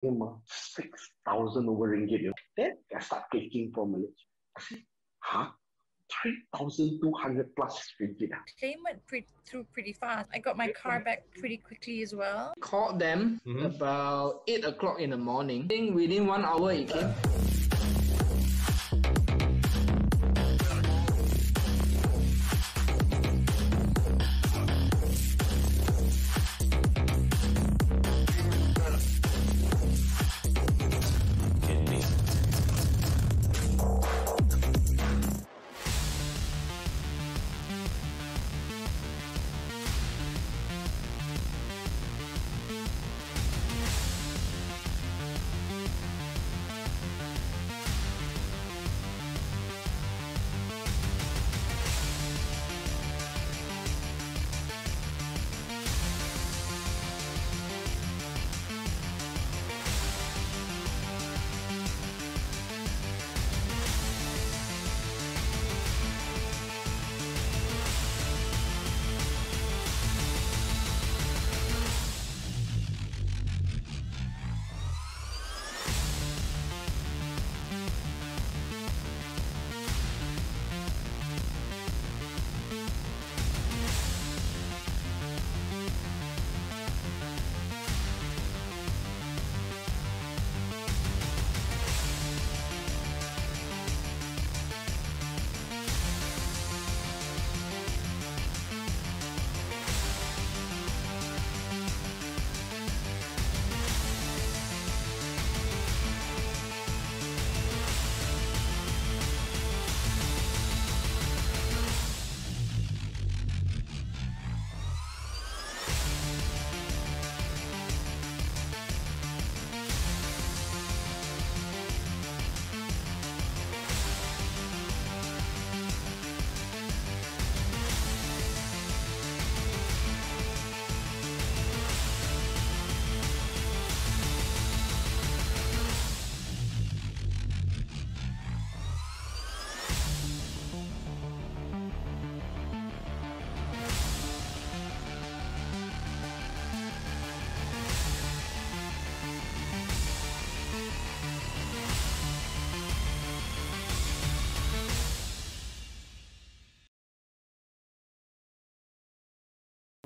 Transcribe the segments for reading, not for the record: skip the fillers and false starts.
him 6,000 over ringgit. Then I start taking from Malaysia. I said, huh? 3,200 plus ringgit. Claim went through pretty fast. I got my car back pretty quickly as well. Called them about 8 o'clock in the morning. I think within 1 hour it came.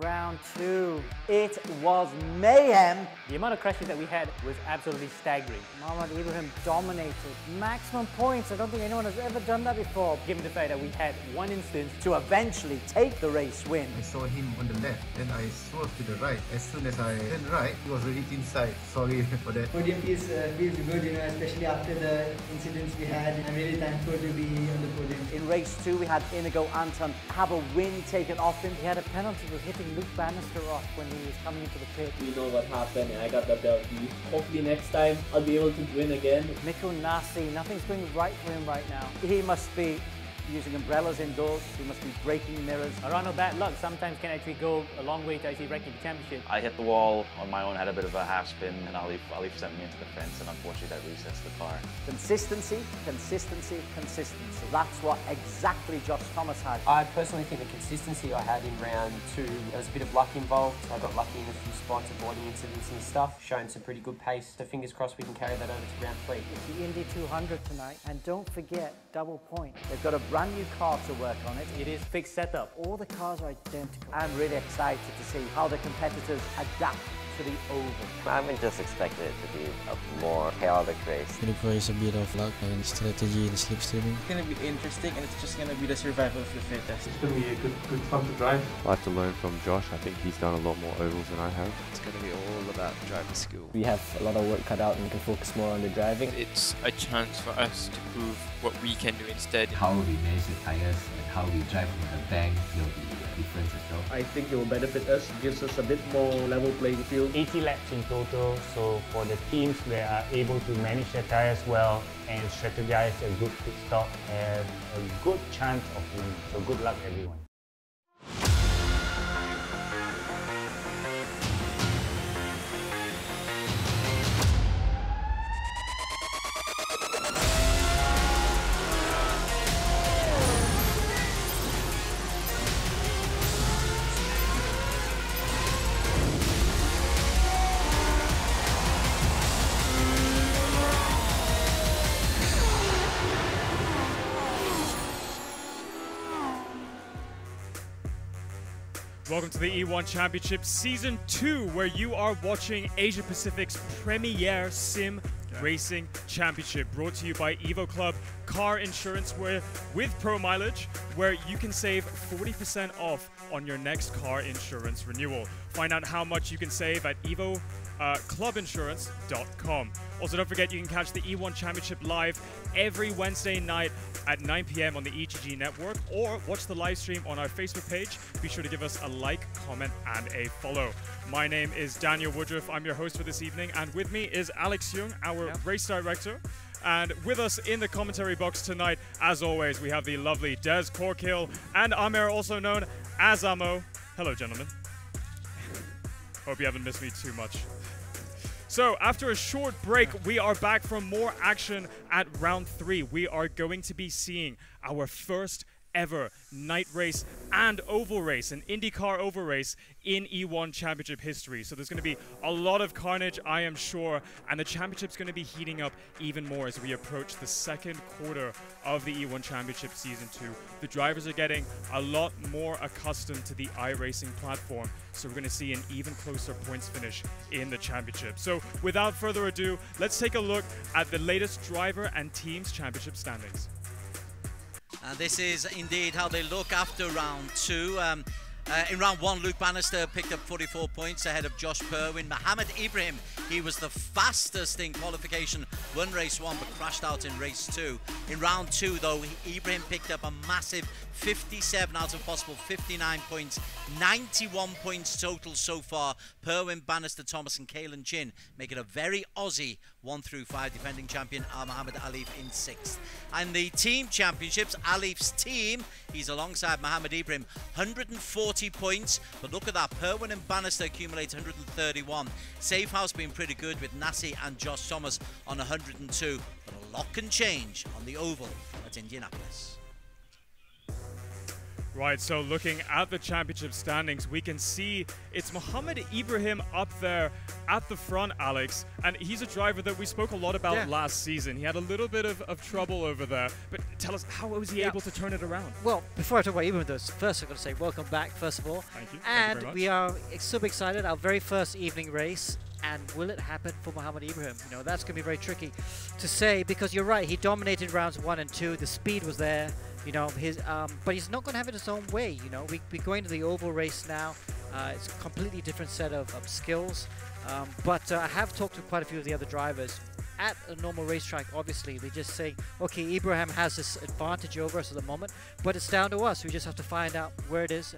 Round 2. It was mayhem. The amount of crashes that we had was absolutely staggering. Mohamed Ibrahim dominated. Maximum points. I don't think anyone has ever done that before. Given the fact that we had one instance to eventually take the race win. I saw him on the left, then I swerved to the right. As soon as I turned right, he was already inside. Sorry for that. Podium feels good, especially after the incidents we had. I'm really thankful to be on the podium. In race 2, we had Inigo Anton have a win taken off him. He had a penalty for hitting Luke Banister off when he was coming into the pit. We know what happened and I got the W. Hopefully next time I'll be able to win again. Miko Nasi, nothing's going right for him right now. He must be using umbrellas indoors, he must be breaking mirrors. Around of bad luck sometimes can actually go a long way to actually wrecking the championship. I hit the wall on my own, had a bit of a half spin, and Aleef sent me into the fence, and unfortunately that resets the car. Consistency, consistency, consistency. That's what exactly Josh Thomas had. I personally think the consistency I had in round 2, there was a bit of luck involved. I got lucky in a few spots, avoiding incidents and stuff, showing some pretty good pace. So fingers crossed we can carry that over to round 3. It's the Indy 200 tonight, and don't forget, double point. They've got a brand new car to work on it. It is fixed setup. All the cars are identical. I'm really excited to see how the competitors adapt to the oval. I would just expect it to be a more chaotic race. It requires a bit of luck and strategy in slipstreaming. It's going to be interesting, and it's just going to be the survival of the fittest. It's going to be a good fun to drive. I have to learn from Josh. I think he's done a lot more ovals than I have. It's going to be all about driver skill. We have a lot of work cut out and we can focus more on the driving. It's a chance for us to prove what we can do instead. How we manage the tires and how we drive from the bank will be a difference as well. I think it will benefit us, gives us a bit more level playing field. 80 laps in total, so for the teams that are able to manage their tires well and strategize a good pit stop, have a good chance of winning. So good luck everyone. Welcome to the E1 Championship Season 2, where you are watching Asia Pacific's premier sim racing championship, brought to you by Evo Club Car Insurance with Pro Mileage, where you can save 40% off on your next car insurance renewal. Find out how much you can save at clubinsurance.com. Also, don't forget you can catch the E1 Championship live every Wednesday night at 9 p.m. on the EGG network, or watch the live stream on our Facebook page. Be sure to give us a like, comment, and a follow. My name is Daniel Woodruff. I'm your host for this evening, and with me is Alex Young, our race director. And with us in the commentary box tonight, as always, we have the lovely Des Corkill and Amer, also known as Amo. Hello, gentlemen. Hope you haven't missed me too much. So, after a short break, we are back for more action at round 3. We are going to be seeing our first ever night race and oval race, an IndyCar oval race in E1 Championship history. So there's going to be a lot of carnage, I am sure, and the championship's going to be heating up even more as we approach the second quarter of the E1 Championship Season 2. The drivers are getting a lot more accustomed to the iRacing platform, so we're going to see an even closer points finish in the championship. So without further ado, let's take a look at the latest driver and teams championship standings. And this is indeed how they look after round 2. In round 1, Luke Banister picked up 44 points ahead of Josh Perwin. Mohammed Ibrahim, he was the fastest in qualification, won race 1 but crashed out in race 2. In round 2 though, Ibrahim picked up a massive 57 out of possible 59 points, 91 points total so far. Perwin, Bannister, Thomas and Kalen Chin make it a very Aussie 1 through 5 defending champion Mohammed Aleef in 6th. And the team championships, Aleef's team, he's alongside Mohammed Ibrahim, 140 points, but look at that, Perwin and Bannister accumulate 131. Safehouse being pretty good with Nassi and Josh Thomas on 102, but a lot can change on the oval at Indianapolis. Right, so looking at the championship standings, we can see it's Mohammed Ibrahim up there at the front, Alex. And he's a driver that we spoke a lot about last season. He had a little bit of trouble over there. But tell us, how was he able to turn it around? Well, before I talk about Ibrahim, first I'm going to say welcome back, first of all. Thank you. And Thank you very much. we are super excited, our very first evening race. And will it happen for Mohammed Ibrahim? You know, that's going to be very tricky to say, because you're right, he dominated rounds 1 and 2. The speed was there. You know, but he's not going to have it his own way. You know, we're going to the oval race now. It's a completely different set of skills. But I have talked to quite a few of the other drivers. At a normal racetrack, obviously, they just say, okay, Ibrahim has this advantage over us at the moment, but it's down to us. We just have to find out where it is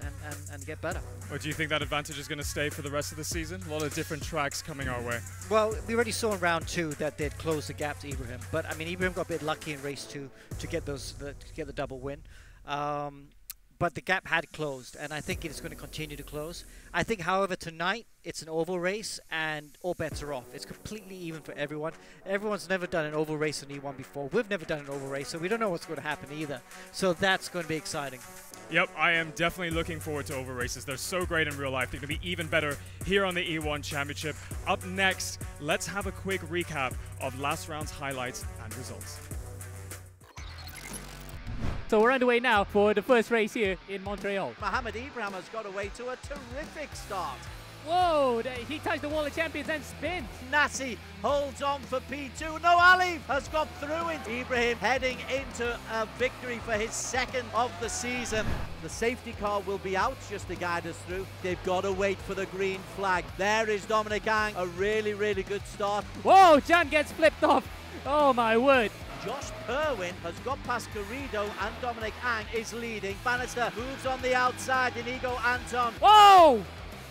and get better. Or do you think that advantage is going to stay for the rest of the season? A lot of different tracks coming our way. Well, we already saw in round 2 that they'd closed the gap to Ibrahim, but I mean, Ibrahim got a bit lucky in race 2 to get the double win. But the gap had closed, and I think it's going to continue to close. I think, however, tonight it's an oval race, and all bets are off. It's completely even for everyone. Everyone's never done an oval race in E1 before. We've never done an oval race, so we don't know what's going to happen either. So that's going to be exciting. Yep, I am definitely looking forward to oval races. They're so great in real life. They're going to be even better here on the E1 Championship. Up next, let's have a quick recap of last round's highlights and results. So we're underway now for the first race here in Montreal. Mohammed Ibrahim has got away to a terrific start. Whoa, he touched the wall of champions and spins. Nassi holds on for P2. No, Aleef has got through it. Ibrahim heading into a victory for his 2nd of the season. The safety car will be out just to guide us through. They've got to wait for the green flag. There is Dominic Ang, a really, really good start. Whoa, Jan gets flipped off. Oh my word. Josh Perwin has got past Garrido and Dominic Ang is leading. Bannister moves on the outside, Inigo Anton. Whoa!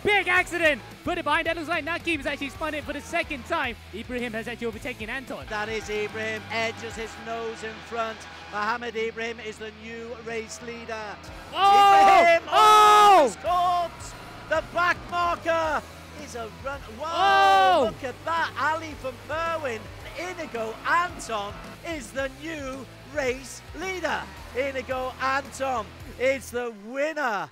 Big accident! Put it behind. That looks like Nakeem's actually spun it for the 2nd time. Ibrahim has actually overtaken Anton. That is Ibrahim, edges his nose in front. Mohammed Ibrahim is the new race leader. Oh! Ibrahim, Oh! Corpse! The back marker is a run. Whoa! Oh! Look at that. Aleef and Perwin. Inigo Anton is the new race leader. Inigo Anton is the winner.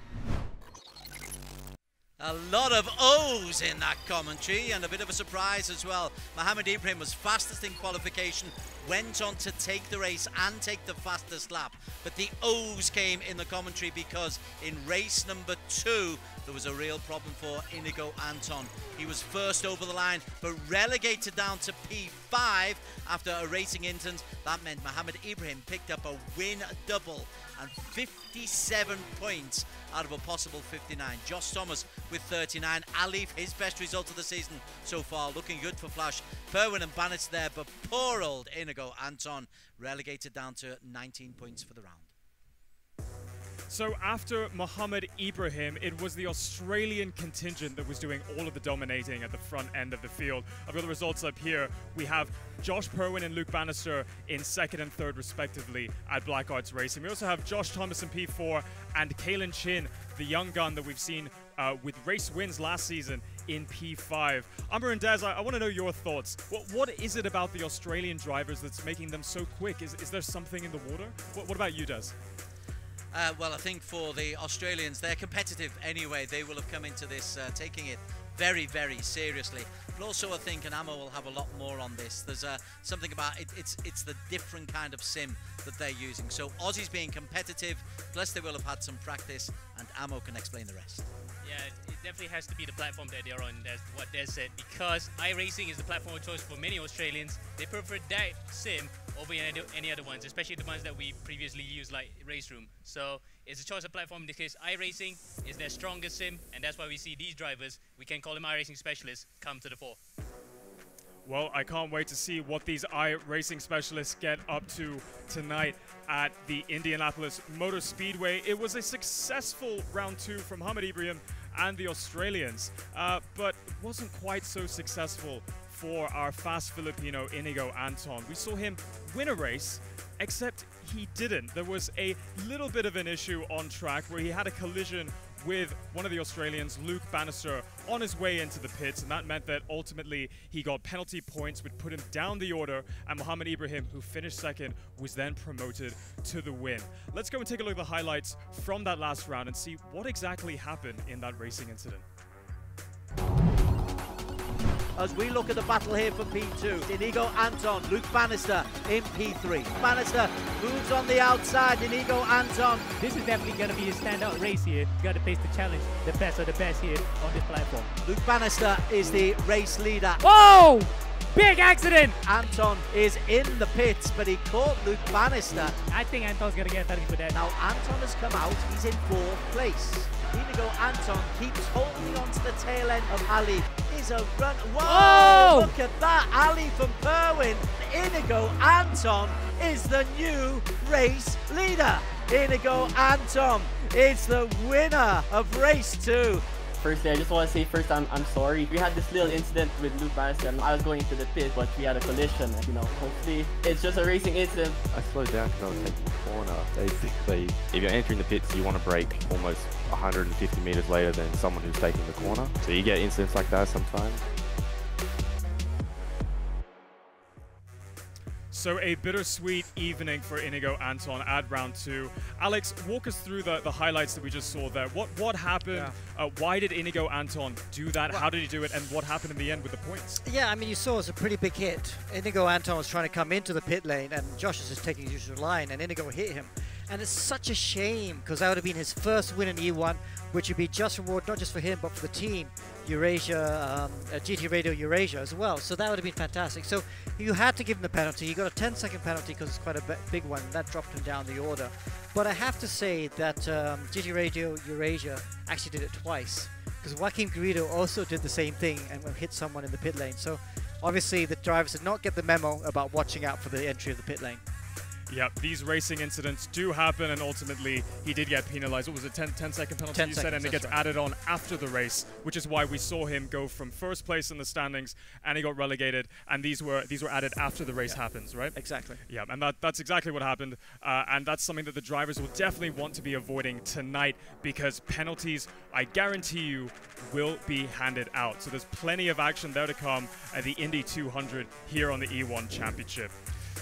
A lot of O's in that commentary, and a bit of a surprise as well. Mohammed Ibrahim was fastest in qualification, went on to take the race and take the fastest lap. But the O's came in the commentary because in race number 2, there was a real problem for Inigo Anton. He was first over the line, but relegated down to P5 after a racing incident. That meant Mohammed Ibrahim picked up a win double and 57 points out of a possible 59. Josh Thomas with 39. Aleef, his best result of the season so far, looking good for Flash. Perwin and Banister there, but poor old Inigo Anton relegated down to 19 points for the round. So after Mohammed Ibrahim, it was the Australian contingent that was doing all of the dominating at the front end of the field. I've got the results up here. We have Josh Perwin and Luke Banister in second and third respectively at Black Arts Racing. We also have Josh Thomas in P4 and Kalen Chin, the young gun that we've seen with race wins last season, in P5. Amber and Des, I want to know your thoughts. What is it about the Australian drivers that's making them so quick? Is there something in the water? What about you, Des? Well, I think for the Australians, they're competitive anyway. They will have come into this taking it very, very seriously. But also I think, and Ammo will have a lot more on this, there's something about it, it's the different kind of sim that they're using. So Aussies being competitive, plus they will have had some practice, and Ammo can explain the rest. Yeah, it definitely has to be the platform that they're on. That's what Des said, because iRacing is the platform of choice for many Australians. They prefer that sim over any other ones, especially the ones that we previously used, like Race Room. So it's a choice of platform. In this case, iRacing is their strongest sim, and that's why we see these drivers, we can call them iRacing specialists, come to the fore. Well, I can't wait to see what these iRacing specialists get up to tonight at the Indianapolis Motor Speedway. It was a successful round 2 from Mohammed Ibrahim and the Australians, but it wasn't quite so successful for our fast Filipino Inigo Anton. We saw him win a race, except he didn't. There was a little bit of an issue on track where he had a collision with one of the Australians, Luke Banister, on his way into the pits, and that meant that ultimately he got penalty points, which put him down the order, and Mohammed Ibrahim, who finished second, was then promoted to the win. Let's go and take a look at the highlights from that last round and see what exactly happened in that racing incident. As we look at the battle here for P2, Inigo Anton, Luke Banister in P3. Banister moves on the outside, Inigo Anton. This is definitely going to be a standout race here. You got to face the challenge, the best of the best here on this platform. Luke Banister is the race leader. Whoa! Big accident! Anton is in the pits, but he caught Luke Banister. I think Anton's going to get a penalty for that. Now Anton has come out, he's in 4th place. Inigo Anton keeps holding on to the tail end of Aleef. Is a run. Whoa! Oh! Look at that. Aleef and Perwin. Inigo Anton is the new race leader. Inigo Anton is the winner of race 2. Firstly, I just want to say first I'm sorry. We had this little incident with Luke Banister. I was going into the pit, but we had a collision. You know, hopefully it's just a racing incident. I slowed down because I was taking the corner. Basically, if you're entering the pits, you want to brake almost 150 meters later than someone who's taking the corner. So you get incidents like that sometimes. So a bittersweet evening for Inigo Anton at round 2. Alex, walk us through the highlights that we just saw there. What happened? Yeah. Why did Inigo Anton do that? Well, how did he do it? And what happened in the end with the points? Yeah, I mean, you saw it was a pretty big hit. Inigo Anton was trying to come into the pit lane, and Josh is just taking his usual line, and Inigo hit him. And it's such a shame, because that would have been his first win in E1, which would be just reward, not just for him, but for the team, Eurasia, GT Radio Eurasia as well. So that would have been fantastic. So you had to give him the penalty. You got a 10-second penalty because it's quite a big one. That dropped him down the order. But I have to say that GT Radio Eurasia actually did it twice, because Joaquim Garrido also did the same thing and hit someone in the pit lane. So obviously the drivers did not get the memo about watching out for the entry of the pit lane. Yeah, these racing incidents do happen, and ultimately he did get penalized. What was it, 10-second penalty 10 you seconds, said, and it gets right. added on after the race, which is why we saw him go from first place in the standings, and he got relegated, and these were added after the race happens, right? Exactly. Yeah, and that's exactly what happened, and that's something that the drivers will definitely want to be avoiding tonight, because penalties, I guarantee you, will be handed out. So there's plenty of action there to come at the Indy 200 here on the E1 Championship.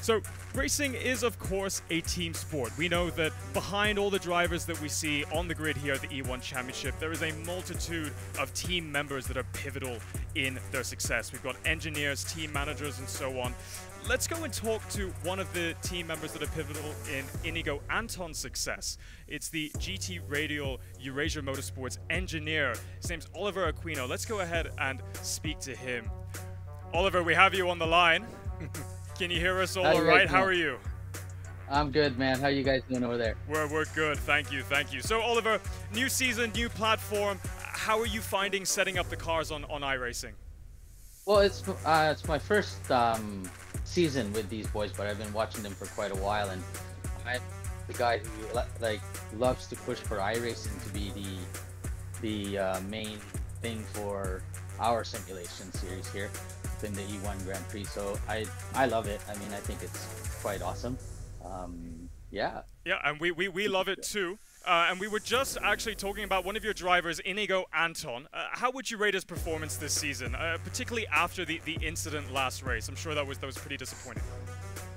So racing is, of course, a team sport. We know that behind all the drivers that we see on the grid here at the E1 Championship, there is a multitude of team members that are pivotal in their success. We've got engineers, team managers, and so on. Let's go and talk to one of the team members that are pivotal in Inigo Anton's success. It's the GT Radial Eurasia Motorsports engineer. His name's Oliver Aquino. Let's go ahead and speak to him. Oliver, we have you on the line. Can you hear us all right? How are you? I'm good, man. How you guys doing over there? We're good. Thank you. Thank you. So, Oliver, new season, new platform. How are you finding setting up the cars on iRacing? Well, it's my first season with these boys, but I've been watching them for quite a while, and I'm the guy who like loves to push for iRacing to be the main thing for our simulation series here in the E1 Grand Prix. So I love it. I mean, I think it's quite awesome. Yeah, and we love it too. And we were just actually talking about one of your drivers, Inigo Anton. How would you rate his performance this season, particularly after the incident last race? I'm sure that was pretty disappointing.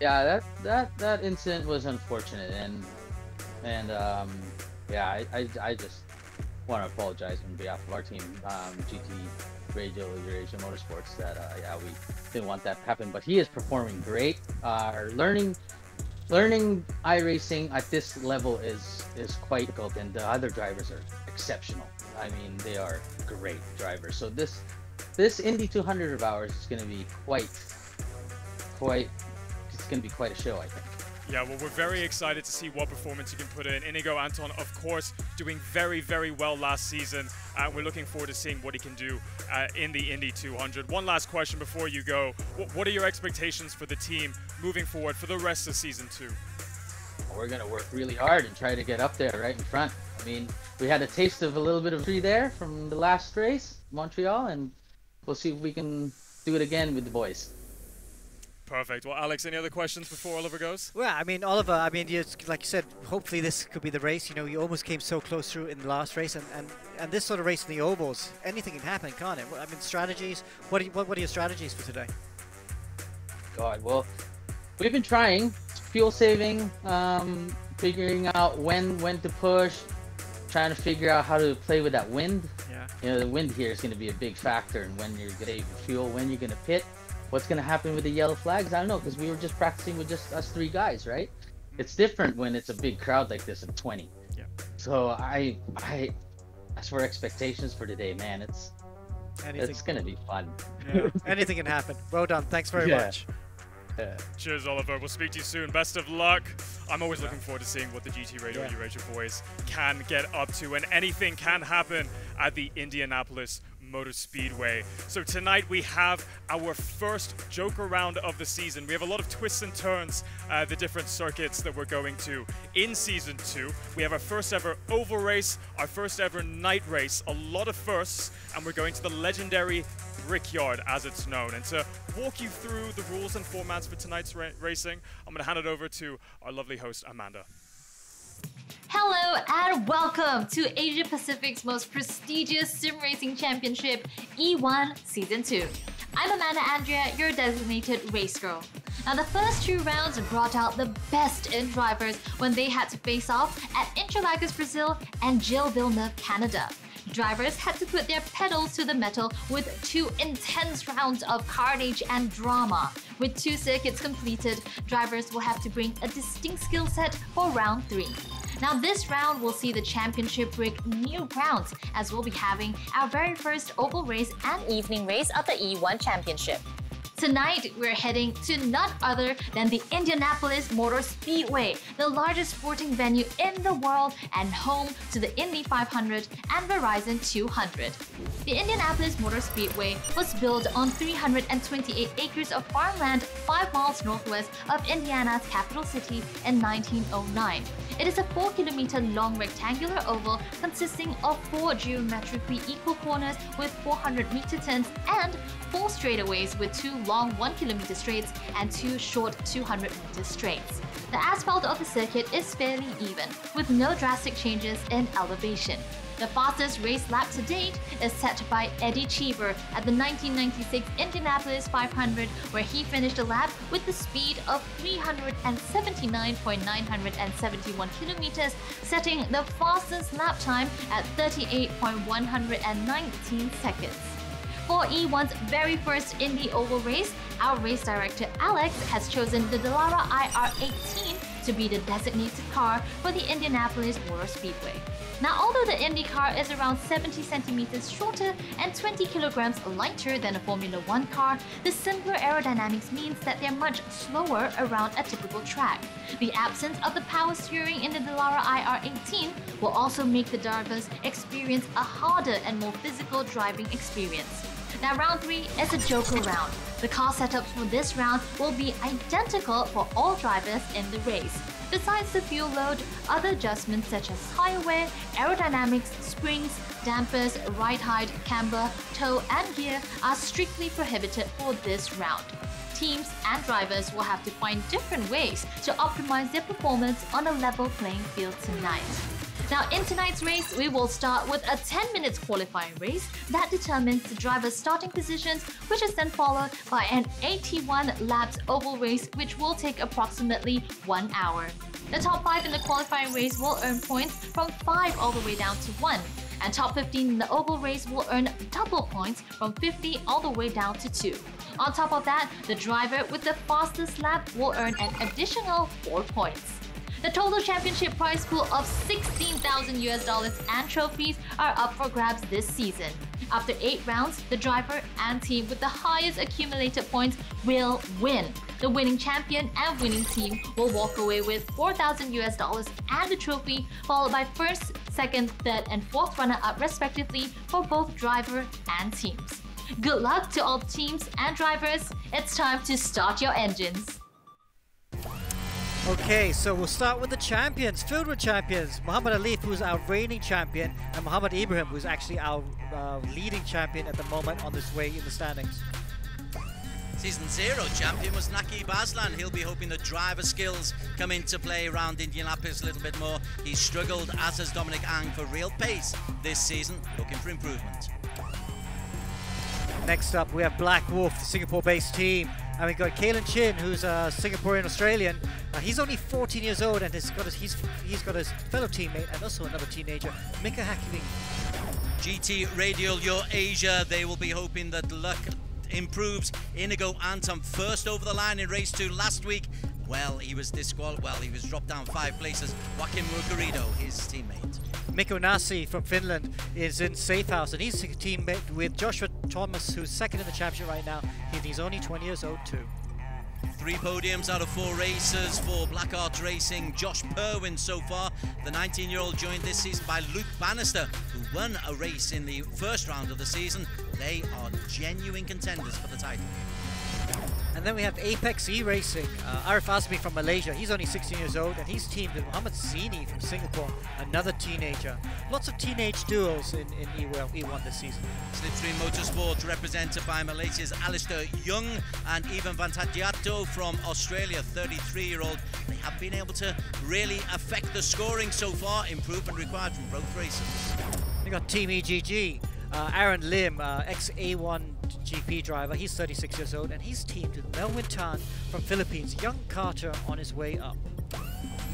Yeah, that incident was unfortunate, and yeah, I just want to apologize on behalf of our team, GT Radial Eurasia Motorsports, that yeah, we didn't want that to happen. But he is performing great. Learning iRacing at this level is quite difficult, and the other drivers are exceptional. I mean, they are great drivers. So this Indy 200 of ours is going to be it's going to be quite a show, I think. Yeah, well, we're very excited to see what performance you can put in. Inigo Anton, of course, doing very, very well last season. We're looking forward to seeing what he can do in the Indy 200. One last question before you go. What are your expectations for the team moving forward for the rest of season 2? We're going to work really hard and try to get up there right in front. I mean, we had a taste of a little bit of victory there from the last race, Montreal, and we'll see if we can do it again with the boys. Perfect. Well, Alex, any other questions before Oliver goes? Well, I mean, Oliver, I mean, like you said, hopefully this could be the race. You know, you almost came so close through in the last race, and this sort of race in the ovals, anything can happen, can't it? I mean, strategies. What are your strategies for today? God, well, we've been trying fuel saving, figuring out when to push, trying to figure out how to play with that wind. Yeah. You know, the wind here is going to be a big factor in when you're going to save fuel, when you're going to pit. What's going to happen with the yellow flags? I don't know, because we were just practicing with just us 3 guys, right? It's different when it's a big crowd like this of 20. Yeah. So I as for expectations for today, man, it's going to be fun. Yeah. Anything can happen. Well done. Thanks very much. Yeah. Cheers, Oliver. We'll speak to you soon. Best of luck. I'm always looking forward to seeing what the GT Radial Eurasia boys can get up to, and anything can happen at the Indianapolis Motor Speedway. So tonight we have our first Joker round of the season. We have a lot of twists and turns, the different circuits that we're going to in Season 2. We have our first ever oval race, our first ever night race, a lot of firsts, and we're going to the legendary Brickyard, as it's known. And to walk you through the rules and formats for tonight's racing, I'm going to hand it over to our lovely host, Amanda. Hello and welcome to Asia Pacific's most prestigious sim racing championship, E1 Season 2. I'm Amanda Andrea, your designated race girl. Now, the first 2 rounds brought out the best in drivers when they had to face off at Interlagos, Brazil and Gilles Villeneuve, Canada. Drivers had to put their pedals to the metal with 2 intense rounds of carnage and drama. With 2 circuits completed, drivers will have to bring a distinct skill set for round 3. Now, this round will see the championship break new grounds, as we'll be having our very first oval race and evening race of the E1 Championship. Tonight, we're heading to none other than the Indianapolis Motor Speedway, the largest sporting venue in the world and home to the Indy 500 and Verizon 200. The Indianapolis Motor Speedway was built on 328 acres of farmland 5 miles northwest of Indiana's capital city in 1909. It is a 4-kilometer long rectangular oval consisting of 4 geometrically equal corners with 400-meter turns and 4 straightaways with 2 long 1-kilometer straights and 2 short 200-meter straights. The asphalt of the circuit is fairly even, with no drastic changes in elevation. The fastest race lap to date is set by Eddie Cheever at the 1996 Indianapolis 500, where he finished the lap with the speed of 379.971 kilometers, setting the fastest lap time at 38.119 seconds. For E1's very first Indy Oval race, our race director Alex has chosen the Dallara IR18 to be the designated car for the Indianapolis Motor Speedway. Now, although the Indy car is around 70 centimeters shorter and 20 kilograms lighter than a Formula 1 car, the simpler aerodynamics means that they're much slower around a typical track. The absence of the power steering in the Dallara IR18 will also make the drivers experience a harder and more physical driving experience. Now, round 3 is a joker round. The car setups for this round will be identical for all drivers in the race. Besides the fuel load, other adjustments such as tire wear, aerodynamics, springs, dampers, ride height, camber, toe and gear are strictly prohibited for this round. Teams and drivers will have to find different ways to optimize their performance on a level playing field tonight. Now, in tonight's race, we will start with a 10 minutes qualifying race that determines the driver's starting positions, which is then followed by an 81 laps oval race, which will take approximately 1 hour. The top 5 in the qualifying race will earn points from 5 all the way down to 1, and top 15 in the oval race will earn double points from 50 all the way down to 2. On top of that, the driver with the fastest lap will earn an additional 4 points. The total championship prize pool of $16,000 and trophies are up for grabs this season. After 8 rounds, the driver and team with the highest accumulated points will win. The winning champion and winning team will walk away with $4,000 and a trophy, followed by first, second, third, and fourth runner-up respectively for both driver and teams. Good luck to all teams and drivers. It's time to start your engines. Okay, so we'll start with the champions, filled with champions. Muhammad Aleef, who's our reigning champion, and Muhammad Ibrahim, who's actually our leading champion at the moment on this way in the standings. Season 0 champion was Naqib Aslan. He'll be hoping the driver skills come into play around Indianapolis a little bit more. He's struggled, as has Dominic Ang, for real pace this season, looking for improvement. Next up, we have Black Wolf, the Singapore-based team. And we've got Kalen Chin, who's a Singaporean Australian. He's only 14 years old and he's got his fellow teammate and also another teenager, Mika Hakkinen. GT Radial Your Asia, they will be hoping that luck improves. Inigo Anton first over the line in race 2 last week. Well, he was he was dropped down 5 places. Joaquim Mugarido, his teammate. Mikko Nasi from Finland is in safe house, and he's a teammate with Joshua Thomas, who's second in the championship right now. He's only 20 years old too. 3 podiums out of 4 races for Black Arts Racing. Josh Perwin so far. The 19-year-old joined this season by Luke Banister, who won a race in the first round of the season. They are genuine contenders for the title. And then we have Apex E-Racing, Arif Azmi from Malaysia. He's only 16 years old and he's teamed with Muhammad Zini from Singapore, another teenager. Lots of teenage duels in E1 this season. Slipstream Motorsport represented by Malaysia's Alistair Young and Ivan Vantagiato from Australia, 33-year-old. They have been able to really affect the scoring so far. Improvement required from both races. We got Team EGG. Aaron Lim, ex-A1 GP driver, he's 36 years old and he's teamed with Melwin Tan from Philippines, young Carter on his way up.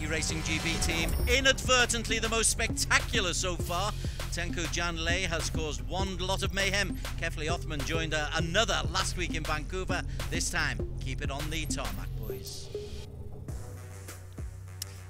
E-Racing GP team, inadvertently the most spectacular so far. Tenku Janlei has caused one lot of mayhem. Kefli Othman joined another last week in Vancouver. This time, keep it on the tarmac, boys.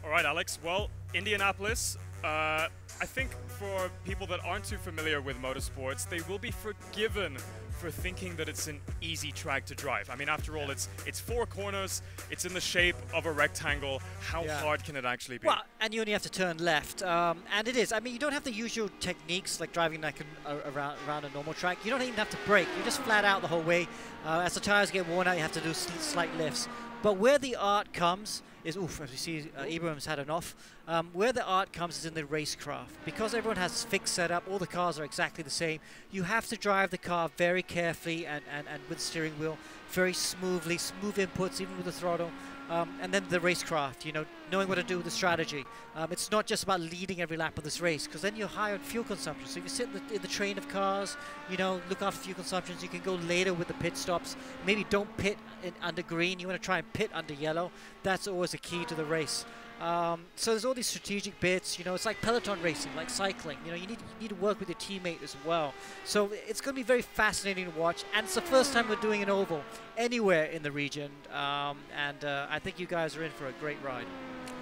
All right, Alex. Well, Indianapolis, I think for people that aren't too familiar with motorsports, they will be forgiven for thinking that it's an easy track to drive. I mean, after all, it's 4 corners, it's in the shape of a rectangle. How hard can it actually be? Well, and you only have to turn left, and it is. I mean, you don't have the usual techniques like driving like around a normal track. You don't even have to brake. You just flat out the whole way. As the tires get worn out, you have to do slight lifts. But where the art comes is, as you see, Ibrahim's had an off. Where the art comes is in the racecraft. Because everyone has fixed setup, all the cars are exactly the same, you have to drive the car very carefully and with the steering wheel, very smoothly, smooth inputs, even with the throttle. And then the racecraft, you know, knowing what to do with the strategy. It's not just about leading every lap of this race, because then you're high on fuel consumption. So if you sit in the train of cars, you know, look after fuel consumptions, you can go later with the pit stops. Maybe don't pit under green, you want to try and pit under yellow. That's always a key to the race. So there's all these strategic bits, you know, it's like peloton racing, like cycling, you know, you need to work with your teammate as well. So it's going to be very fascinating to watch, and it's the first time we're doing an oval anywhere in the region, and I think you guys are in for a great ride.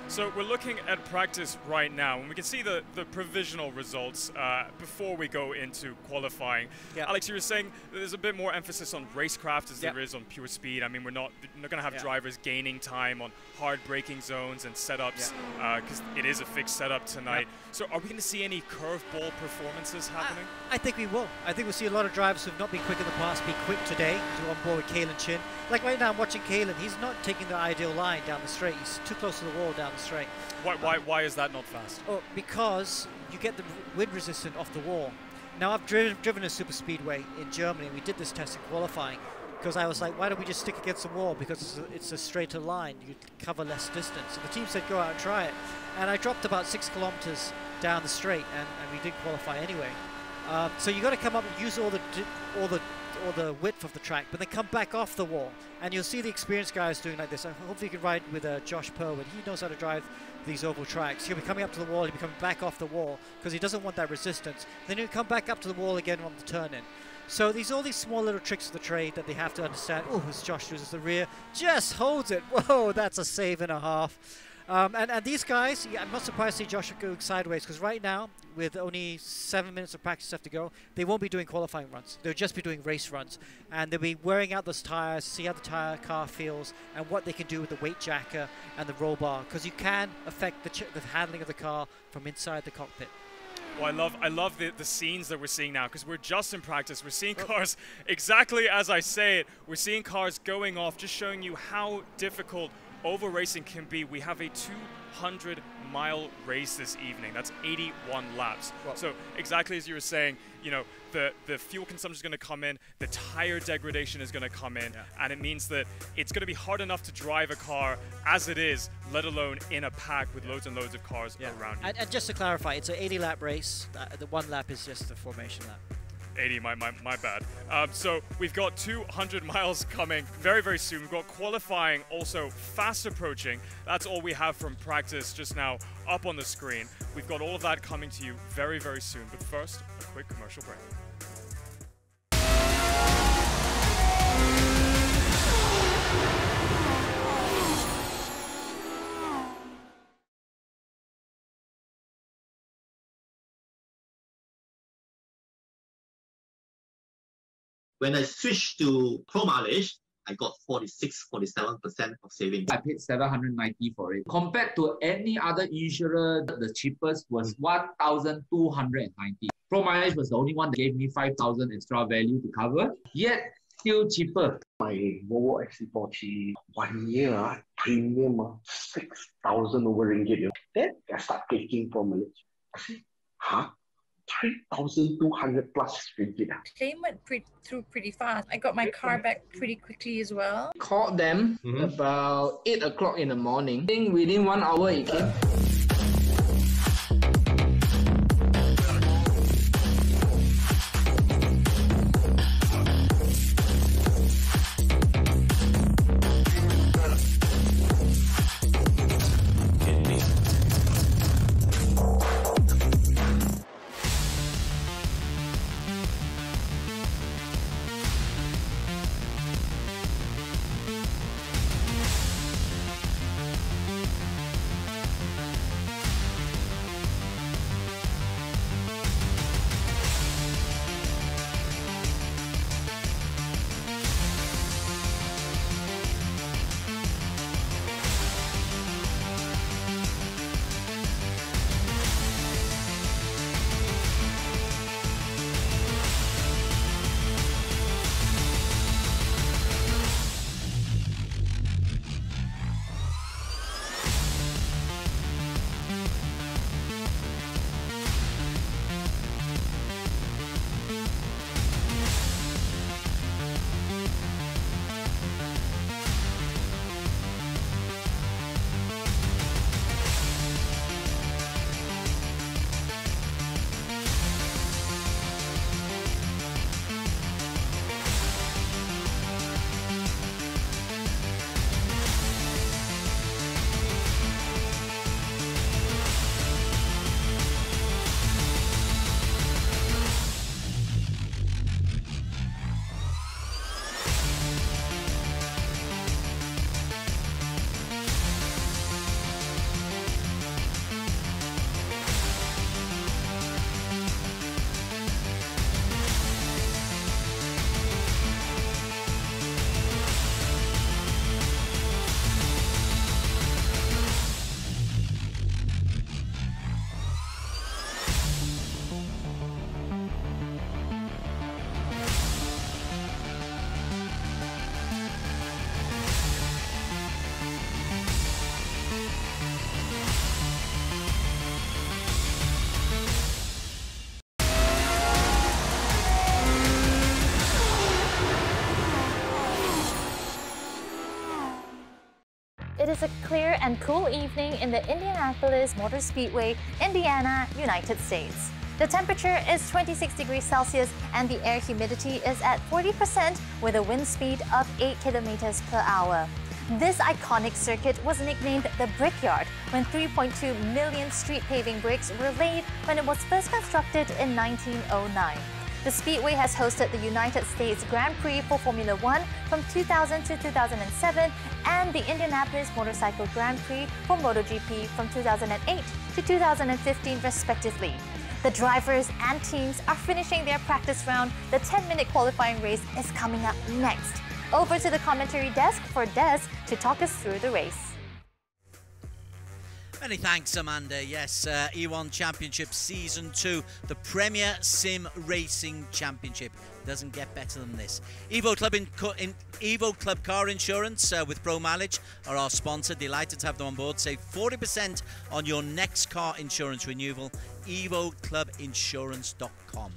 So we're looking at practice right now, and we can see the provisional results before we go into qualifying. Yeah. Alex, you were saying there's a bit more emphasis on racecraft as there is on pure speed. I mean, we're not going to have drivers gaining time on hard braking zones and setups because it is a fixed setup tonight. So are we going to see any curveball performances happening? I think we will. I think we'll see a lot of drivers who've not been quick in the past be quick today to on board with Kalen Chin. Like right now I'm watching Kalen, he's not taking the ideal line down the straight. He's too close to the wall down the straight. Why is that not fast? Oh, because you get the wind resistant off the wall. Now I've driven a super speedway in Germany, and we did this test in qualifying because I was like, why don't we just stick against the wall, because it's a straighter line, you cover less distance. And the team said go out and try it, and I dropped about 6 kilometers down the straight, and we did qualify anyway. So you got to come up and use all the width of the track, but then come back off the wall, and you'll see the experienced guys doing like this. I hope you can ride with Josh Perwin. He knows how to drive these oval tracks. He'll be coming up to the wall, he'll be coming back off the wall because he doesn't want that resistance. Then he'll come back up to the wall again on the turn in. So all these small little tricks of the trade that they have to understand. Oh, as Josh loses the rear, just holds it. Whoa, that's a save and a half. And these guys, I'm not surprised to see Josh go sideways, because right now, with only 7 minutes of practice left to go, they won't be doing qualifying runs. They'll just be doing race runs. And they'll be wearing out those tires, see how the car feels, and what they can do with the weight jacker and the roll bar, because you can affect the handling of the car from inside the cockpit. Well, I love the scenes that we're seeing now, because we're just in practice. We're seeing cars exactly as I say it. We're seeing cars going off, just showing you how difficult oval racing can be. We have a 200-mile race this evening. That's 81 laps. Well, so exactly as you were saying, you know, the fuel consumption is going to come in, the tire degradation is going to come in, and it means that it's going to be hard enough to drive a car as it is, let alone in a pack with loads and loads of cars around you. And just to clarify, it's an 80-lap race. The 1 lap is just the formation lap. 80, my bad. So we've got 200 miles coming very, very soon. We've got qualifying also fast approaching. That's all we have from practice just now up on the screen. We've got all of that coming to you very, very soon. But first, a quick commercial break. When I switched to Pro mileage, I got 46-47% of savings. I paid $790 for it. Compared to any other insurer, the cheapest was $1,290. Pro mileage was the only one that gave me $5,000 extra value to cover, yet still cheaper. My Volvo XC40 1 year premium 6,000 over ringgit. Then I start taking Pro mileage. I say, huh? 3,200 plus ringgit. Claim went through pretty fast. I got my car back pretty quickly as well. Called them about 8 o'clock in the morning. I think within 1 hour it came. It is a clear and cool evening in the Indianapolis Motor Speedway, Indiana, United States. The temperature is 26 degrees Celsius and the air humidity is at 40% with a wind speed of 8 kilometers per hour. This iconic circuit was nicknamed the Brickyard when 3.2 million street paving bricks were laid when it was first constructed in 1909. The Speedway has hosted the United States Grand Prix for Formula One from 2000 to 2007 and the Indianapolis Motorcycle Grand Prix for MotoGP from 2008 to 2015 respectively. The drivers and teams are finishing their practice round. The 10-minute qualifying race is coming up next. Over to the commentary desk for Des to talk us through the race. Many thanks, Amanda. Yes, E1 Championship Season 2, the Premier Sim Racing Championship. Doesn't get better than this. Evo Club Car Insurance with Pro Mileage are our sponsor. Delighted to have them on board. Save 40% on your next car insurance renewal. EvoClubInsurance.com.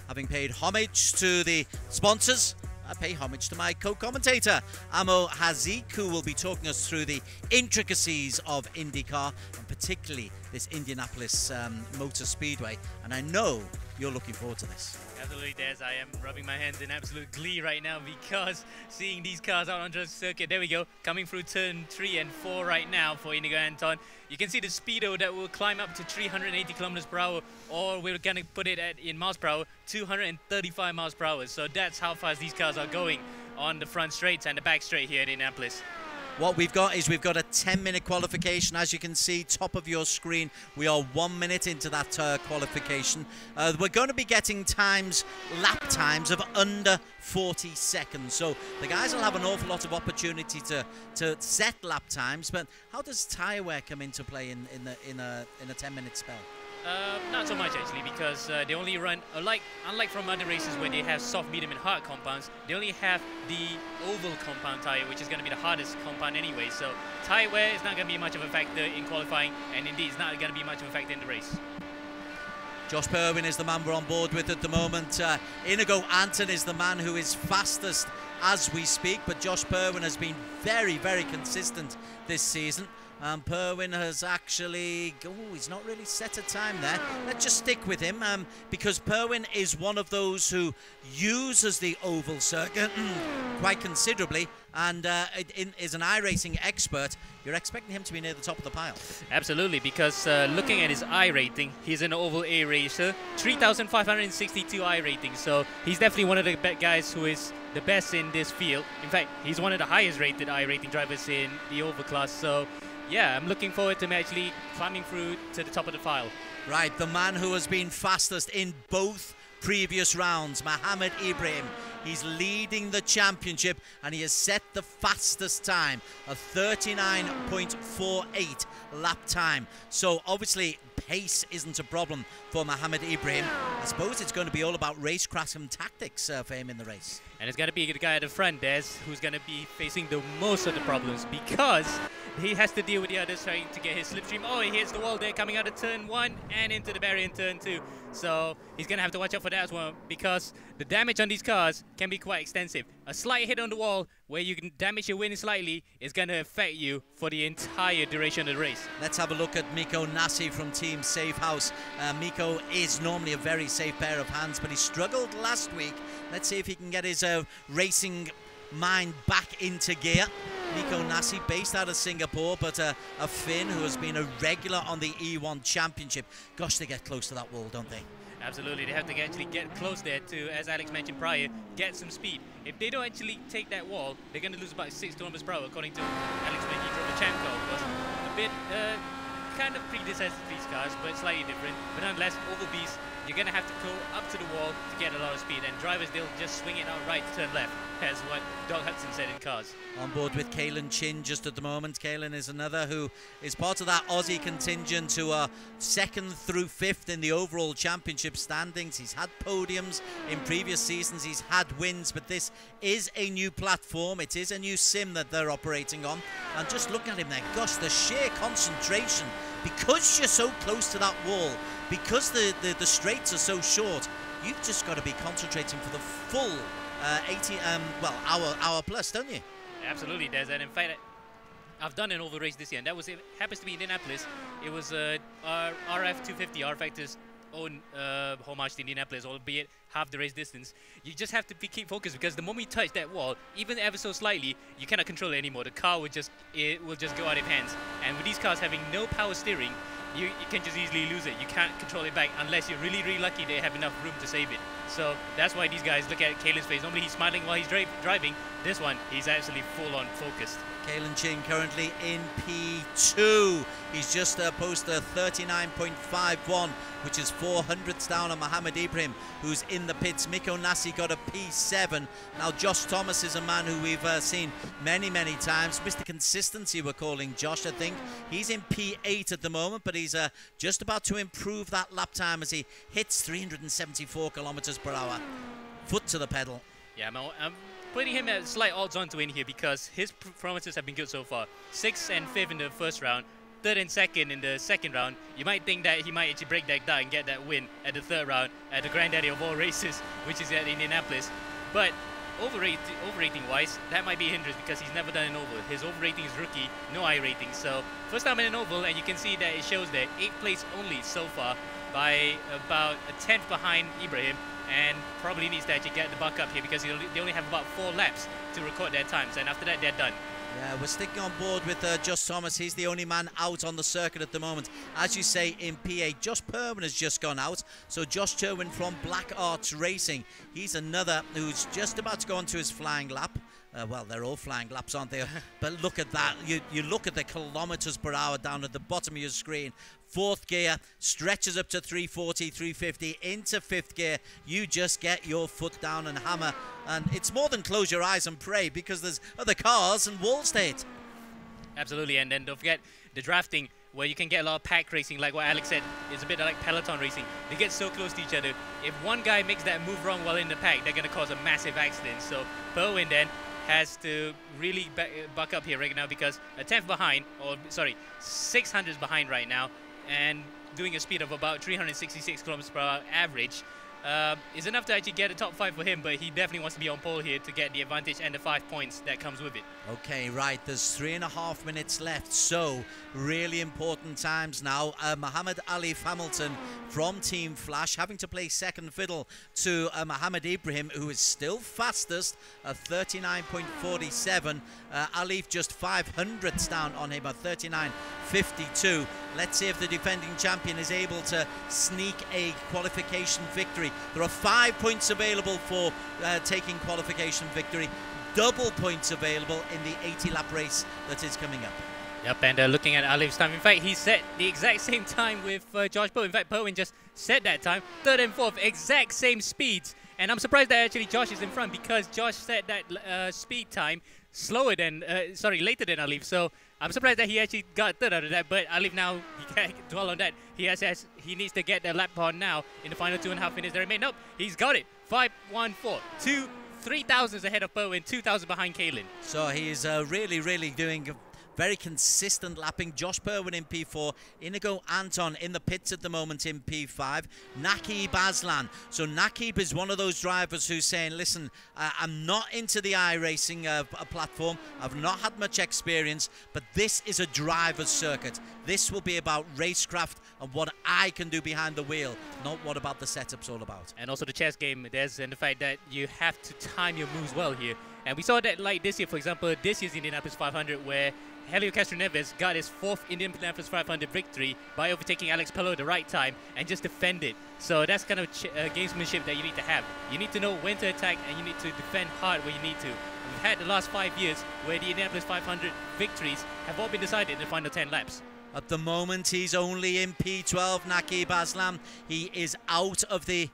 Having paid homage to the sponsors, I pay homage to my co-commentator, Amo Hazik, who will be talking us through the intricacies of IndyCar, and particularly this Indianapolis Motor Speedway. And I know you're looking forward to this. Absolutely, Des. I am rubbing my hands in absolute glee right now because seeing these cars out on the circuit. There we go, coming through turn 3 and 4 right now for Inigo Anton. You can see the speedo that will climb up to 380 kilometers per hour, or we're going to put it in miles per hour, 235 miles per hour. So that's how fast these cars are going on the front straights and the back straight here at Indianapolis. What we've got is we've got a 10-minute qualification. As you can see, top of your screen, we are 1 minute into that qualification. We're going to be getting lap times of under 40 seconds. So the guys will have an awful lot of opportunity to set lap times. But how does tyre wear come into play in a 10-minute spell? Not so much actually, because they only run, unlike from other races where they have soft, medium and hard compounds, they only have the oval compound tyre, which is going to be the hardest compound anyway. So tyre wear is not going to be much of a factor in qualifying, and indeed it's not going to be much of a factor in the race. Josh Perwin is the man we're on board with at the moment. Inigo Anton is the man who is fastest as we speak, but Josh Perwin has been very, very consistent this season. Perwin has actually, he's not really set a time there. Let's just stick with him because Perwin is one of those who uses the oval circuit quite considerably, and is an iRacing expert. You're expecting him to be near the top of the pile. Absolutely, because looking at his iRating, he's an Oval A racer, 3,562 iRating, so he's definitely one of the guys who is the best in this field. In fact, he's one of the highest rated iRating drivers in the Oval class, so yeah, I'm looking forward to him actually climbing through to the top of the file. Right, the man who has been fastest in both previous rounds, Mohammed Ibrahim. He's leading the championship and he has set the fastest time, a 39.48 lap time. So obviously pace isn't a problem for Mohammed Ibrahim. I suppose it's going to be all about racecraft and tactics for him in the race. And it's going to be the guy at the front, Des, who's going to be facing the most of the problems because he has to deal with the others trying to get his slipstream. Oh, he hits the wall there coming out of turn 1 and into the barrier in turn 2. So he's going to have to watch out for that as well because the damage on these cars can be quite extensive. A slight hit on the wall where you can damage your winning slightly is going to affect you for the entire duration of the race. Let's have a look at Miko Nasi from Team Safe House. Miko is normally a very safe pair of hands, but he struggled last week. Let's see if he can get his racing mind back into gear. Miko Nasi, based out of Singapore, but a Finn who has been a regular on the E1 Championship. Gosh, they get close to that wall, don't they? Absolutely, they have to actually get close there to, as Alex mentioned prior, get some speed. If they don't actually take that wall, they're going to lose about 6 kilometers per hour, according to Alex when he drove a Champ car. It was a bit kind of predecessor to these cars, but slightly different. But nonetheless, Oval Beast, you're going to have to go up to the wall to get a lot of speed, and drivers, they'll just swing it out right to turn left, as what Doug Hudson said in cars. On board with Kalen Chin just at the moment. Kalen is another who is part of that Aussie contingent who are 2nd through 5th in the overall championship standings. He's had podiums in previous seasons, he's had wins, but this is a new platform, it is a new sim that they're operating on. And just look at him there, gosh, the sheer concentration, because you're so close to that wall, because the straights are so short, you've just got to be concentrating for the full 80 hour plus, don't you? Absolutely, Des, and in fact I've done an oval race this year, and it happens to be Indianapolis. It was RF 250, R Factor's own homage to Indianapolis, albeit half the race distance. You just have to keep focused, because the moment you touch that wall, even ever so slightly, you cannot control it anymore. The car will just go out of hands. And with these cars having no power steering, you can just easily lose it. You can't control it back unless you're really, really lucky they have enough room to save it. So that's why these guys, look at Kaelin's face. Normally he's smiling while he's driving. This one, he's actually full-on focused. Kaelin Chin currently in P2. He's just posted a 39.51, which is 400ths down on Mohammed Ibrahim, who's in the pits. Miko Nassi got a P7. Now Josh Thomas is a man who we've seen many, many times. Mr. Consistency, we're calling Josh, I think. He's in P8 at the moment, but he's just about to improve that lap time as he hits 374 kilometers per hour. Foot to the pedal. Yeah, I'm putting him at slight odds on to win here, because his performances have been good so far. 6th and 5th in the first round, 3rd and 2nd in the second round. You might think that he might actually break that down and get that win at the 3rd round at the granddaddy of all races, which is at Indianapolis. But overrating wise, that might be a hindrance, because he's never done an oval. His overrating is rookie, no I rating. So first time in an oval, and you can see that it shows there 8th place only so far, by about a 10th behind Ibrahim, and probably needs to actually get the buck up here, because they only have about 4 laps to record their times, and after that they're done. Yeah, we're sticking on board with Josh Thomas. He's the only man out on the circuit at the moment. As you say, in P8, Josh Perwin has just gone out. So Josh Perwin from Black Arts Racing, he's another who's just about to go onto his flying lap. Well, they're all flying laps, aren't they? But look at that. You look at the kilometers per hour down at the bottom of your screen. 4th gear, stretches up to 340, 350, into 5th gear. You just get your foot down and hammer. And it's more than close your eyes and pray, because there's other cars and walls to hit. Absolutely, and then don't forget the drafting, where you can get a lot of pack racing, like what Alex said, is a bit like peloton racing. They get so close to each other. If one guy makes that move wrong while in the pack, they're going to cause a massive accident. So Perwin then has to really buck up here right now, because a 10th behind, or sorry, 600s behind right now, and doing a speed of about 366 kilometers per hour average, is enough to actually get a top 5 for him, but he definitely wants to be on pole here to get the advantage and the 5 points that comes with it. Okay, right, there's 3.5 minutes left, so really important times now. Mohammed Aleef Hamilton from Team Flash having to play second fiddle to Mohammed Ibrahim, who is still fastest at 39.47. Aleef just 500ths down on him at 39.52. Let's see if the defending champion is able to sneak a qualification victory. There are 5 points available for taking qualification victory. Double points available in the 80-lap race that is coming up. Yep, and looking at Aleef's time, in fact, he set the exact same time with Josh Perwin. In fact, Perwin just set that time, 3rd and 4th, exact same speeds. And I'm surprised that actually Josh is in front, because Josh set that speed time later than Aleef. So I'm surprised that he actually got 3rd out of that. But Aleef now, he can't dwell on that. He needs to get the lap on now in the final 2.5 minutes that remain. Nope, he's got it. 5:14, 3,000s ahead of Perwin, 2,000 behind Kaelin. So he's really, really doing very consistent lapping. Josh Perwin in P4, Inigo Anton in the pits at the moment in P5, Nakib Aslan. So Nakib is one of those drivers who's saying, listen, I'm not into the iRacing platform, I've not had much experience, but this is a driver's circuit. This will be about racecraft and what I can do behind the wheel, not what about the setup's all about. And also the chess game, and the fact that you have to time your moves well here. And we saw that like this year, for example, this year's Indianapolis 500, where Helio Castroneves got his 4th Indianapolis 500 victory by overtaking Alex Pello at the right time and just defend it. So that's kind of gamesmanship that you need to have. You need to know when to attack, and you need to defend hard where you need to. We've had the last 5 years where the Indianapolis 500 victories have all been decided in the final 10 laps. At the moment, he's only in P12, Nakib Aslam. He is out of the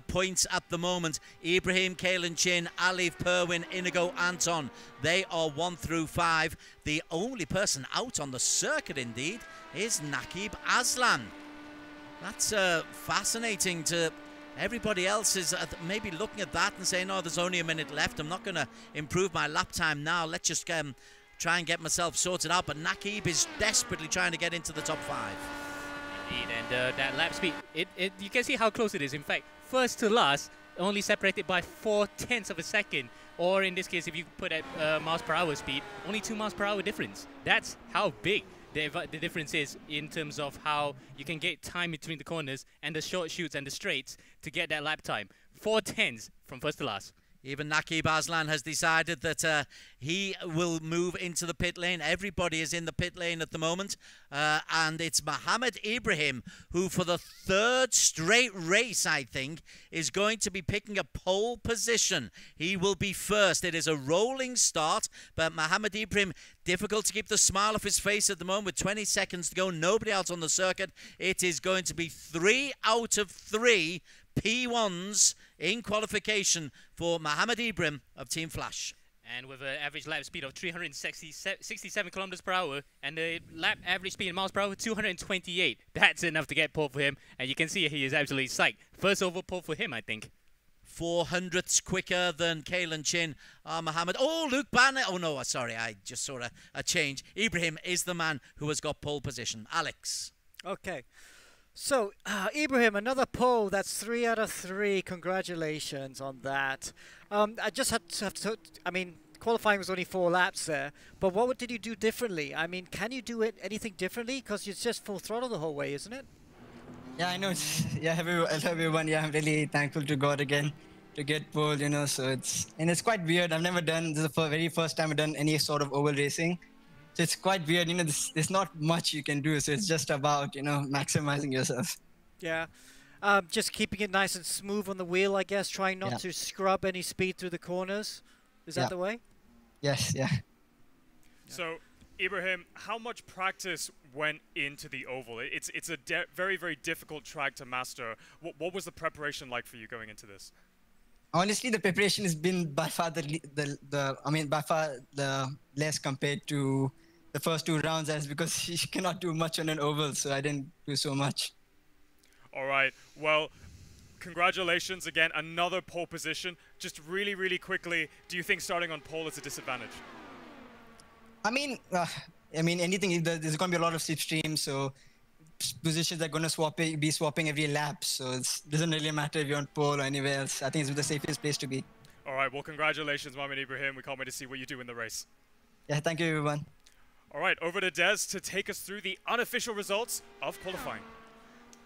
points at the moment. Ibrahim, Kaelin Chin, Aleef Perwin, Inigo Anton. They are 1 through 5. The only person out on the circuit, indeed, is Nakib Aslan. That's fascinating. To everybody else is maybe looking at that and saying, oh, there's only a minute left. I'm not going to improve my lap time now. Let's just try and get myself sorted out. But Nakib is desperately trying to get into the top 5. Indeed, and that lap speed, you can see how close it is. In fact, first to last, only separated by 0.4 of a second Or in this case, if you put at miles per hour speed, only 2 miles per hour difference. That's how big the difference is in terms of how you can get time between the corners and the short shoots and the straights to get that lap time. 4:10s from first to last. Even Naqib Aslan has decided that he will move into the pit lane. Everybody is in the pit lane at the moment. And it's Mohammed Ibrahim who, for the 3rd straight race, I think, is going to be picking a pole position. He will be first. It is a rolling start, but Mohammed Ibrahim, difficult to keep the smile off his face at the moment with 20 seconds to go. Nobody else on the circuit. It is going to be 3 out of 3 P1s in qualification for Mohammed Ibrahim of Team Flash. And with an average lap speed of 367 kilometers per hour and the lap average speed in miles per hour 228, that's enough to get pole for him. And you can see he is absolutely psyched. First over pole for him, I think. 400ths quicker than Kalen Chin. Mohammed. Oh, Luke Banister. Oh, no, sorry. I just saw a change. Ibrahim is the man who has got pole position. Alex. Okay. So, Ibrahim, another pole. That's 3 out of 3. Congratulations on that. I just had to, I mean, qualifying was only 4 laps there. But what did you do differently? I mean, can you do anything differently? Because it's just full throttle the whole way, isn't it? Yeah, I know. Yeah, hello everyone. Yeah, I'm really thankful to God again to get pole, you know. So it's quite weird. I've never done, this is the very first time I've done any sort of oval racing. So it's quite weird, you know, there's not much you can do. So it's just about, you know, maximizing yourself. Yeah. Just keeping it nice and smooth on the wheel, I guess. Trying not to scrub any speed through the corners. Is that the way? Yes, yeah. So, Ibrahim, how much practice went into the oval? It's a very, very difficult track to master. What was the preparation like for you going into this? Honestly, the preparation has been by far the less compared to the first 2 rounds, as because you cannot do much on an oval, so I didn't do so much. All right. Well, congratulations again. Another pole position. Just really, really quickly, do you think starting on pole is a disadvantage? I mean, anything. There's going to be a lot of slipstream, so positions are going to be swapping every lap. So it doesn't really matter if you're on pole or anywhere else. I think it's the safest place to be. All right. Well, congratulations, Mohammed Ibrahim. We can't wait to see what you do in the race. Yeah. Thank you, everyone. All right. Over to Des to take us through the unofficial results of qualifying.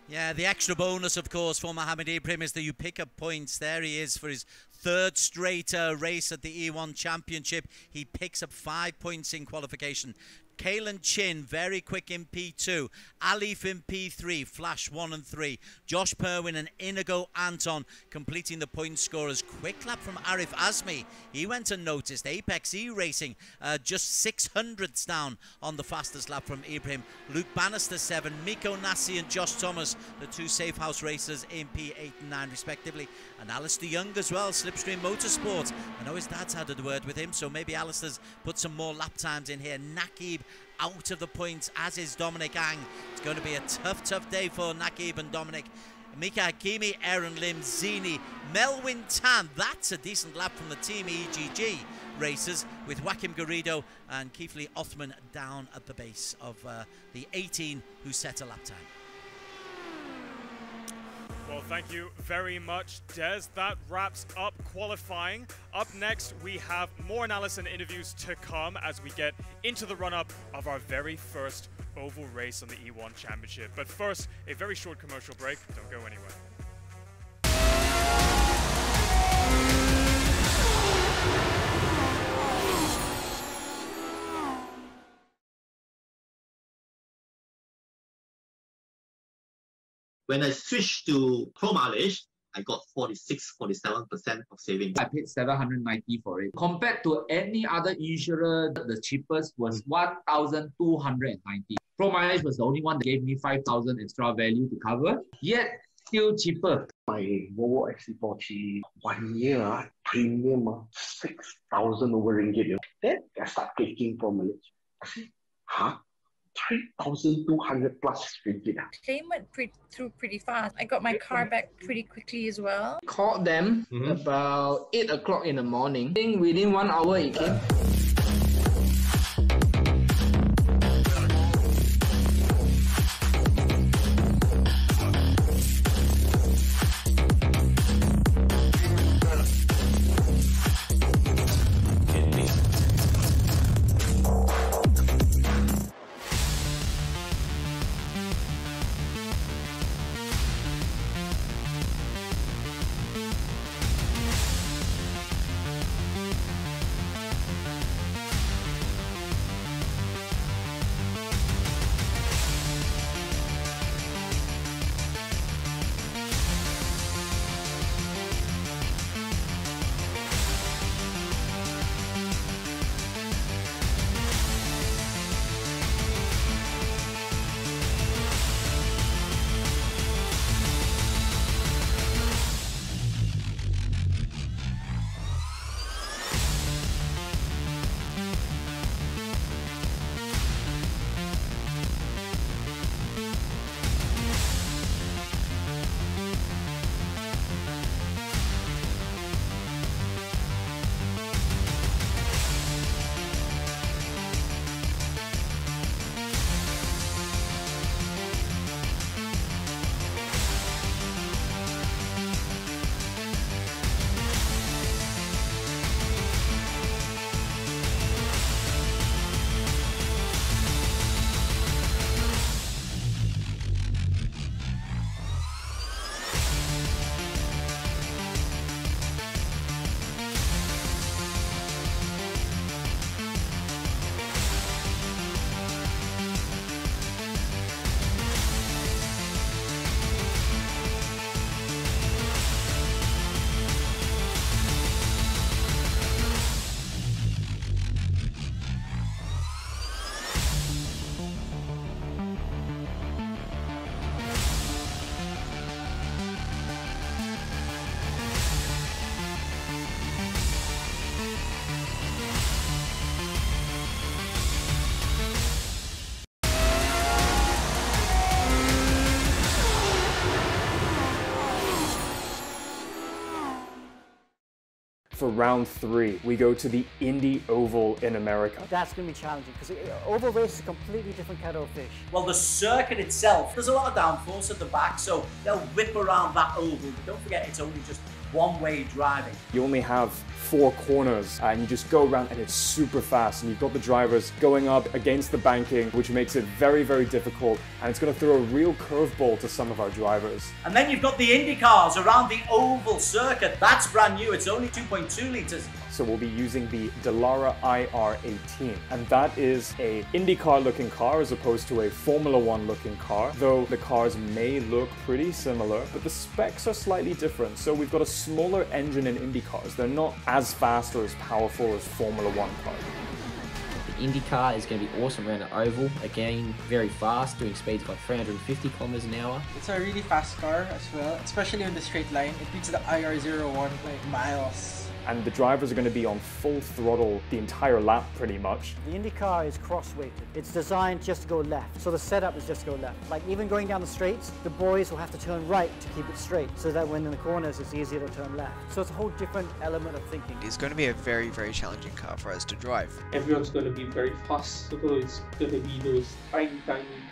Yeah, the extra bonus, of course, for Mohammed Ibrahim is that you pick up points. There he is for his 3rd straight race at the E1 Championship. He picks up 5 points in qualification. Kalen Chin, very quick in P2. Aleef in P3, Flash 1 and 3. Josh Perwin and Inigo Anton completing the point scorers. Quick lap from Arif Azmi. He went unnoticed. Apex E-Racing just 600ths down on the fastest lap from Ibrahim. Luke Banister 7. Miko Nassi and Josh Thomas, the 2 safe house racers in P8 and 9 respectively. And Alistair Young as well, Slipstream Motorsports. I know his dad's had a word with him, so maybe Alistair's put some more lap times in here. Naqib out of the points, as is Dominic Ang. It's going to be a tough day for Naqib and Dominic. Mika Hakimi, Aaron Lim, Zini, Melwin Tan. That's a decent lap from the Team EGG racers, with Joaquim Garrido and Keithley Othman down at the base of the 18 who set a lap time. Well, thank you very much, Des. That wraps up qualifying. Up next, we have more analysis and interviews to come as we get into the run-up of our very first oval race on the E1 Championship. But first, a very short commercial break. Don't go anywhere. When I switched to Pro Mileage, I got 47% of savings. I paid 790 for it. Compared to any other insurer, the cheapest was 1,290. Pro Mileage was the only one that gave me 5,000 extra value to cover, yet still cheaper. My Volvo XC40, 1 year, premium, 6,000 over ringgit. Then I start taking Pro Mileage. I say, huh? 3,200 plus ringgit. Claim went through pretty fast. I got my car back pretty quickly as well. Called them about 8 o'clock in the morning. I think within 1 hour it came. for round 3, we go to the Indy Oval in America. That's going to be challenging because oval race is a completely different kettle of fish. Well, the circuit itself, there's a lot of downforce at the back, so they'll whip around that oval. But don't forget, it's only just one-way driving. You only have 4 corners and you just go around and it's super fast, and you've got the drivers going up against the banking, which makes it very, very difficult, and it's going to throw a real curveball to some of our drivers. And then you've got the Indy cars around the oval circuit. That's brand new. It's only 2.2 litres. So we'll be using the Dallara IR18, and that is a IndyCar looking car as opposed to a Formula 1 looking car, though the cars may look pretty similar, but the specs are slightly different. So we've got a smaller engine in Indy cars. They're not as fast or as powerful as Formula 1 cars. The IndyCar is going to be awesome around the oval. Again, very fast, doing speeds of like 350 kilometers an hour. It's a really fast car as well, especially on the straight line. It beats the IR01 like miles. And the drivers are going to be on full throttle the entire lap pretty much. The IndyCar is cross-weighted. It's designed just to go left, so the setup is just to go left. Like even going down the straights, the boys will have to turn right to keep it straight, so that when in the corners it's easier to turn left. So it's a whole different element of thinking. It's going to be a very, very challenging car for us to drive. Everyone's going to be very fast, so it's going to be those tiny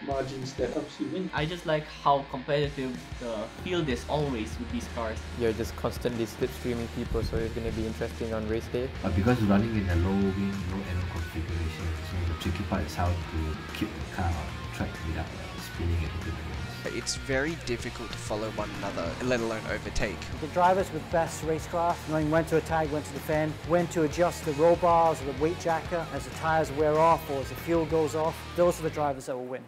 margins that helps you win. I just like how competitive the field is always with these cars. You're just constantly slipstreaming people, so it's going to be interesting on race day. But because running in a low wing, low aero configuration, so the tricky part is how to keep the car on track without spinning it into the wings. It's very difficult to follow one another, let alone overtake. The drivers with best racecraft, knowing when to attack, when to defend, when to adjust the roll bars or the weight jacker as the tyres wear off or as the fuel goes off, those are the drivers that will win.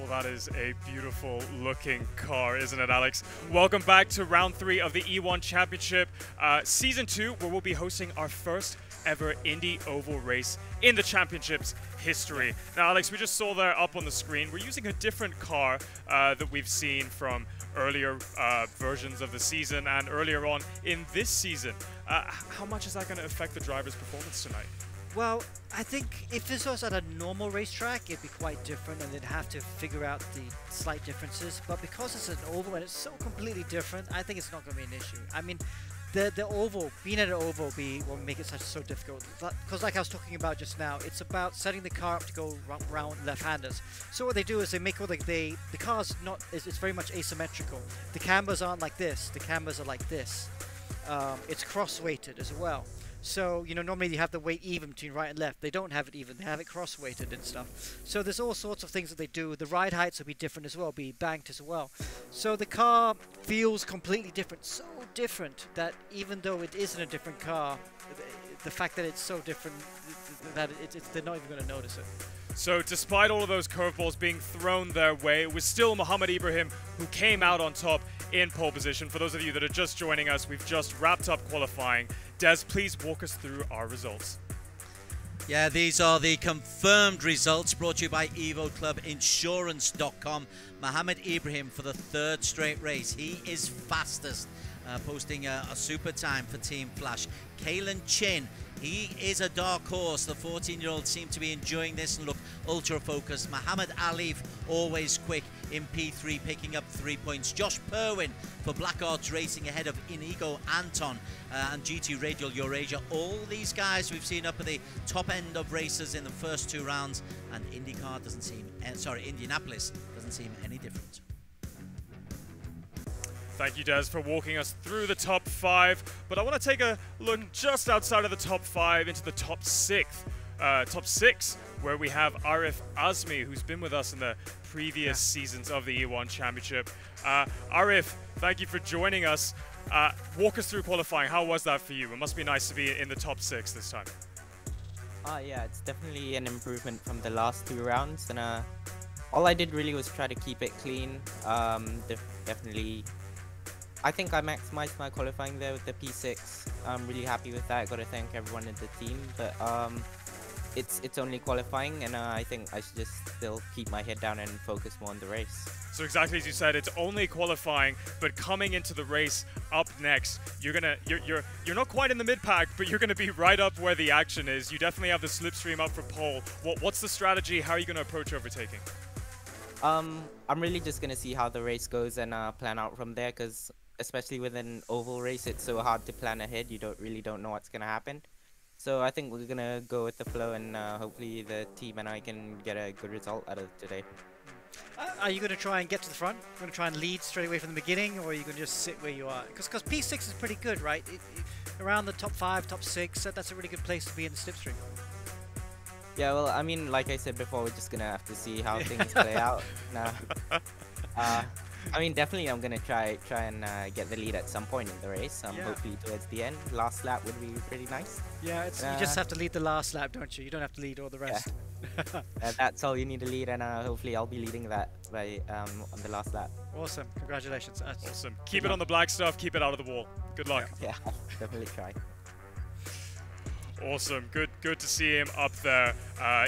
That is a beautiful looking car, isn't it, Alex? Welcome back to round 3 of the E1 Championship, Season 2, where we'll be hosting our first ever Indy Oval race in the championship's history. Now, Alex, we just saw there up on the screen, we're using a different car that we've seen from earlier versions of the season and earlier on in this season. How much is that going to affect the driver's performance tonight? Well, I think if this was at a normal racetrack, it'd be quite different and they'd have to figure out the slight differences. But because it's an oval and it's so completely different, I think it's not going to be an issue. I mean, the oval, being at an oval will make it so difficult. Because like I was talking about just now, it's about setting the car up to go round left-handers. So what they do is they make all the car's not, it's very much asymmetrical. The cambers aren't like this, the cambers are like this. It's cross-weighted as well. So, you know, normally you have the weight even between right and left. They don't have it even. They have it cross-weighted and stuff. So there's all sorts of things that they do. The ride heights will be different as well, be banked as well. So the car feels completely different. So different that even though it isn't a different car, the fact that it's so different that they're not even going to notice it. So despite all of those curveballs being thrown their way, it was still Mohammed Ibrahim who came out on top in pole position. For those of you that are just joining us, we've just wrapped up qualifying. Des, please walk us through our results. Yeah, these are the confirmed results brought to you by EvoClubInsurance.com. Mohammed Ibrahim for the 3rd straight race. He is fastest, posting a super time for Team Flash. Kalen Chin, he is a dark horse. The 14-year-old seemed to be enjoying this and look ultra-focused. Mohammed Aleef, always quick in P3, picking up 3 points. Josh Perwin for Black Arts Racing ahead of Inigo Anton and GT Radial Eurasia. All these guys we've seen up at the top end of races in the first 2 rounds, and IndyCar doesn't seem, Indianapolis doesn't seem any different. Thank you, Des, for walking us through the top 5. But I want to take a look just outside of the top 5 into the top 6, where we have Aleef Azmi, who's been with us in the previous seasons of the E1 Championship. Aleef, thank you for joining us. Walk us through qualifying. How was that for you? It must be nice to be in the top 6 this time. Yeah, it's definitely an improvement from the last 2 rounds, and all I did really was try to keep it clean. Definitely, I think I maximized my qualifying there with the P6. I'm really happy with that. I got to thank everyone in the team, but it's only qualifying, and I think I should just still keep my head down and focus more on the race. So exactly as you said, it's only qualifying, but coming into the race up next, you're not quite in the mid pack, but you're gonna be right up where the action is. You definitely have the slipstream up for pole. What's the strategy? How are you gonna approach overtaking? I'm really just gonna see how the race goes and plan out from there, because especially with an oval race, it's so hard to plan ahead. You don't know what's gonna happen. So I think we're gonna go with the flow, and hopefully the team and I can get a good result out of today. Are you going to try and get to the front? Going to try and lead straight away from the beginning, or are you going to just sit where you are? Because P6 is pretty good, right? Around the top 5, top 6, that's a really good place to be in the slipstream. Yeah, well, I mean, like I said before, we're just gonna have to see how things play out. I mean, definitely I'm gonna try and get the lead at some point in the race. Hopefully towards the end. Last lap would be pretty nice. Yeah, you just have to lead the last lap, don't you? You don't have to lead all the rest. Yeah. That's all you need to lead, and hopefully I'll be leading that by on the last lap. Awesome, congratulations. Awesome. Keep it on the black stuff. Keep it out of the wall. Good luck. Yeah, definitely try. Awesome. Good to see him up there.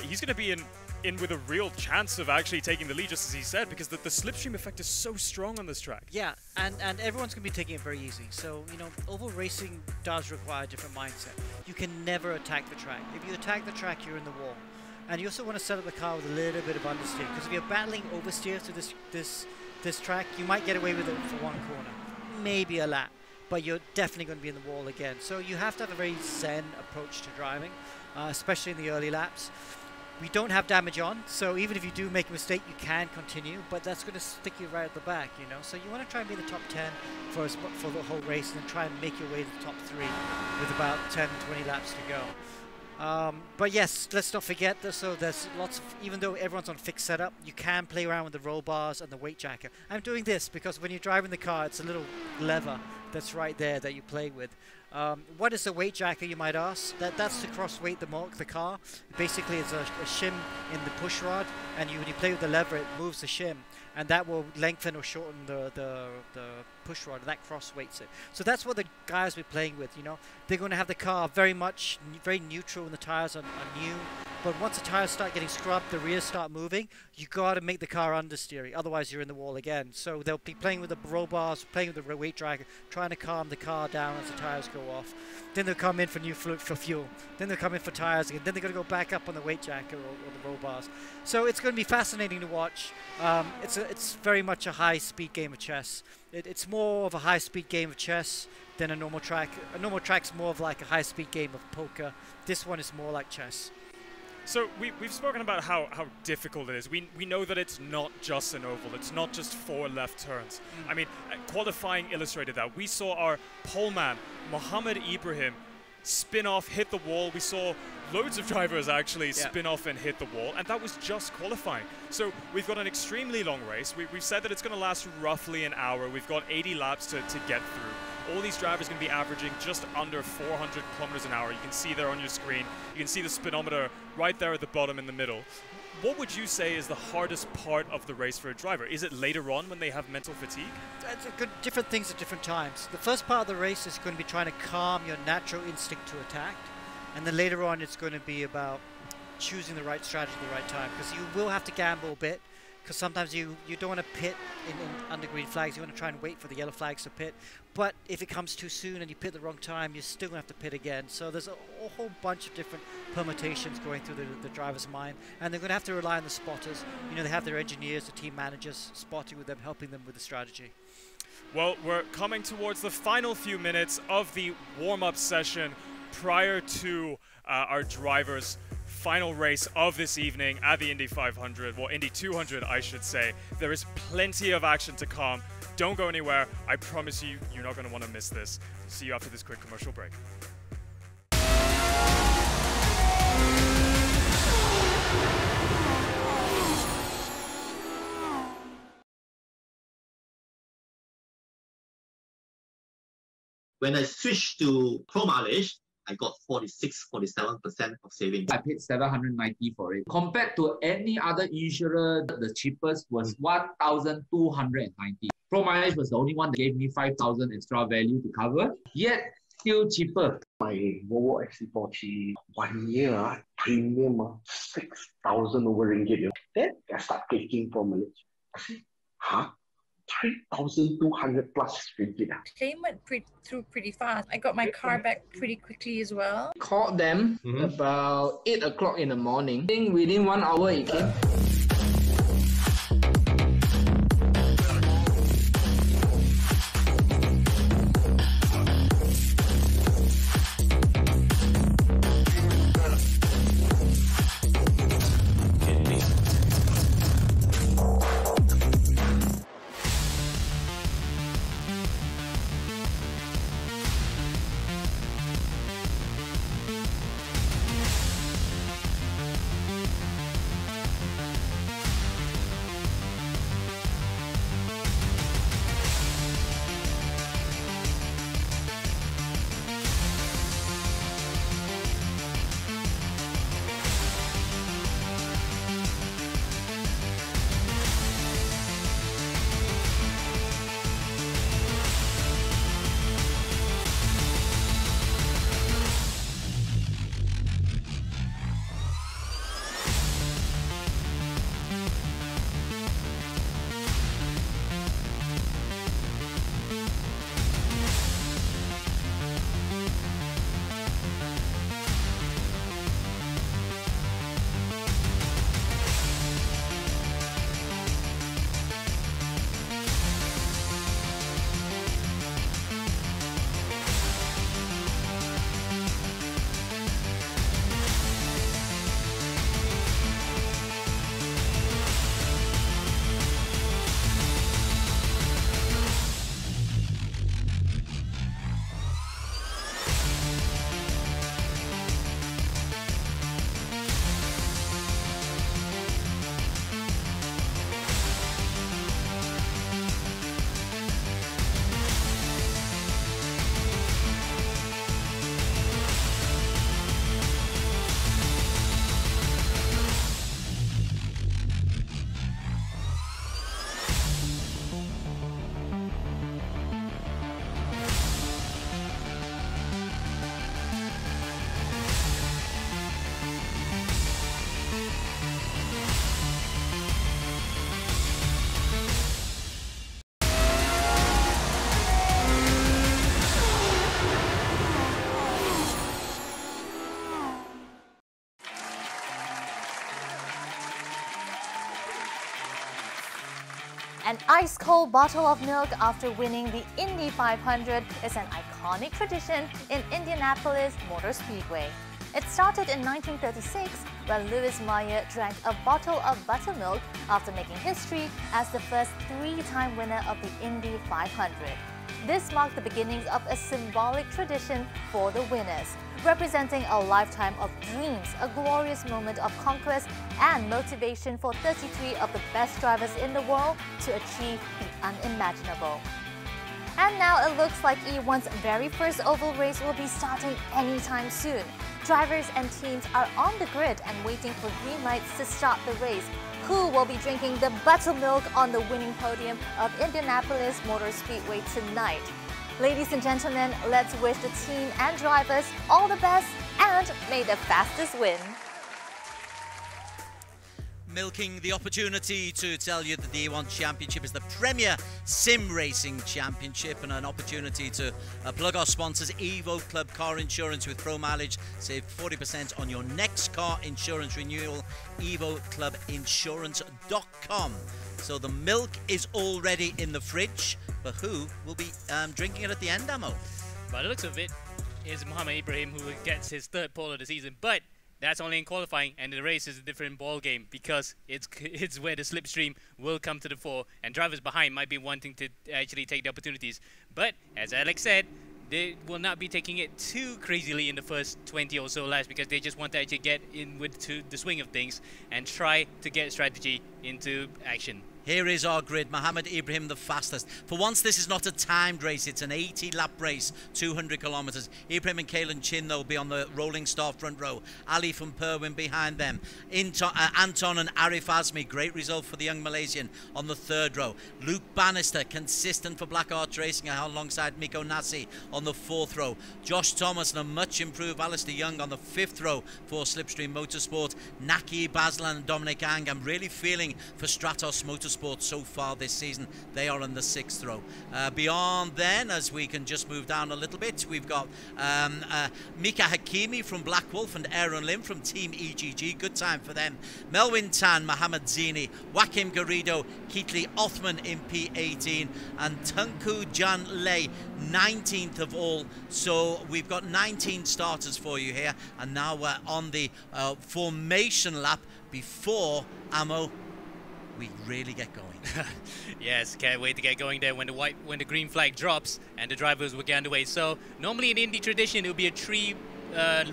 He's going to be in with a real chance of actually taking the lead, just as he said, because the slipstream effect is so strong on this track. Yeah, and everyone's going to be taking it very easy. So, you know, oval racing does require a different mindset. You can never attack the track. If you attack the track, you're in the wall. And you also want to set up the car with a little bit of understeer, because if you're battling oversteer through this track, you might get away with it for one corner, maybe a lap, but you're definitely going to be in the wall again. So you have to have a very zen approach to driving, especially in the early laps. We don't have damage on, so even if you do make a mistake, you can continue, but that's going to stick you right at the back, you know. So you want to try and be in the top 10 for the whole race, and then try and make your way to the top 3 with about 10, 20 laps to go. But yes, let's not forget that. So there's lots of, even though everyone's on fixed setup, you can play around with the roll bars and the weight jacker. I'm doing this because when you're driving the car, it's a little lever that's right there that you play with. What is the weight jacker, you might ask? That's to cross weight the car. Basically, it's a shim in the push rod, and when you play with the lever, it moves the shim, and that will lengthen or shorten the push rod, and that cross weights it. So that's what the guys we're playing with, you know. They're going to have the car very neutral when the tires are new, but once the tires start getting scrubbed, the rears start moving, you got to make the car understeery, otherwise you're in the wall again. So they'll be playing with the roll bars, playing with the weight dragger, trying to calm the car down as the tires go off. Then they'll come in for new for fuel. Then they'll come in for tires again. Then they're going to go back up on the weight jacker or the roll bars. So it's going to be fascinating to watch. It's very much a high-speed game of chess. It's more of a high-speed game of chess than a normal track. A normal track's more of like a high-speed game of poker. This one is more like chess. So we've spoken about how difficult it is. We know that it's not just an oval. It's not just 4 left turns. I mean, qualifying illustrated that. We saw our poleman, Mohammed Ibrahim, spin off, hit the wall. We saw loads of drivers actually spin off and hit the wall, and that was just qualifying. So we've got an extremely long race. We've said that it's going to last roughly an hour. We've got 80 laps to get through. All these drivers are going to be averaging just under 400 kilometers an hour. You can see there on your screen. You can see the speedometer right there at the bottom in the middle. What would you say is the hardest part of the race for a driver? Is it later on when they have mental fatigue? It's different things at different times. The first part of the race is going to be trying to calm your natural instinct to attack. And then later on, it's going to be about choosing the right strategy at the right time. Because you will have to gamble a bit. Because sometimes you don't want to pit in under green flags. You want to try and wait for the yellow flags to pit. But if it comes too soon and you pit the wrong time, you're still going to have to pit again. So there's a whole bunch of different permutations going through the driver's mind. And they're going to have to rely on the spotters. You know, they have their engineers, the team managers, spotting with them, helping them with the strategy. Well, we're coming towards the final few minutes of the warm-up session prior to our drivers' final race of this evening at the Indy 500, well, Indy 200, I should say. There is plenty of action to come. Don't go anywhere. I promise you, you're not going to want to miss this. See you after this quick commercial break. When I switched to Pro Mileage, I got 47% of savings. I paid $790 for it. Compared to any other insurer, the cheapest was $1,290. Pro Mileage was the only one that gave me $5,000 extra value to cover. Yet, still cheaper. My Volvo XC40 1 year premium 6,000 over ringgit. Then I start taking from Malaysia. I say, huh? 3,200 plus ringgit. Claim went through pretty fast. I got my car back pretty quickly as well. Called them about 8 o'clock in the morning. I think within 1 hour it came. An ice-cold bottle of milk after winning the Indy 500 is an iconic tradition in Indianapolis Motor Speedway. It started in 1936 when Louis Meyer drank a bottle of buttermilk after making history as the first three-time winner of the Indy 500. This marked the beginnings of a symbolic tradition for the winners, representing a lifetime of dreams, a glorious moment of conquest, and motivation for 33 of the best drivers in the world to achieve the unimaginable. And now it looks like E1's very first oval race will be starting anytime soon. Drivers and teams are on the grid and waiting for green lights to start the race. Who will be drinking the buttermilk on the winning podium of Indianapolis Motor Speedway tonight? Ladies and gentlemen, let's wish the team and drivers all the best and may the fastest win. Milking the opportunity to tell you that the E1 Championship is the premier sim racing championship and an opportunity to plug our sponsors, Evo Club Car Insurance with Pro Mileage. Save 40% on your next car insurance renewal, evoclubinsurance.com. So the milk is already in the fridge, but who will be drinking it at the end, Amo? By the looks of it, is Mohammed Ibrahim who gets his third pole of the season, but that's only in qualifying, and the race is a different ball game because it's where the slipstream will come to the fore, and drivers behind might be wanting to actually take the opportunities. But as Alex said, they will not be taking it too crazily in the first 20 or so laps because they just want to actually get in with the swing of things and try to get strategy into action. Here is our grid. Mohammed Ibrahim the fastest. For once, this is not a timed race. It's an 80-lap race, 200 kilometers. Ibrahim and Kalen Chin, though, will be on the rolling start front row. Aleef and Perwin behind them. Anton and Arif Azmi, great result for the young Malaysian, on the third row. Luke Banister, consistent for Black Arch Racing, alongside Miko Nasi on the fourth row. Josh Thomas and a much improved Alistair Young on the fifth row for Slipstream Motorsport. Naki Baslan and Dominic Ang. I'm really feeling for Stratos Motorsport so far this season. They are on the sixth row. Beyond then, as we can just move down a little bit, we've got Mika Hakimi from Black Wolf and Aaron Lim from Team EGG. Good time for them. Melwin Tan, Mohamed Zini, Joaquim Garrido, Keatley Othman in P18, and Tunku Jan Lei, 19th of all. So we've got 19 starters for you here, and now we're on the formation lap before Amo we really get going. Yes, can't wait to get going there when the green flag drops and the drivers will get underway. So normally in Indy tradition it would be a 3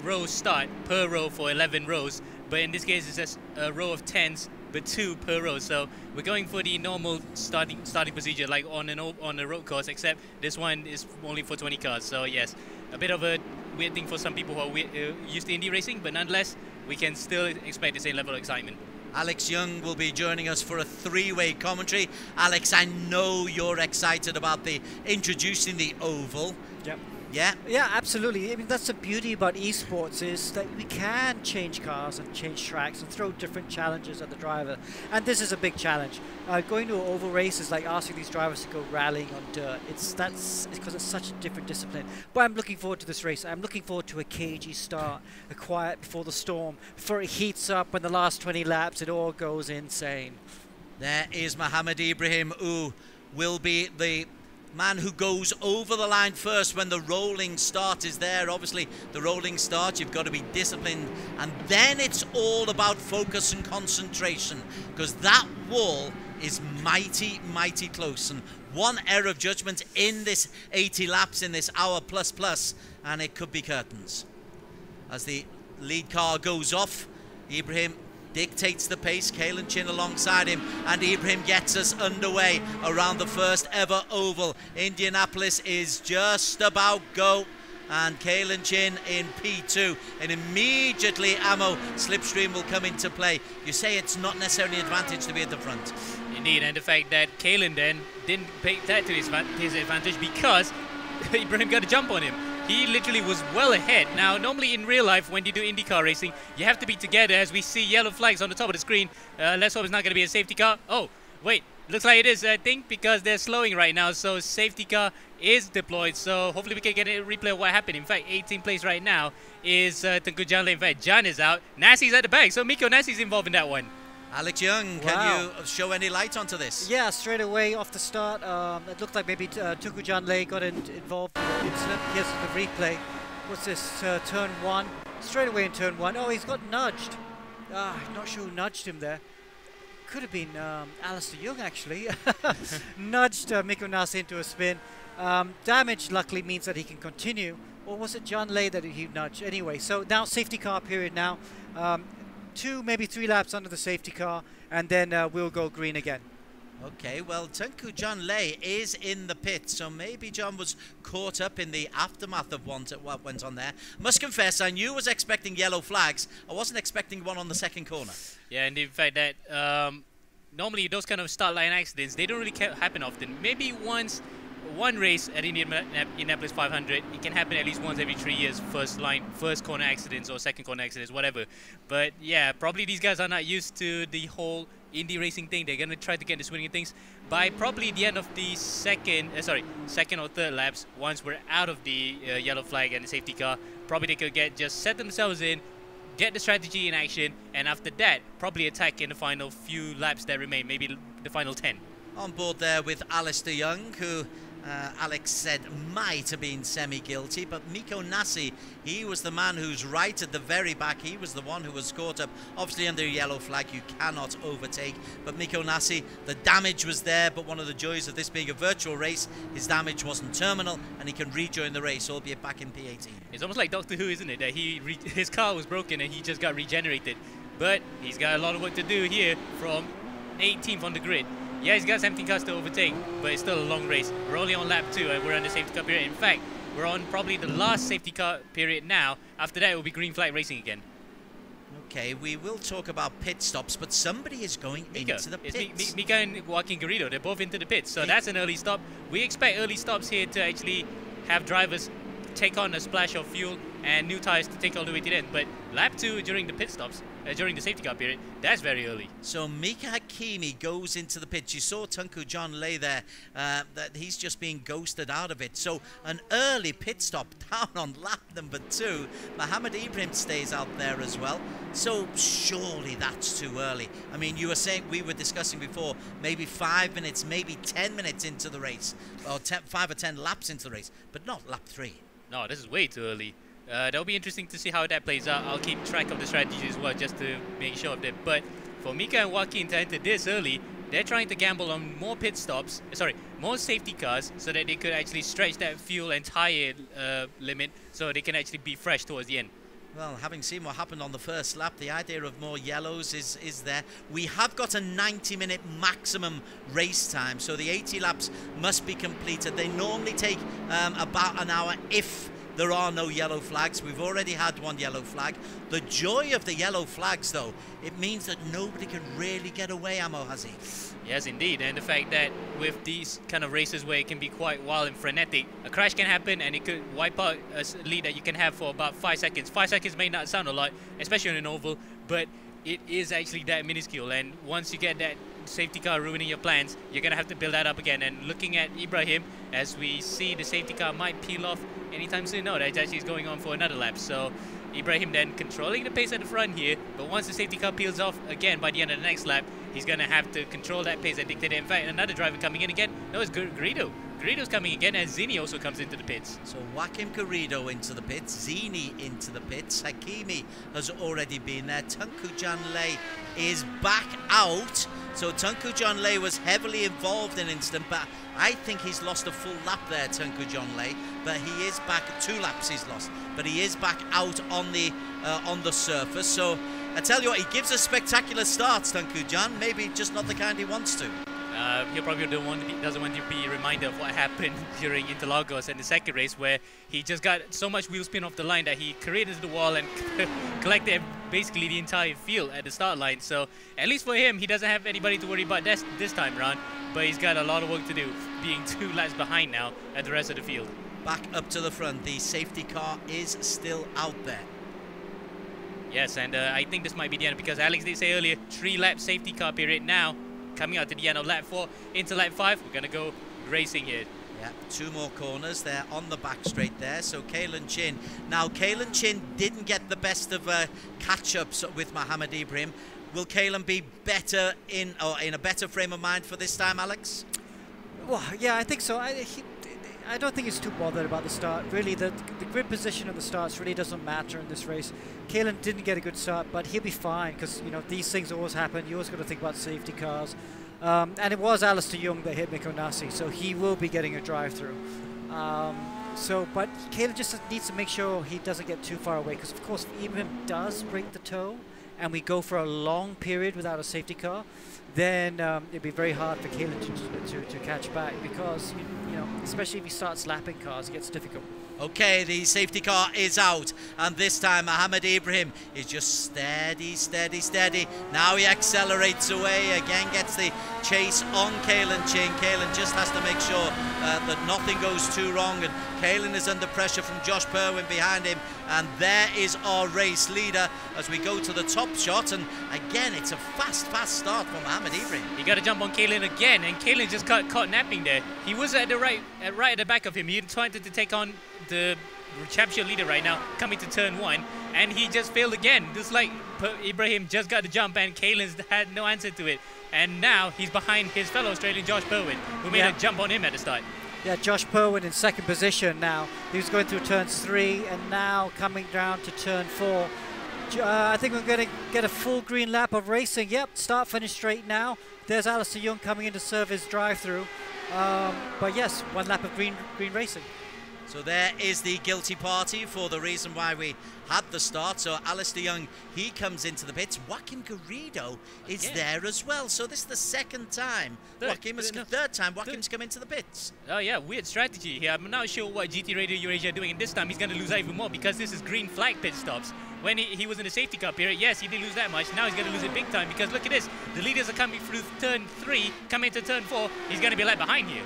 row start per row for 11 rows, but in this case it's just a row of 10s but 2 per row. So we're going for the normal starting procedure like on a road course, except this one is only for 20 cars. So yes, a bit of a weird thing for some people who are used to Indy racing, but nonetheless we can still expect the same level of excitement. Alex Young will be joining us for a 3-way commentary. Alex, I know you're excited about introducing the oval. Yep. Yeah? Yeah, absolutely. I mean, that's the beauty about esports, is that we can change cars and change tracks and throw different challenges at the driver. And this is a big challenge. Going to an oval race is like asking these drivers to go rallying on dirt. It's because it's such a different discipline. But I'm looking forward to this race. I'm looking forward to a cagey start, a quiet before the storm, before it heats up. When the last 20 laps, it all goes insane. There is Mohammed Ibrahim, who will be the man who goes over the line first when the rolling start is there. Obviously, the rolling start, you've got to be disciplined, and then it's all about focus and concentration, because that wall is mighty, mighty close, and one error of judgment in this 80 laps, in this hour plus, and it could be curtains. As the lead car goes off, Ibrahim dictates the pace, Kalen Chin alongside him, and Ibrahim gets us underway around the first ever oval. Indianapolis is just about go, and Kalen Chin in P2, and immediately Amo Slipstream will come into play. You say it's not necessarily an advantage to be at the front. Indeed, and the fact that Kalen then didn't take that to his advantage because Ibrahim got a jump on him. He literally was well ahead. Now, normally in real life, when you do IndyCar racing, you have to be together, as we see yellow flags on the top of the screen. Let's hope it's not going to be a safety car. Oh, wait, looks like it is, I think, because they're slowing right now, so safety car is deployed. So hopefully we can get a replay of what happened. In fact, 18th place right now is Tunku Janle. In fact, Jan is out. Nasi's at the back, so Miko Nasi's involved in that one. Alex Young, can you show any light onto this? Yeah, straight away off the start, it looked like maybe Tunku Janle got involved in the incident. Here's the replay. What's this, turn 1? Straight away in turn 1. Oh, he's got nudged. I'm not sure who nudged him there. Could have been Alistair Young, actually. Nudged Miko Nasi into a spin. Damage, luckily, means that he can continue. Or was it John Lay that he nudged? Anyway, so now safety car period now. 2, maybe 3 laps under the safety car, and then we'll go green again. Okay, well, Tunku John Lay is in the pit, so maybe John was caught up in the aftermath of what went on there. Must confess, I knew I was expecting yellow flags. I wasn't expecting one on the second corner. Yeah, and in fact that normally those kind of start line accidents, they don't really happen often. Maybe one race at Indianapolis 500, it can happen at least once every 3 years, first corner accidents or second corner accidents, whatever. But yeah, probably these guys are not used to the whole Indy racing thing. They're going to try to get the swing of things by probably the end of the second or third laps. Once we're out of the yellow flag and the safety car, probably they could just set themselves in, get the strategy in action, and after that, probably attack in the final few laps that remain, maybe the final 10. On board there with Alistair Young, who Alex said might have been semi-guilty, but Miko Nasi, he was the man who's right at the very back. He was the one who was caught up, obviously under a yellow flag. You cannot overtake, but Miko Nasi, the damage was there, but one of the joys of this being a virtual race, his damage wasn't terminal, and he can rejoin the race, albeit back in P18. It's almost like Doctor Who, isn't it, that his car was broken and he just got regenerated, but he's got a lot of work to do here from 18th on the grid. Yeah, he's got 17 cars to overtake, but it's still a long race. We're only on lap 2 and we're on the safety car period. In fact, we're on probably the last safety car period now. After that, it will be green flag racing again. Okay, we will talk about pit stops, but somebody is going into the pits. It's Mika and Joaquin Garrido. They're both into the pits, so that's an early stop. We expect early stops here to actually have drivers take on a splash of fuel and new tires to take all the way to the end. But lap 2 during the pit stops, during the safety car period, that's very early. So Mika Hakimi goes into the pits. You saw Tunku John lay there, that he's just being ghosted out of it. So an early pit stop down on lap number 2. Mohammed Ibrahim stays out there as well. So surely that's too early. I mean, you were saying, we were discussing before, maybe 5 minutes, maybe 10 minutes into the race, or 5 or 10 laps into the race, but not lap 3. No, this is way too early. That'll be interesting to see how that plays out. I'll keep track of the strategy as well, just to make sure of that. But for Mika and Joaquin to enter this early, they're trying to gamble on more pit stops, more safety cars, so that they could actually stretch that fuel and tire limit, so they can actually be fresh towards the end. Well, having seen what happened on the first lap, the idea of more yellows is there. We have got a 90-minute maximum race time, so the 80 laps must be completed. They normally take about an hour if there are no yellow flags. We've already had one yellow flag. The joy of the yellow flags, though, it means that nobody can really get away, Amo, has he? Yes, indeed. And the fact that with these kind of races where it can be quite wild and frenetic, a crash can happen and it could wipe out a lead that you can have for about 5 seconds. 5 seconds may not sound a lot, especially on an oval, but it is actually that minuscule. And once you get that safety car ruining your plans, you're going to have to build that up again. And looking at Ibrahim, as we see the safety car might peel off anytime soon. No, that actually is going on for another lap. So Ibrahim then controlling the pace at the front here, but once the safety car peels off again by the end of the next lap, he's going to have to control that pace and dictate it. In fact, another driver coming in again. No, it's Garrido. Garrido's coming again, and Zini also comes into the pits. So Joaquim Garrido into the pits, Zini into the pits, Hakimi has already been there, Tunku Janlei is back out. So Tunku Janlei was heavily involved in incident, but I think he's lost a full lap there, Tunku Janlei. But he is back, 2 laps he's lost, but he is back out on the surface. So I tell you what, he gives us spectacular starts, Tunku Jan, maybe just not the kind he wants to. He probably doesn't want to be reminded of what happened during Interlagos and the second race, where he just got so much wheel spin off the line that he careened into the wall and collected basically the entire field at the start line. So at least for him, he doesn't have anybody to worry about this time around, but he's got a lot of work to do, being 2 laps behind now at the rest of the field. Back up to the front, the safety car is still out there. Yes, and I think this might be the end, because Alex did say earlier, 3-lap safety car period now. Coming out to the end of lap 4 into lap 5, we're going to go racing here. Yeah, 2 more corners there on the back straight there. So Kalen Chin. Now, Kalen Chin didn't get the best of catch-ups with Mohammed Ibrahim. Will Kalen be better in a better frame of mind for this time, Alex? Well, yeah, I think so. I don't think he's too bothered about the start. Really, the grid position of the starts really doesn't matter in this race. Kalen didn't get a good start, but he'll be fine, because you know these things always happen. You always got to think about safety cars. And it was Alistair Young that hit Mikko Nassi, so he will be getting a drive-through. But Kalen just needs to make sure he doesn't get too far away, because of course if Ibrahim does break the toe and we go for a long period without a safety car, then it'd be very hard for Kalen to catch back, because you know, especially if he starts lapping cars, it gets difficult. Okay, the safety car is out, and this time Mohammed Ibrahim is just steady, steady, steady. Now he accelerates away, again gets the chase on Kalen Chin. Kalen just has to make sure that nothing goes too wrong, and Kalen is under pressure from Josh Perwin behind him, and there is our race leader as we go to the top shot. And again, it's a fast start for Mohammed Ibrahim. He got to jump on Kalen again, and Kalen just got caught napping there. He was at the right at the back of him. He tried to take on the championship leader right now, coming to turn 1, and he just failed again. Just like Ibrahim just got the jump, and Kalen's had no answer to it. And now he's behind his fellow Australian Josh Perwin, who made a jump on him at the start. Yeah, Josh Perwin in second position now. He was going through turns 3 and now coming down to turn 4. I think we're going to get a full green lap of racing. Yep, start finish straight now. There's Alistair Young coming in to serve his drive-through. But yes, 1 lap of green racing. So there is the guilty party for the reason why we had the start. So Alistair Young, he comes into the pits. Joaquim Garrido is there as well. So this is the second time. Third time Joaquim's come into the pits. Oh yeah, weird strategy here. I'm not sure what GT Radio Eurasia are doing, and this time he's going to lose even more because this is green flag pit stops. When he was in the safety car period, yes, he didn't lose that much. Now he's going to lose it big time because look at this. The leaders are coming through turn 3, coming into turn 4. He's going to be left behind here.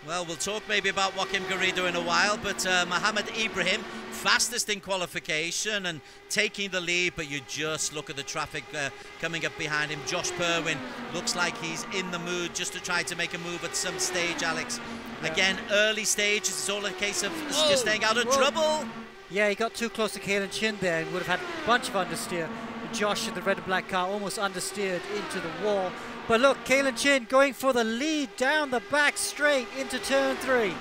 Well, we'll talk maybe about Joaquim Garrido in a while, but Mohammed Ibrahim, fastest in qualification and taking the lead, but you just look at the traffic coming up behind him. Josh Perwin looks like he's in the mood just to try to make a move at some stage, Alex. Yeah. Again, early stage, it's all a case of just staying out of trouble. Yeah, he got too close to Kalen Chin there and would have had a bunch of understeer. Josh in the red and black car almost understeered into the wall. But look, Kalen Chin going for the lead down the back straight into turn 3.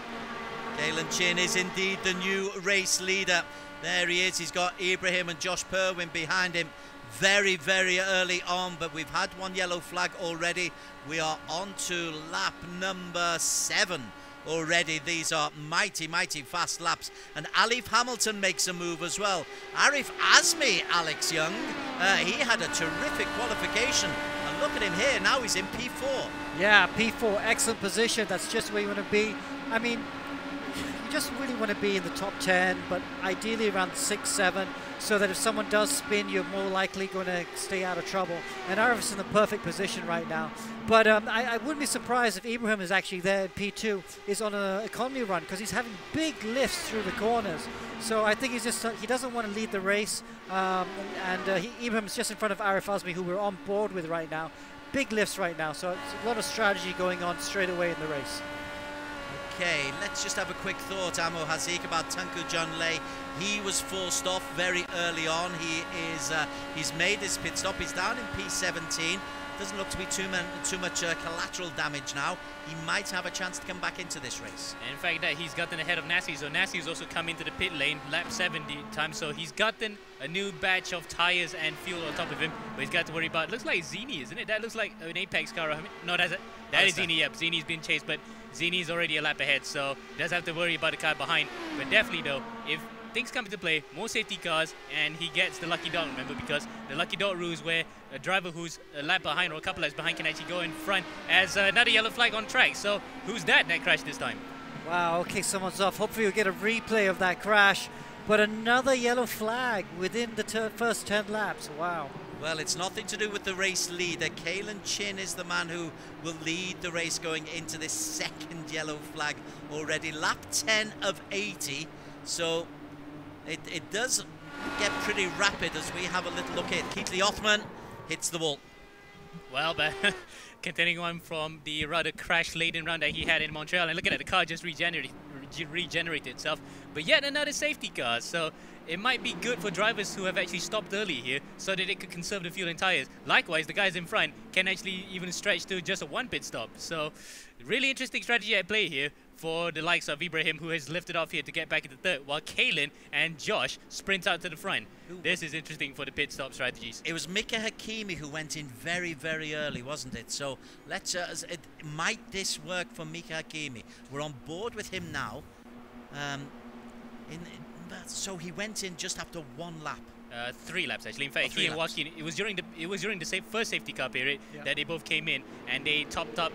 Kalen Chin is indeed the new race leader. There he is. He's got Ibrahim and Josh Perwin behind him very, very early on. But we've had one yellow flag already. We are on to lap number 7 already. These are mighty, mighty fast laps. And Aleef Hamilton makes a move as well. Arif Azmi, Alex Young, he had a terrific qualification. And look at him here. Now he's in P4. Yeah, P4, excellent position. That's just where you want to be. I mean, you just really want to be in the top 10, but ideally around 6, 7, so that if someone does spin, you're more likely going to stay out of trouble. And Arif's in the perfect position right now. But I wouldn't be surprised if Ibrahim is actually there in P2, is on an economy run, because he's having big lifts through the corners. So I think he doesn't want to lead the race. Ibrahim's just in front of Arif Azmi, who we're on board with right now. Big lifts right now, so it's a lot of strategy going on straight away in the race. Okay, let's just have a quick thought, Amo Hazik, about Tunku John Lay. He was forced off very early on. He's made his pit stop. He's down in P17. Doesn't look to be too much collateral damage now. He might have a chance to come back into this race. And in fact, he's gotten ahead of Nassi. So Nassi's also come into the pit lane, lap 70 time. So he's gotten a new batch of tires and fuel on top of him. But he's got to worry about. Looks like Zini, isn't it? That looks like an Apex car. No, that is Zini. Yep, Zini's been chased, but Zini's already a lap ahead. So he does have to worry about the car behind. But definitely though, if things come into play, more safety cars, and he gets the lucky dot, remember, because the lucky dot rule is where a driver who's a lap behind or a couple laps behind can actually go in front as another yellow flag on track. So who's that crashed this time? Wow, okay, someone's off. Hopefully we'll get a replay of that crash. But another yellow flag within the first 10 laps. Wow. Well, it's nothing to do with the race leader. Kalen Chin is the man who will lead the race going into this second yellow flag already. Lap 10 of 80. So it does get pretty rapid as we have a little look at Keithley Othman hits the wall. Well, but continuing on from the rather crash-laden round that he had in Montreal, and look at it, the car just regenerated itself. But yet another safety car, so it might be good for drivers who have actually stopped early here so that they could conserve the fuel and tires. Likewise, the guys in front can actually even stretch to just a 1 pit stop. So really interesting strategy at play here for the likes of Ibrahim, who has lifted off here to get back into third, while Kalen and Josh sprint out to the front. This is interesting for the pit stop strategies. It was Mika Hakimi who went in very, very early, wasn't it? So let's might this work for Mika Hakimi? We're on board with him now. So he went in just after 1 lap. 3 laps actually. In fact, he and Joaquin, it was during the first safety car period that they both came in and they topped up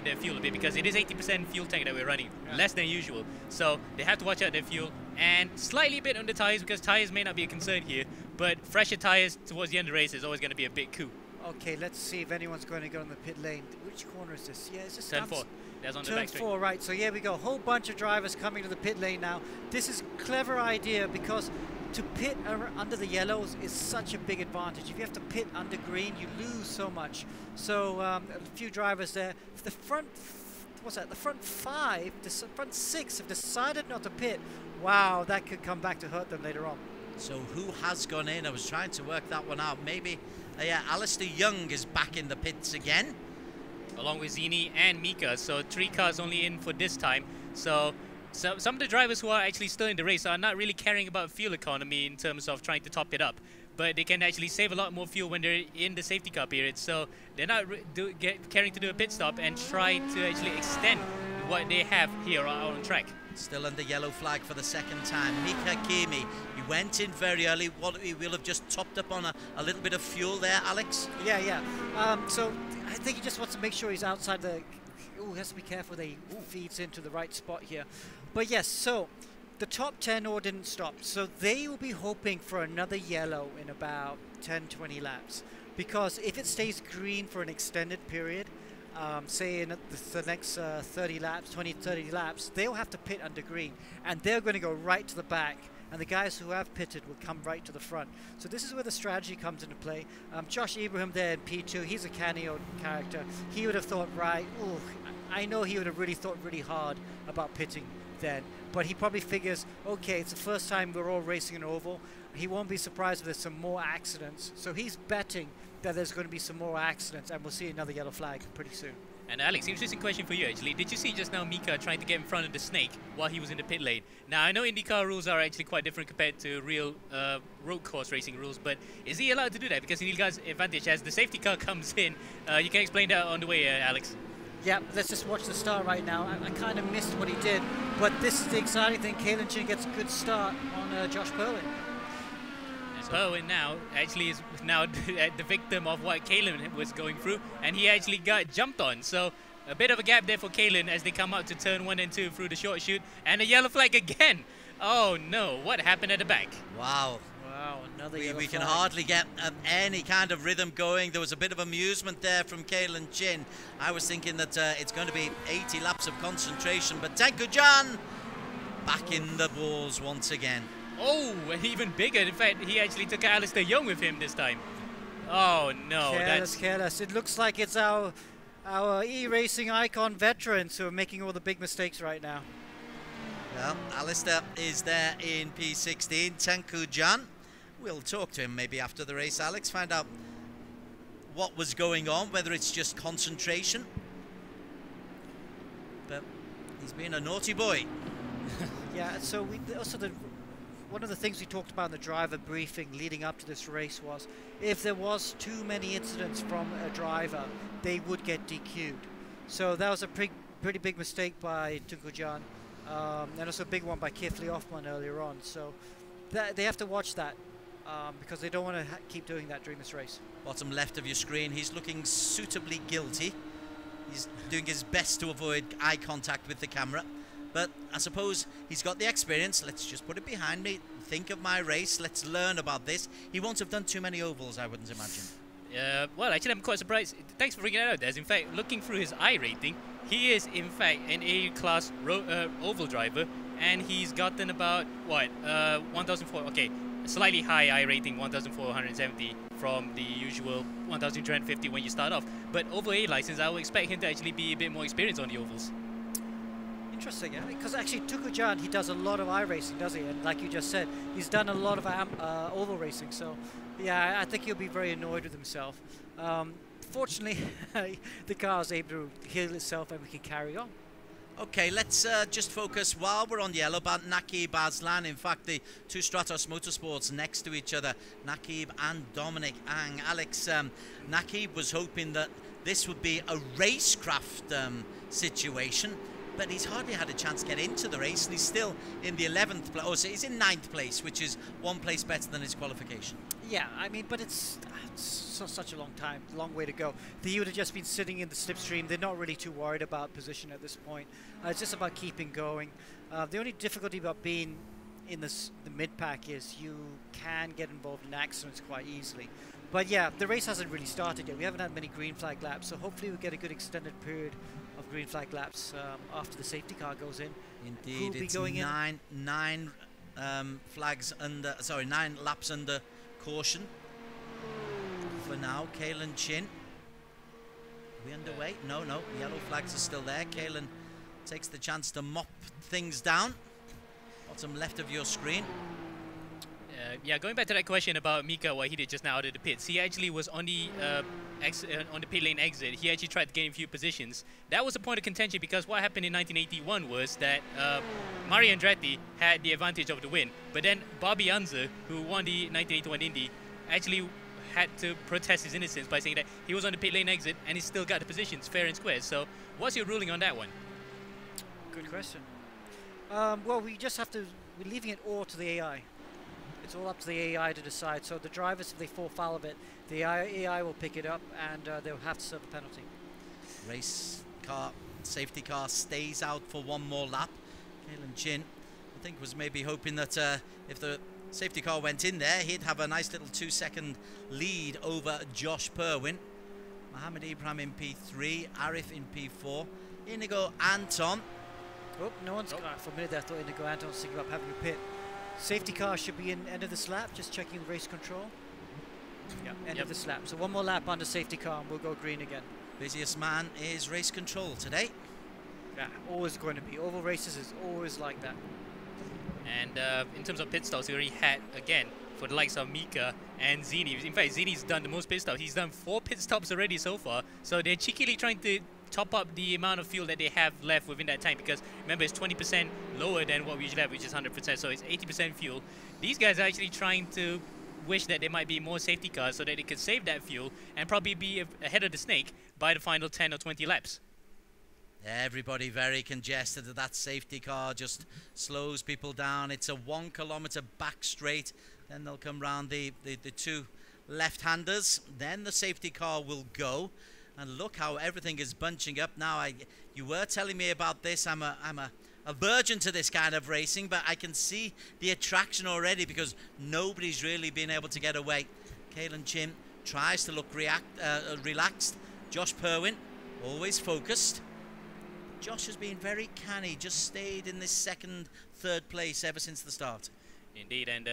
their fuel a bit, because it is 80% fuel tank that we're running, less than usual. So they have to watch out their fuel and slightly a bit on the tires, because tires may not be a concern here, but fresher tires towards the end of the race is always going to be a big coup. Okay, let's see if anyone's going to go in the pit lane. Which corner is this? Yeah, it's just turn 4. That's on the turn 4, right. So here we go. Whole bunch of drivers coming to the pit lane now. This is a clever idea, because to pit under the yellows is such a big advantage. If you have to pit under green, you lose so much. So a few drivers there. The front, what's that? The front 5, the front 6 have decided not to pit. Wow, that could come back to hurt them later on. So who has gone in? I was trying to work that one out. Maybe, yeah, Alistair Young is back in the pits again, along with Zini and Mika. So 3 cars only in for this time. So some of the drivers who are actually still in the race are not really caring about fuel economy in terms of trying to top it up, but they can actually save a lot more fuel when they're in the safety car period. So they're not caring to do a pit stop and try to actually extend what they have here on track. Still under yellow flag for the second time. Mika Kimi, he went in very early. What, he will have just topped up on a little bit of fuel there, Alex? Yeah. So I think he just wants to make sure he's outside the... Oh, he has to be careful that he feeds into the right spot here. But yes, so the top 10 all didn't stop. So they will be hoping for another yellow in about 10-20 laps. Because if it stays green for an extended period, say in the next 30 laps, 20-30 laps, they'll have to pit under green. And they're going to go right to the back. And the guys who have pitted will come right to the front. So this is where the strategy comes into play. Josh Ibrahim there in P2, he's a cameo character. He would have thought, right, ooh, I know he would have really thought really hard about pitting then. But he probably figures, okay, it's the first time we're all racing an oval. He won't be surprised if there's some more accidents. So he's betting that there's going to be some more accidents, and we'll see another yellow flag pretty soon. And Alex, interesting question for you actually. Did you see just now Mika trying to get in front of the snake while he was in the pit lane? Now I know IndyCar rules are actually quite different compared to real road course racing rules, but is he allowed to do that? Because in IndyCar's advantage, as the safety car comes in, you can explain that on the way, Alex. Yeah, let's just watch the start right now. I kind of missed what he did, but this is the exciting thing. Kalen Chin gets a good start on Josh Perwin. Perwin now actually is now the victim of what Kalen was going through, and he actually got jumped on. So a bit of a gap there for Kalen as they come out to turn 1 and 2 through the short chute, and a yellow flag again. Oh no, what happened at the back? Wow. Wow, another We yellow can flag. hardly get any kind of rhythm going. There was a bit of amusement there from Kalen Chin. I was thinking that it's going to be 80 laps of concentration, but Tankujan back in the balls once again. Oh, and even bigger. In fact, he actually took Alistair Young with him this time. Oh no, Careless. It looks like it's our e-racing icon veterans who are making all the big mistakes right now. Well, Alistair is there in P16. Tankujan, we'll talk to him maybe after the race, Alex, find out what was going on, whether it's just concentration. But he's been a naughty boy. Yeah, so one of the things we talked about in the driver briefing leading up to this race was if there was too many incidents from a driver, they would get DQ'd. So that was a pretty big mistake by Tankujan, and also a big one by Kifli Hoffman earlier on. So they have to watch that because they don't want to keep doing that during this race. Bottom left of your screen, he's looking suitably guilty. He's doing his best to avoid eye contact with the camera. But I suppose he's got the experience. Let's just put it behind me. Think of my race. Let's learn about this. He won't have done too many ovals, I wouldn't imagine. Well, actually, I'm quite surprised. Thanks for bringing that out, Des. In fact, looking through his I rating, he is, in fact, an A-class oval driver, and he's gotten about, what, 1,400... Okay, slightly high I rating, 1,470 from the usual 1,250 when you start off. But over A license, I would expect him to actually be a bit more experienced on the ovals. Interesting, yeah, because actually Tankujan, he does a lot of iRacing, does he? And like you just said, he's done a lot of oval racing, so yeah, I think he'll be very annoyed with himself. Fortunately, the car is able to heal itself and we can carry on. Okay, let's just focus while we're on yellow about Nakib Aslan. In fact, the two Stratos Motorsports next to each other, Nakib and Dominic Ang. Alex, Nakib was hoping that this would be a racecraft situation, but he's hardly had a chance to get into the race, and he's still in the 11th place. Oh, so he's in 9th place, which is 1 place better than his qualification. Yeah, I mean, but it's such a long way to go. He would have just been sitting in the slipstream. They're not really too worried about position at this point. It's just about keeping going. The only difficulty about being in the mid-pack is you can get involved in accidents quite easily. But yeah, the race hasn't really started yet. We haven't had many green flag laps, so hopefully we'll get a good extended period of green flag laps after the safety car goes in. Indeed, it's nine laps under caution for now. Kalen Chin, are we underway? No, yellow flags are still there. Kalen takes the chance to mop things down. Bottom left of your screen. Yeah, going back to that question about Mika, what he did just now out of the pits, he actually was on the pit lane exit. He actually tried to gain a few positions. That was a point of contention because what happened in 1981 was that Mario Andretti had the advantage of the win, but then Bobby Unser, who won the 1981 Indy, actually had to protest his innocence by saying that he was on the pit lane exit and he still got the positions fair and square. So what's your ruling on that one? Good question. Well, we just have to, we're leaving it all to the AI. It's all up to the AI to decide. So the drivers, if they fall foul of it, the AI will pick it up and they'll have to serve a penalty. Race car, safety car stays out for one more lap. Kalen Chin, I think, was maybe hoping that if the safety car went in there, he'd have a nice little 2-second lead over Josh Perwin. Mohammed Ibrahim in P3, Aleef in P4, Inigo Anton. Oh, no one's got for a minute there. I thought Inigo Anton was thinking about having a pit. Safety car should be in end of this lap, just checking the race control. Yeah, end of this lap. So one more lap under safety car and we'll go green again. Busiest man is race control today. Yeah, always going to be. Oval races is always like that. And in terms of pit stops, we already had, again, for the likes of Mika and Zini. In fact, Zini's done the most pit stops. He's done 4 pit stops already so far. So they're cheekily trying to top up the amount of fuel that they have left within that tank, because remember, it's 20% lower than what we usually have, which is 100%. So it's 80% fuel. These guys are actually trying to wish that there might be more safety cars so that they could save that fuel and probably be ahead of the snake by the final 10 or 20 laps. Everybody very congested. That safety car just slows people down. It's a 1 kilometer back straight. Then they'll come round the 2 left-handers. Then the safety car will go. And look how everything is bunching up now. You were telling me about this. I'm a virgin to this kind of racing, but I can see the attraction already because nobody's really been able to get away. Kalen Chin tries to look relaxed. Josh Perwin, always focused. Josh has been very canny, just stayed in this 2nd, 3rd place ever since the start. Indeed, and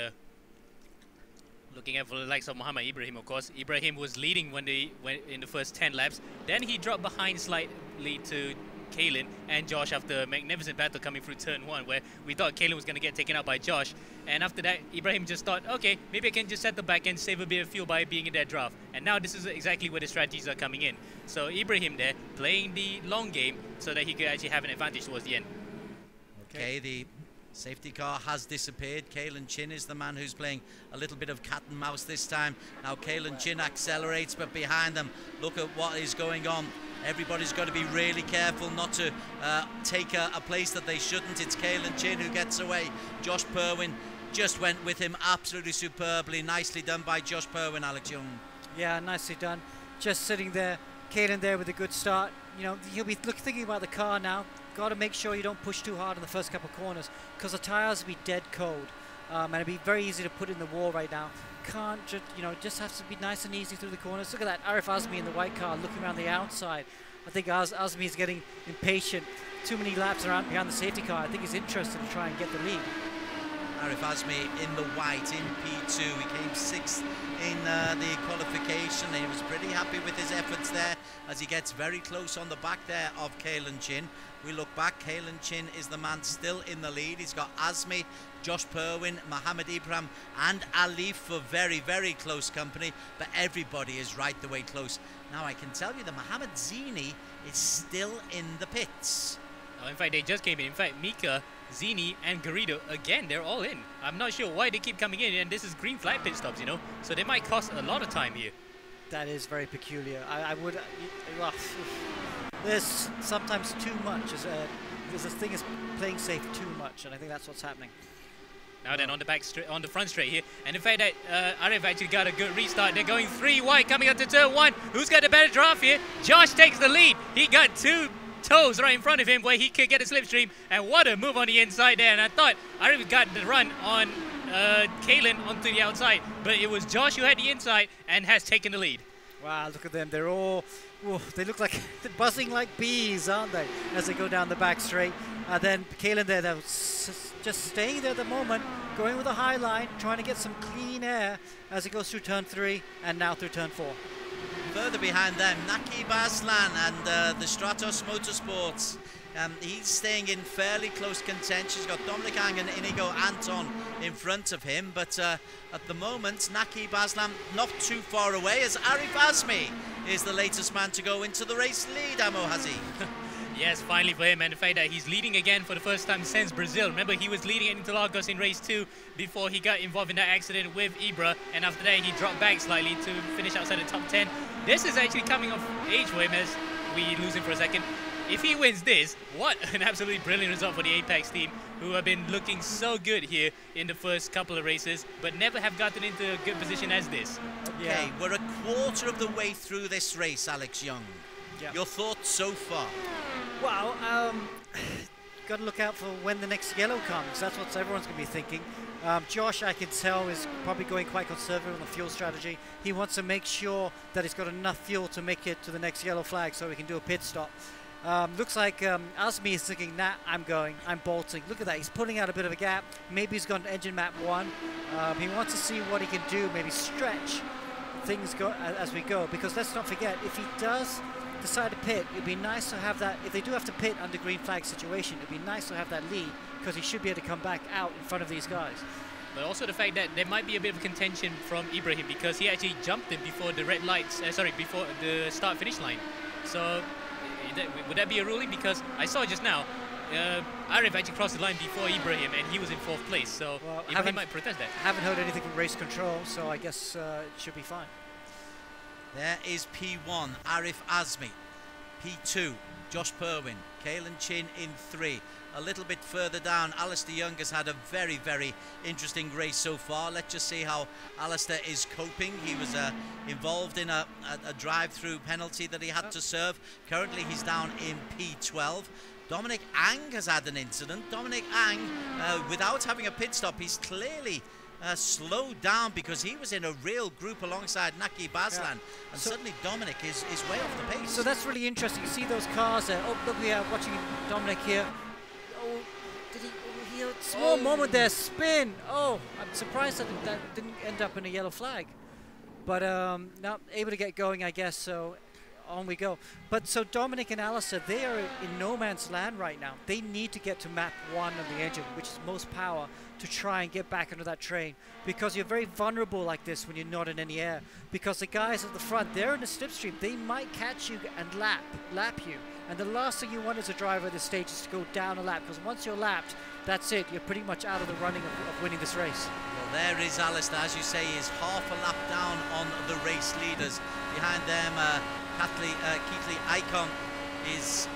looking at for the likes of Mohammed Ibrahim, of course. Ibrahim was leading when in the first 10 laps. Then he dropped behind slightly to Kalen and Josh after a magnificent battle coming through turn 1, where we thought Kalen was going to get taken out by Josh. And after that, Ibrahim just thought, okay, maybe I can just settle back and save a bit of fuel by being in that draft. And now this is exactly where the strategies are coming in. So Ibrahim there, playing the long game so that he could actually have an advantage towards the end. Okay, the safety car has disappeared. Kalen Chin is the man who's playing a little bit of cat and mouse this time. Now Kalen Chin accelerates, but behind them, look at what is going on. Everybody's got to be really careful not to take a place that they shouldn't. It's Kalen Chin who gets away. Josh Perwin just went with him absolutely superbly. Nicely done by Josh Perwin, Alex Young. Yeah, nicely done. Just sitting there, Kalen there with a good start. You know, he'll be thinking about the car now. Got to make sure you don't push too hard in the first couple of corners because the tires will be dead cold. And it'll be very easy to put in the wall right now. Can't just, you know, just has to be nice and easy through the corners. Look at that, Aleef Azmi in the white car looking around the outside. I think Azmi is getting impatient. Too many laps around behind the safety car. I think he's interested to try and get the lead. Aleef Azmi in the white in P2. He came 6th in the qualification. He was pretty happy with his efforts there as he gets very close on the back there of Kalen Chin. We look back, Kalen Chin is the man still in the lead. He's got Azmi, Josh Perwin, Mohammed Ibrahim and Aleef for very, very close company, but everybody is right the way close. Now I can tell you that Mohammed Zini is still in the pits. Oh, in fact, they just came in. In fact, Mika, Zini and Garrido, again, they're all in. I'm not sure why they keep coming in, and this is green flag pit stops, you know, so they might cost a lot of time here. That is very peculiar. I would... there's sometimes too much. There's a thing is playing safe too much, and I think that's what's happening. Now then, on the front straight here, and in fact that Aleef actually got a good restart. They're going 3 wide coming up to turn 1. Who's got a better draft here? Josh takes the lead. He got 2 toes right in front of him where he could get a slipstream, and what a move on the inside there. And I thought Aleef got the run on Kalen onto the outside, but it was Josh who had the inside and has taken the lead. Wow, look at them. They're all, they look like they're buzzing like bees, aren't they, as they go down the back straight. And then Kalen there, that was just staying there at the moment, going with a high line, trying to get some clean air as he goes through turn 3 and now through turn 4. Further behind them, Naki Baslan and the Stratos Motorsports. He's staying in fairly close contention. He's got Dominic Ang and Inigo Anton in front of him, but at the moment, Naki Baslan not too far away as Aleef Azmi is the latest man to go into the race lead, Amo Hazi. Yes, finally for him, and the fact that he's leading again for the first time since Brazil. Remember, he was leading at Interlagos in race 2 before he got involved in that accident with Ibra, and after that he dropped back slightly to finish outside the top 10. This is actually coming of age for him as we lose him for a second. If he wins this, what an absolutely brilliant result for the Apex team. who have been looking so good here in the first couple of races, but never have gotten into a good position as this. Okay, we're a quarter of the way through this race, Alex Young. Yeah. Your thoughts so far? Well, got to look out for when the next yellow comes. That's what everyone's going to be thinking. Josh, I can tell, is probably going quite conservative on the fuel strategy. He wants to make sure that he's got enough fuel to make it to the next yellow flag so he can do a pit stop. Looks like Azmi is thinking, nah, I'm bolting. Look at that, he's pulling out a bit of a gap. Maybe he's got an engine map 1. He wants to see what he can do, maybe stretch things as we go, because let's not forget, if he does decide to pit, it'd be nice to have that. If they do have to pit under green flag situation, it'd be nice to have that lead, because he should be able to come back out in front of these guys. But also the fact that there might be a bit of contention from Ibrahim, because he actually jumped him before the red lights, before the start-finish line. So would that be a ruling? Because I saw just now, Aleef actually crossed the line before Ibrahim, and he was in 4th place. So Ibrahim might protest that. Haven't heard anything from race control, so I guess it should be fine. There is P1, Aleef Azmi. P2, Josh Purwin. Kalen Chin in 3. A little bit further down, Alistair Young has had a very, very interesting race so far. Let's just see how Alistair is coping. He was involved in a drive-through penalty that he had to serve. Currently, he's down in P12. Dominic Ang has had an incident. Dominic Ang, without having a pit stop, he's clearly slowed down because he was in a real group alongside Naki Baslan, and suddenly Dominic is way off the pace. So that's really interesting. You see those cars there. Oh, look, we are watching Dominic here. Oh, did he a small moment there, spin. Oh, I'm surprised that didn't end up in a yellow flag. But not able to get going, I guess, so on we go. But so Dominic and Alistair, they are in no man's land right now. They need to get to map 1 of the engine, which is most power, to try and get back into that train, because you're very vulnerable like this when you're not in any air, because the guys at the front, they're in the slipstream. They might catch you and lap you, and the last thing you want as a driver at this stage is to go down a lap, because once you're lapped, that's it. You're pretty much out of the running of winning this race. Well, there is Alistair, as you say, is half a lap down on the race leaders. Behind them, Keithley Icon is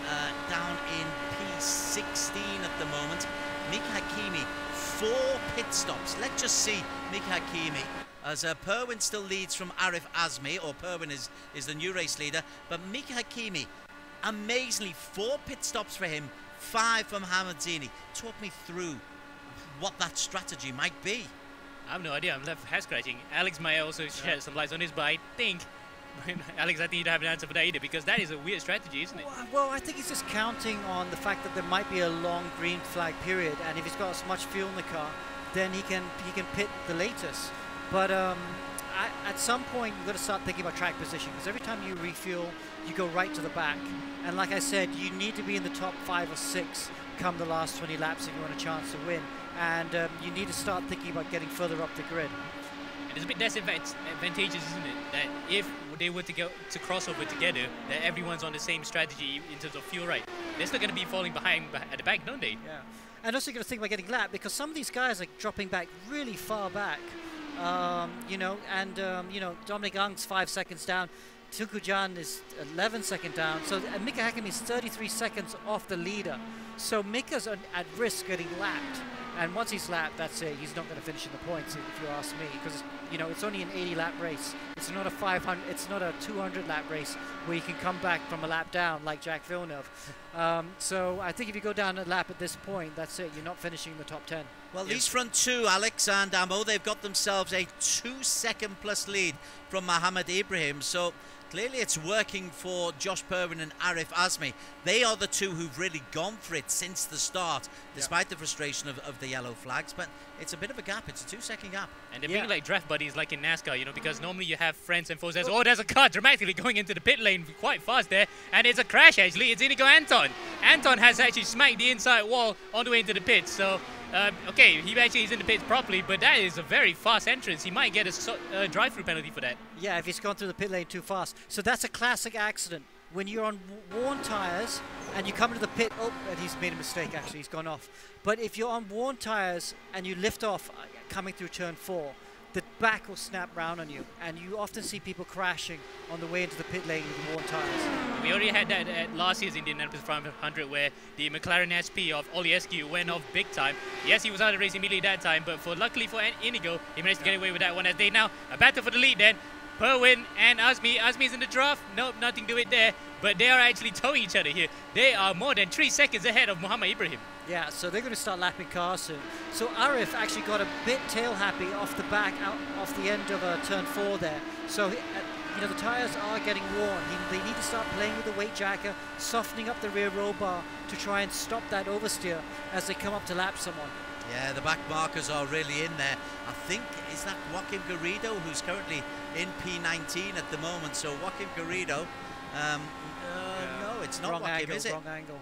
down in P16 at the moment. Mika Hakimi, 4 pit stops. Let's just see Mika Hakimi, as Purwin still leads from Aleef Azmi, or Purwin is the new race leader, but Mika Hakimi, amazingly, 4 pit stops for him, 5 from Mohamed Zini. Talk me through what that strategy might be. I have no idea. I'm left head scratching. Alex might also shed some lights on this, but I think Alex, I think you don't have an answer for that either, because that is a weird strategy, isn't it? Well, I think he's just counting on the fact that there might be a long green flag period, and if he's got as much fuel in the car, then he can pit the latest. But at some point, you've got to start thinking about track position, because every time you refuel, you go right to the back. And like I said, you need to be in the top 5 or 6 come the last 20 laps if you want a chance to win. And you need to start thinking about getting further up the grid. It's a bit disadvantageous, isn't it, that if they were to go to crossover together, that everyone's on the same strategy in terms of fuel right. They're still going to be falling behind at the back, don't they? Yeah. And also you got to think about getting lapped, because some of these guys are dropping back really far back. You know, Dominic Ang's 5 seconds down. Tunku Jan is 11 seconds down. So Mika Hakimi is 33 seconds off the leader. So Mika's at risk getting lapped. And once he's lapped, that's it. He's not going to finish in the points, if you ask me, because it's only an 80-lap race. It's not a 500. It's not a 200-lap race where you can come back from a lap down like Jack Villeneuve. So I think if you go down a lap at this point, that's it. You're not finishing in the top 10. Well, these front 2, Alex and Amo, they've got themselves a 2-second plus lead from Mohamed Ibrahim. So clearly it's working for Josh Purwin and Aleef Azmi. They are the 2 who've really gone for it since the start, despite the frustration of the yellow flags. But it's a bit of a gap. It's a 2-second gap. And they're being like draft buddies like in NASCAR, because normally you have friends and foes. There's a car dramatically going into the pit lane quite fast there. And it's a crash, actually. It's Inigo Anton. Anton has actually smacked the inside wall on the way into the pits. So, okay, he actually is in the pits properly, but that is a very fast entrance. He might get a drive-through penalty for that. Yeah, if he's gone through the pit lane too fast. So that's a classic accident. When you're on worn tyres and you come into the pit, and he's made a mistake, actually, he's gone off. But if you're on worn tyres and you lift off coming through turn 4, the back will snap round on you, and you often see people crashing on the way into the pit lane with worn tires. We already had that at last year's Indianapolis 500 where the McLaren SP of Ollie Eskew went off big time. Yes, he was out of the race immediately that time, but luckily for Inigo, he managed to get away with that one as they now a battle for the lead then. Perwin and Azmi. Azmi's in the draft. Nope, nothing to it there. But they are actually towing each other here. They are more than 3 seconds ahead of Muhammad Ibrahim. Yeah, so they're going to start lapping cars soon. So Aleef actually got a bit tail happy off the back, off the end of turn 4 there. So you know, the tires are getting worn. They need to start playing with the weight jacker, softening up the rear roll bar to try and stop that oversteer as they come up to lap someone. Yeah, the back markers are really in there. I think, is that Joaquim Garrido, who's currently in P19 at the moment? So Joaquim Garrido, no, it's not Joaquim, angle, is it? Wrong angle.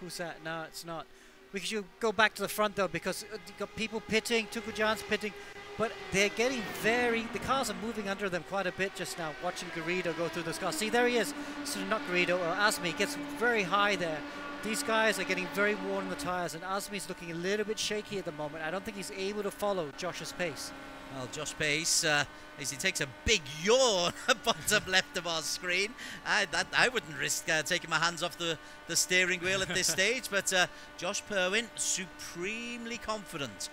Who's that? No, it's not. We should go back to the front though, because you've got people pitting, Tukujan's pitting, but they're getting the cars are moving under them quite a bit just now, watching Garrido go through those cars. See, there he is. So not Garrido, or Azmi gets very high there. These guys are getting very worn in the tires, and Azmi's looking a little bit shaky at the moment. I don't think he's able to follow Josh's pace. Well, Josh Pace, as he takes a big yawn bottom left of our screen. I wouldn't risk taking my hands off the steering wheel at this stage, but Josh Perwin, supremely confident.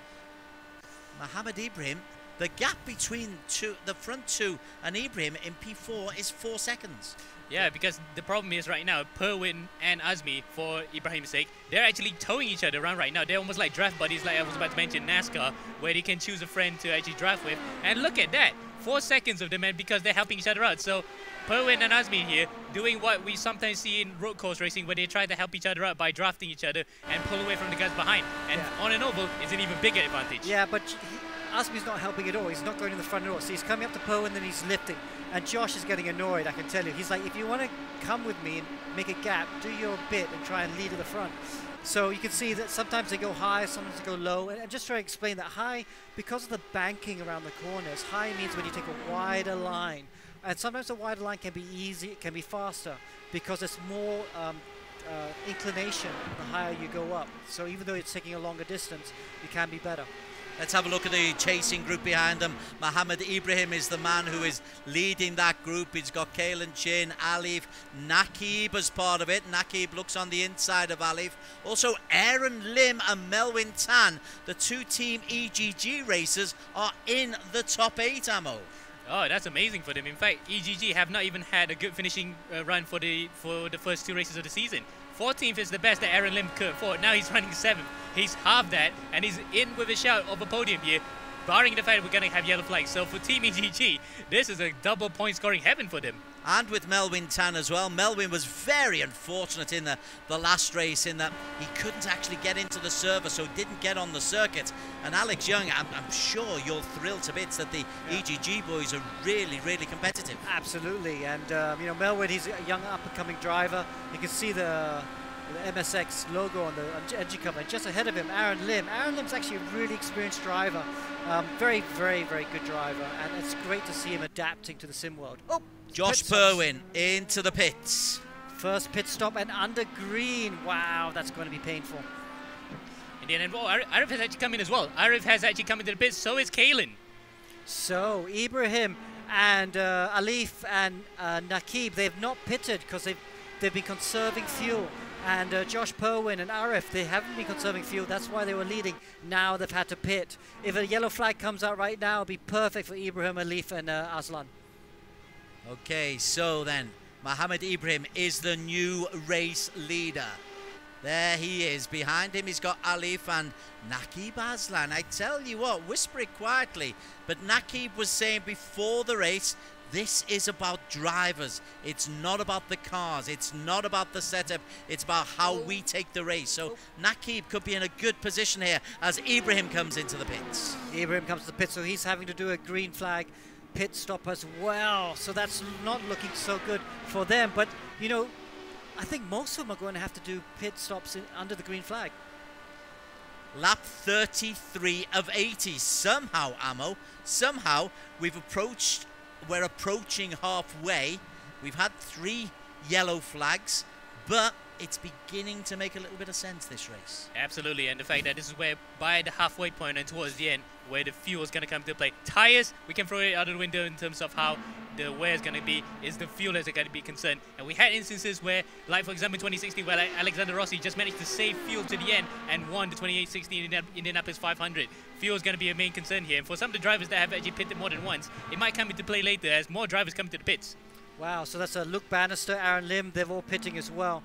Muhammad Ibrahim, the gap between the front two and Ibrahim in P4 is 4 seconds. Yeah, because the problem is right now, Perwin and Azmi, for Ibrahim's sake, they're actually towing each other around right now. They're almost like draft buddies, like I was about to mention NASCAR, where they can choose a friend to actually draft with. And look at that, 4 seconds of them, and because they're helping each other out. So Perwin and Azmi here doing what we sometimes see in road course racing, where they try to help each other out by drafting each other and pull away from the guys behind. And on an oval, it's an even bigger advantage. Yeah, but Azmi's not helping at all. He's not going in the front at all. So he's coming up to Perwin, then he's lifting. And Josh is getting annoyed, I can tell you. He's like, if you want to come with me and make a gap, do your bit and try and lead at the front. So you can see that sometimes they go high, sometimes they go low. And just try to explain that high, because of the banking around the corners, high means when you take a wider line. And sometimes a wider line can be easy, it can be faster, because there's more inclination the higher you go up. So even though it's taking a longer distance, you can be better. Let's have a look at the chasing group behind them. Muhammad Ibrahim is the man who is leading that group. He's got Kalen Chin, Aleef, Nakib as part of it. Nakib looks on the inside of Aleef. Also, Aaron Lim and Melwin Tan, the two-team EGG racers, are in the top 8, Ammo. Oh, that's amazing for them. In fact, EGG have not even had a good finishing run for the first 2 races of the season. 14th is the best that Aaron Lim could afford. Now he's running 7th. He's halved that, and he's in with a shout of a podium here, barring the fact that we're going to have yellow flags. So for Team EGG, this is a double point scoring heaven for them. And with Melwin Tan as well. Melwin was very unfortunate in the last race in that he couldn't actually get into the server, so didn't get on the circuit. And Alex Young, I'm sure you're thrilled to bits that the EGG boys are really, really competitive. Absolutely, and you know, Melwin, he's a young up-and-coming driver. You can see the MSX logo on the edge cover. And just ahead of him, Aaron Lim. Aaron Lim's actually a really experienced driver. Very, very, very good driver, and it's great to see him adapting to the sim world. Oh, Josh Perwin into the pits. First pit stop and under green. Wow, that's going to be painful. And Aleef has actually come in as well. Aleef has actually come into the pits, so is Kalen. So, Ibrahim and Aleef and Nakib, they've not pitted because they've been conserving fuel. And Josh Perwin and Aleef, they haven't been conserving fuel. That's why they were leading. Now they've had to pit. If a yellow flag comes out right now, it'll be perfect for Ibrahim, Aleef and Aslan. Okay, so then, Muhammad Ibrahim is the new race leader. There he is. Behind him, he's got Aleef and Nakib Aslan. I tell you what, whisper it quietly, but Nakib was saying before the race, this is about drivers. It's not about the cars. It's not about the setup. It's about how we take the race. So Nakib could be in a good position here as Ibrahim comes into the pits. Ibrahim comes to the pits, so he's having to do a green flag pit stop as well. So that's not looking so good for them. But, you know, I think most of them are going to have to do pit stops under the green flag. Lap 33 of 80. Somehow, Ammo, somehow we're approaching halfway. We've had 3 yellow flags, but it's beginning to make a little bit of sense, this race. Absolutely, and the fact that this is where by the halfway point and towards the end, where the fuel is going to come into play. Tires, we can throw it out of the window in terms of how the wear is going to be. Is the fuel that's going to be concerned. And we had instances where, like for example, 2016, where Alexander Rossi just managed to save fuel to the end and won the 2016 Indianapolis 500. Fuel is going to be a main concern here. And for some of the drivers that have actually pitted more than once, it might come into play later as more drivers come to the pits. Wow, so that's Luke Banister, Aaron Lim, they're all pitting as well.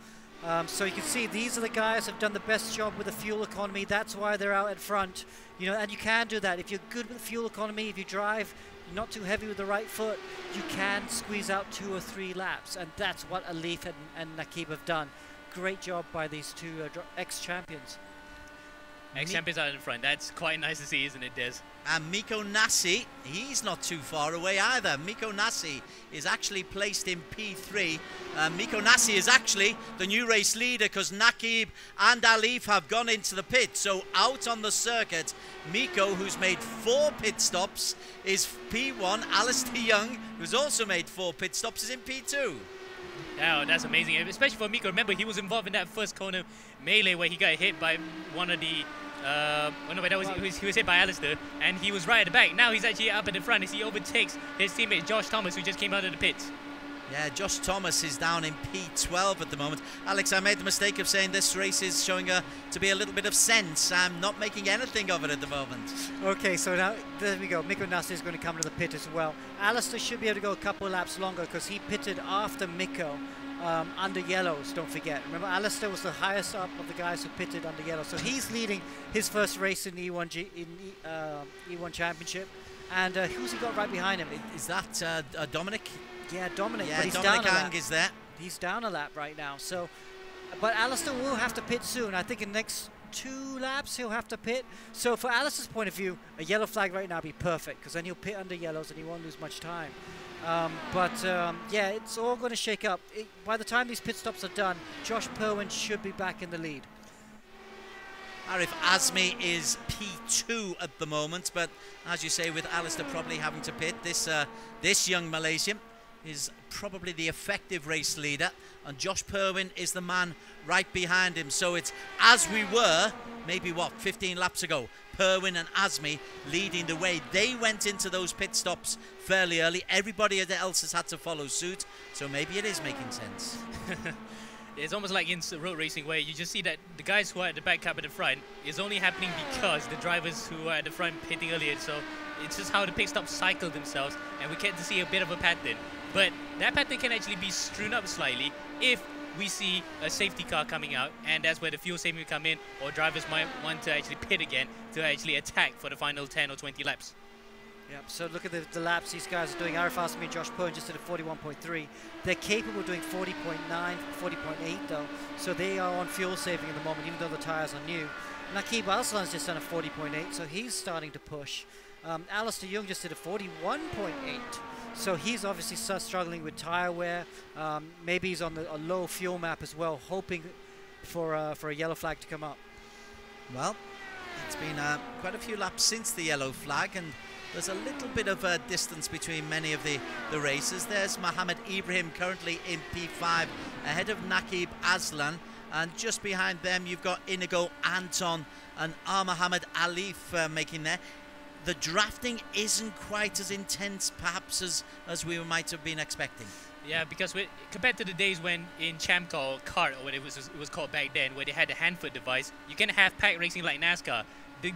So you can see these are the guys who have done the best job with the fuel economy. That's why they're out in front. You know, and you can do that. If you're good with fuel economy, if you drive not too heavy with the right foot, you can squeeze out 2 or 3 laps. And that's what Aleef and Naqib have done. Great job by these two ex-champions. Ex-champions out in front. That's quite nice to see, isn't it, Des? And Miko Nassi, he's not too far away either. Miko Nassi is actually placed in P3. Miko Nassi is actually the new race leader because Naqib and Aleef have gone into the pit. So out on the circuit, Miko, who's made 4 pit stops, is P1. Alistair Young, who's also made 4 pit stops, is in P2. Oh, that's amazing, especially for Miko. Remember, he was involved in that first corner melee where he got hit by one of the... he was hit by Alistair, and he was right at the back. Now he's actually up at the front as he overtakes his teammate Josh Thomas, who just came out of the pits. Yeah, Josh Thomas is down in P12 at the moment. Alex, I made the mistake of saying this race is showing to be a little bit of sense. I'm not making anything of it at the moment. Okay, so now there we go. Miko Nassi is going to come to the pit as well. Alistair should be able to go a couple of laps longer because he pitted after Miko. Under yellows, don't forget. Remember, Alistair was the highest up of the guys who pitted under yellows. So he's leading his first race in the E1 Championship. And who's he got right behind him? Is that Dominic? Yeah, Dominic. Yeah, but he's Dominic down a Ang lap. is there. He's down a lap right now. So, but Alistair will have to pit soon. I think in the next 2 laps he'll have to pit. So for Alistair's point of view, a yellow flag right now would be perfect because then he'll pit under yellows and he won't lose much time. Yeah, it's all going to shake up. By the time these pit stops are done, Josh Perwin should be back in the lead. Arif Azmi is P2 at the moment, but as you say, with Alistair probably having to pit, this young Malaysian is probably the effective race leader, and Josh Perwin is the man right behind him. So it's as we were, maybe what, 15 laps ago, Perwin and Azmi leading the way. They went into those pit stops fairly early. Everybody else has had to follow suit, so maybe it is making sense. It's almost like in road racing where you just see that the guys who are at the back up at the front is only happening because the drivers who are at the front pitting earlier. So it's just how the pit stops cycle themselves, and we get to see a bit of a pattern. But that pattern can actually be strewn up slightly if we see a safety car coming out, and that's where the fuel saving will come in, or drivers might want to actually pit again to actually attack for the final 10 or 20 laps. Yep, so look at the laps these guys are doing. Aleef Azmi and Josh Perwin just did a 41.3. They're capable of doing 40.9, 40.8 though. So they are on fuel saving at the moment, even though the tyres are new. Naqib Aslan's just done a 40.8, so he's starting to push. Alistair Young just did a 41.8. So he's obviously struggling with tyre wear. Maybe he's on a low fuel map as well, hoping for a yellow flag to come up. Well, it's been quite a few laps since the yellow flag, and there's a little bit of a distance between many of the racers. There's Mohammed Ibrahim currently in P5 ahead of Naqib Aslan, and just behind them you've got Inigo Anton and Mohammed Aleef making there. The drafting isn't quite as intense perhaps as we might have been expecting. Yeah, because compared to the days when in Champ Car or Kart, or what it was called back then, where they had the hand-foot device, you can have pack racing like NASCAR.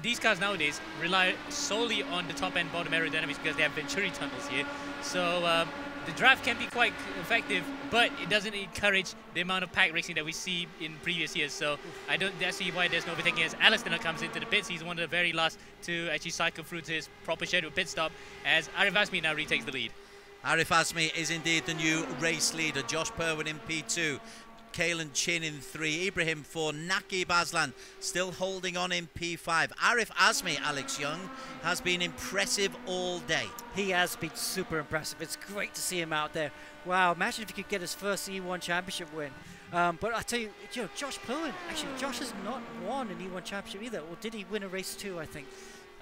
These cars nowadays rely solely on the top and bottom aerodynamics because they have Venturi tunnels here. So the draft can be quite effective, but it doesn't encourage the amount of pack racing that we see in previous years. So I don't see why there's no overtaking as Alistair now comes into the pits. He's one of the very last to actually cycle through to his proper scheduled pit stop as Aleef Azmi now retakes the lead. Aleef Azmi is indeed the new race leader. Josh Perwin in P2. Kalen Chin in 3, Ibrahim 4, Naqib Aslan still holding on in P5. Aleef Azmi, Alex Young, has been impressive all day. He has been super impressive. It's great to see him out there. Wow, imagine if he could get his first E1 Championship win. But I tell you, Josh Perwin, actually, Josh has not won an E1 Championship either. Or did he win a race too, I think,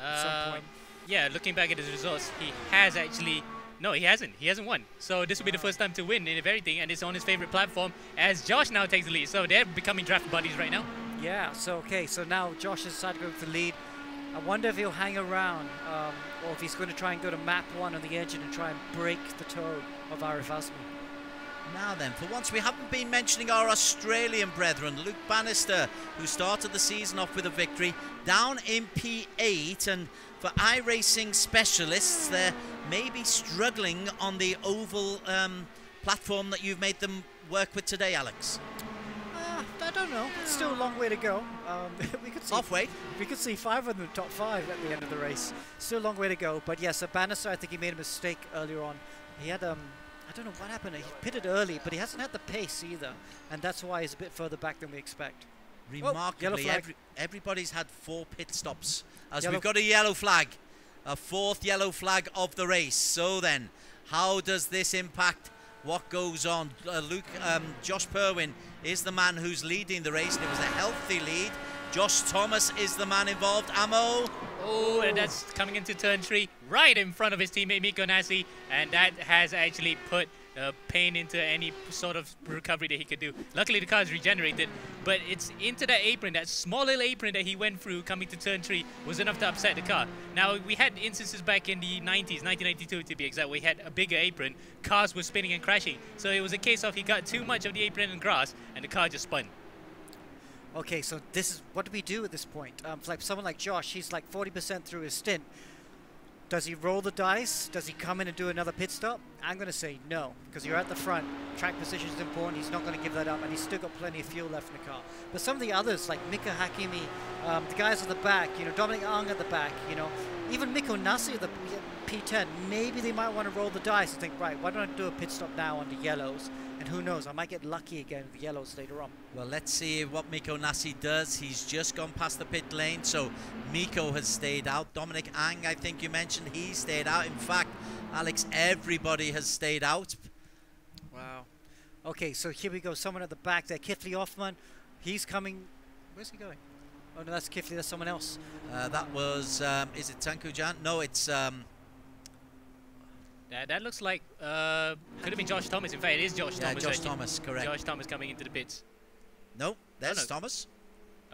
at some point? Yeah, looking back at his results, he has actually No, he hasn't. He hasn't won. So this will be the first time to win in everything, and it's on his favorite platform as Josh now takes the lead. So they're becoming draft buddies right now. Yeah, so okay, so now Josh has decided to go with the lead. I wonder if he'll hang around, or if he's going to try and go to map 1 on the engine and try and break the toe of Aleef. Now then, for once we haven't been mentioning our Australian brethren, Luke Banister, who started the season off with a victory, down in P8, and for iRacing specialists, they're maybe struggling on the oval platform that you've made them work with today, Alex. I don't know. It's still a long way to go. We could see halfway. We could see 5 of them in the top 5 at the end of the race. Still a long way to go. But yes, Banister, I think he made a mistake earlier on. He had I don't know what happened. He pitted early, but he hasn't had the pace either, and that's why he's a bit further back than we expect. Remarkably, everybody's had 4 pit stops as we've got a yellow flag, a 4th yellow flag of the race. So then, how does this impact what goes on? Josh Perwin is the man who's leading the race, and it was a healthy lead. Josh Thomas is the man involved. Ammo. Oh, and that's coming into turn 3 right in front of his teammate Mikko Nassi, and that has actually put pain into any sort of recovery that he could do. Luckily the car is regenerated, but it's into that apron, that small little apron that he went through coming to turn 3 was enough to upset the car. Now, we had instances back in the 90s, 1992 to be exact, where we had a bigger apron, cars were spinning and crashing. So it was a case of he got too much of the apron and grass, and the car just spun. Okay, so this is what do we do at this point? Like someone like Josh, he's like 40% through his stint. Does he roll the dice? Does he come in and do another pit stop? I'm going to say no, because you're at the front. Track position is important. He's not going to give that up, and he's still got plenty of fuel left in the car. But some of the others, like Mika Hakimi, the guys at the back, you know, Dominic Ang at the back, you know, even Mikko Nassi at the P10, maybe they might want to roll the dice and think, right, why don't I do a pit stop now on the yellows? And who knows, I might get lucky again with the yellows later on. Well, let's see what Mikko Nassi does. He's just gone past the pit lane, so Mikko has stayed out. Dominic Ang, I think you mentioned, he stayed out. In fact, Alex, everybody has stayed out. Wow. Okay, so here we go. Someone at the back there, Kifli Hoffman. He's coming. Where's he going? Oh, no, that's Kifli. That's someone else. That was, is it Tankujan? No, it's... That looks like could have been Josh Thomas. In fact, it is Josh Thomas. Josh Thomas, correct. Josh Thomas coming into the pits. No, there's Thomas.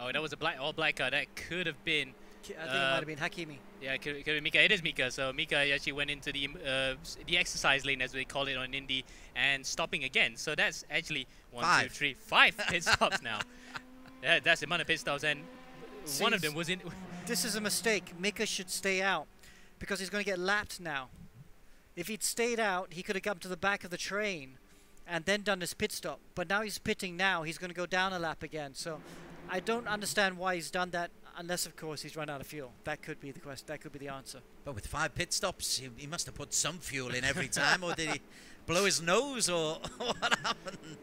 Oh, that was a all-black car. That could have been... I think it might have been Hakimi. Yeah, it could have been Mika. It is Mika. So Mika actually went into the exercise lane, as they call it on Indy, and stopping again. So that's actually 1, 2, 3, 5 pit stops now. That's the amount of pit stops, and one of them was in... This is a mistake. Mika should stay out, because he's going to get lapped now. If he'd stayed out, he could have come to the back of the train and then done his pit stop. But now he's pitting now. He's going to go down a lap again. So I don't understand why he's done that, unless, of course, he's run out of fuel. That could be the question. That could be the answer. But with 5 pit stops, he must have put some fuel in every time, or did he blow his nose, or what happened?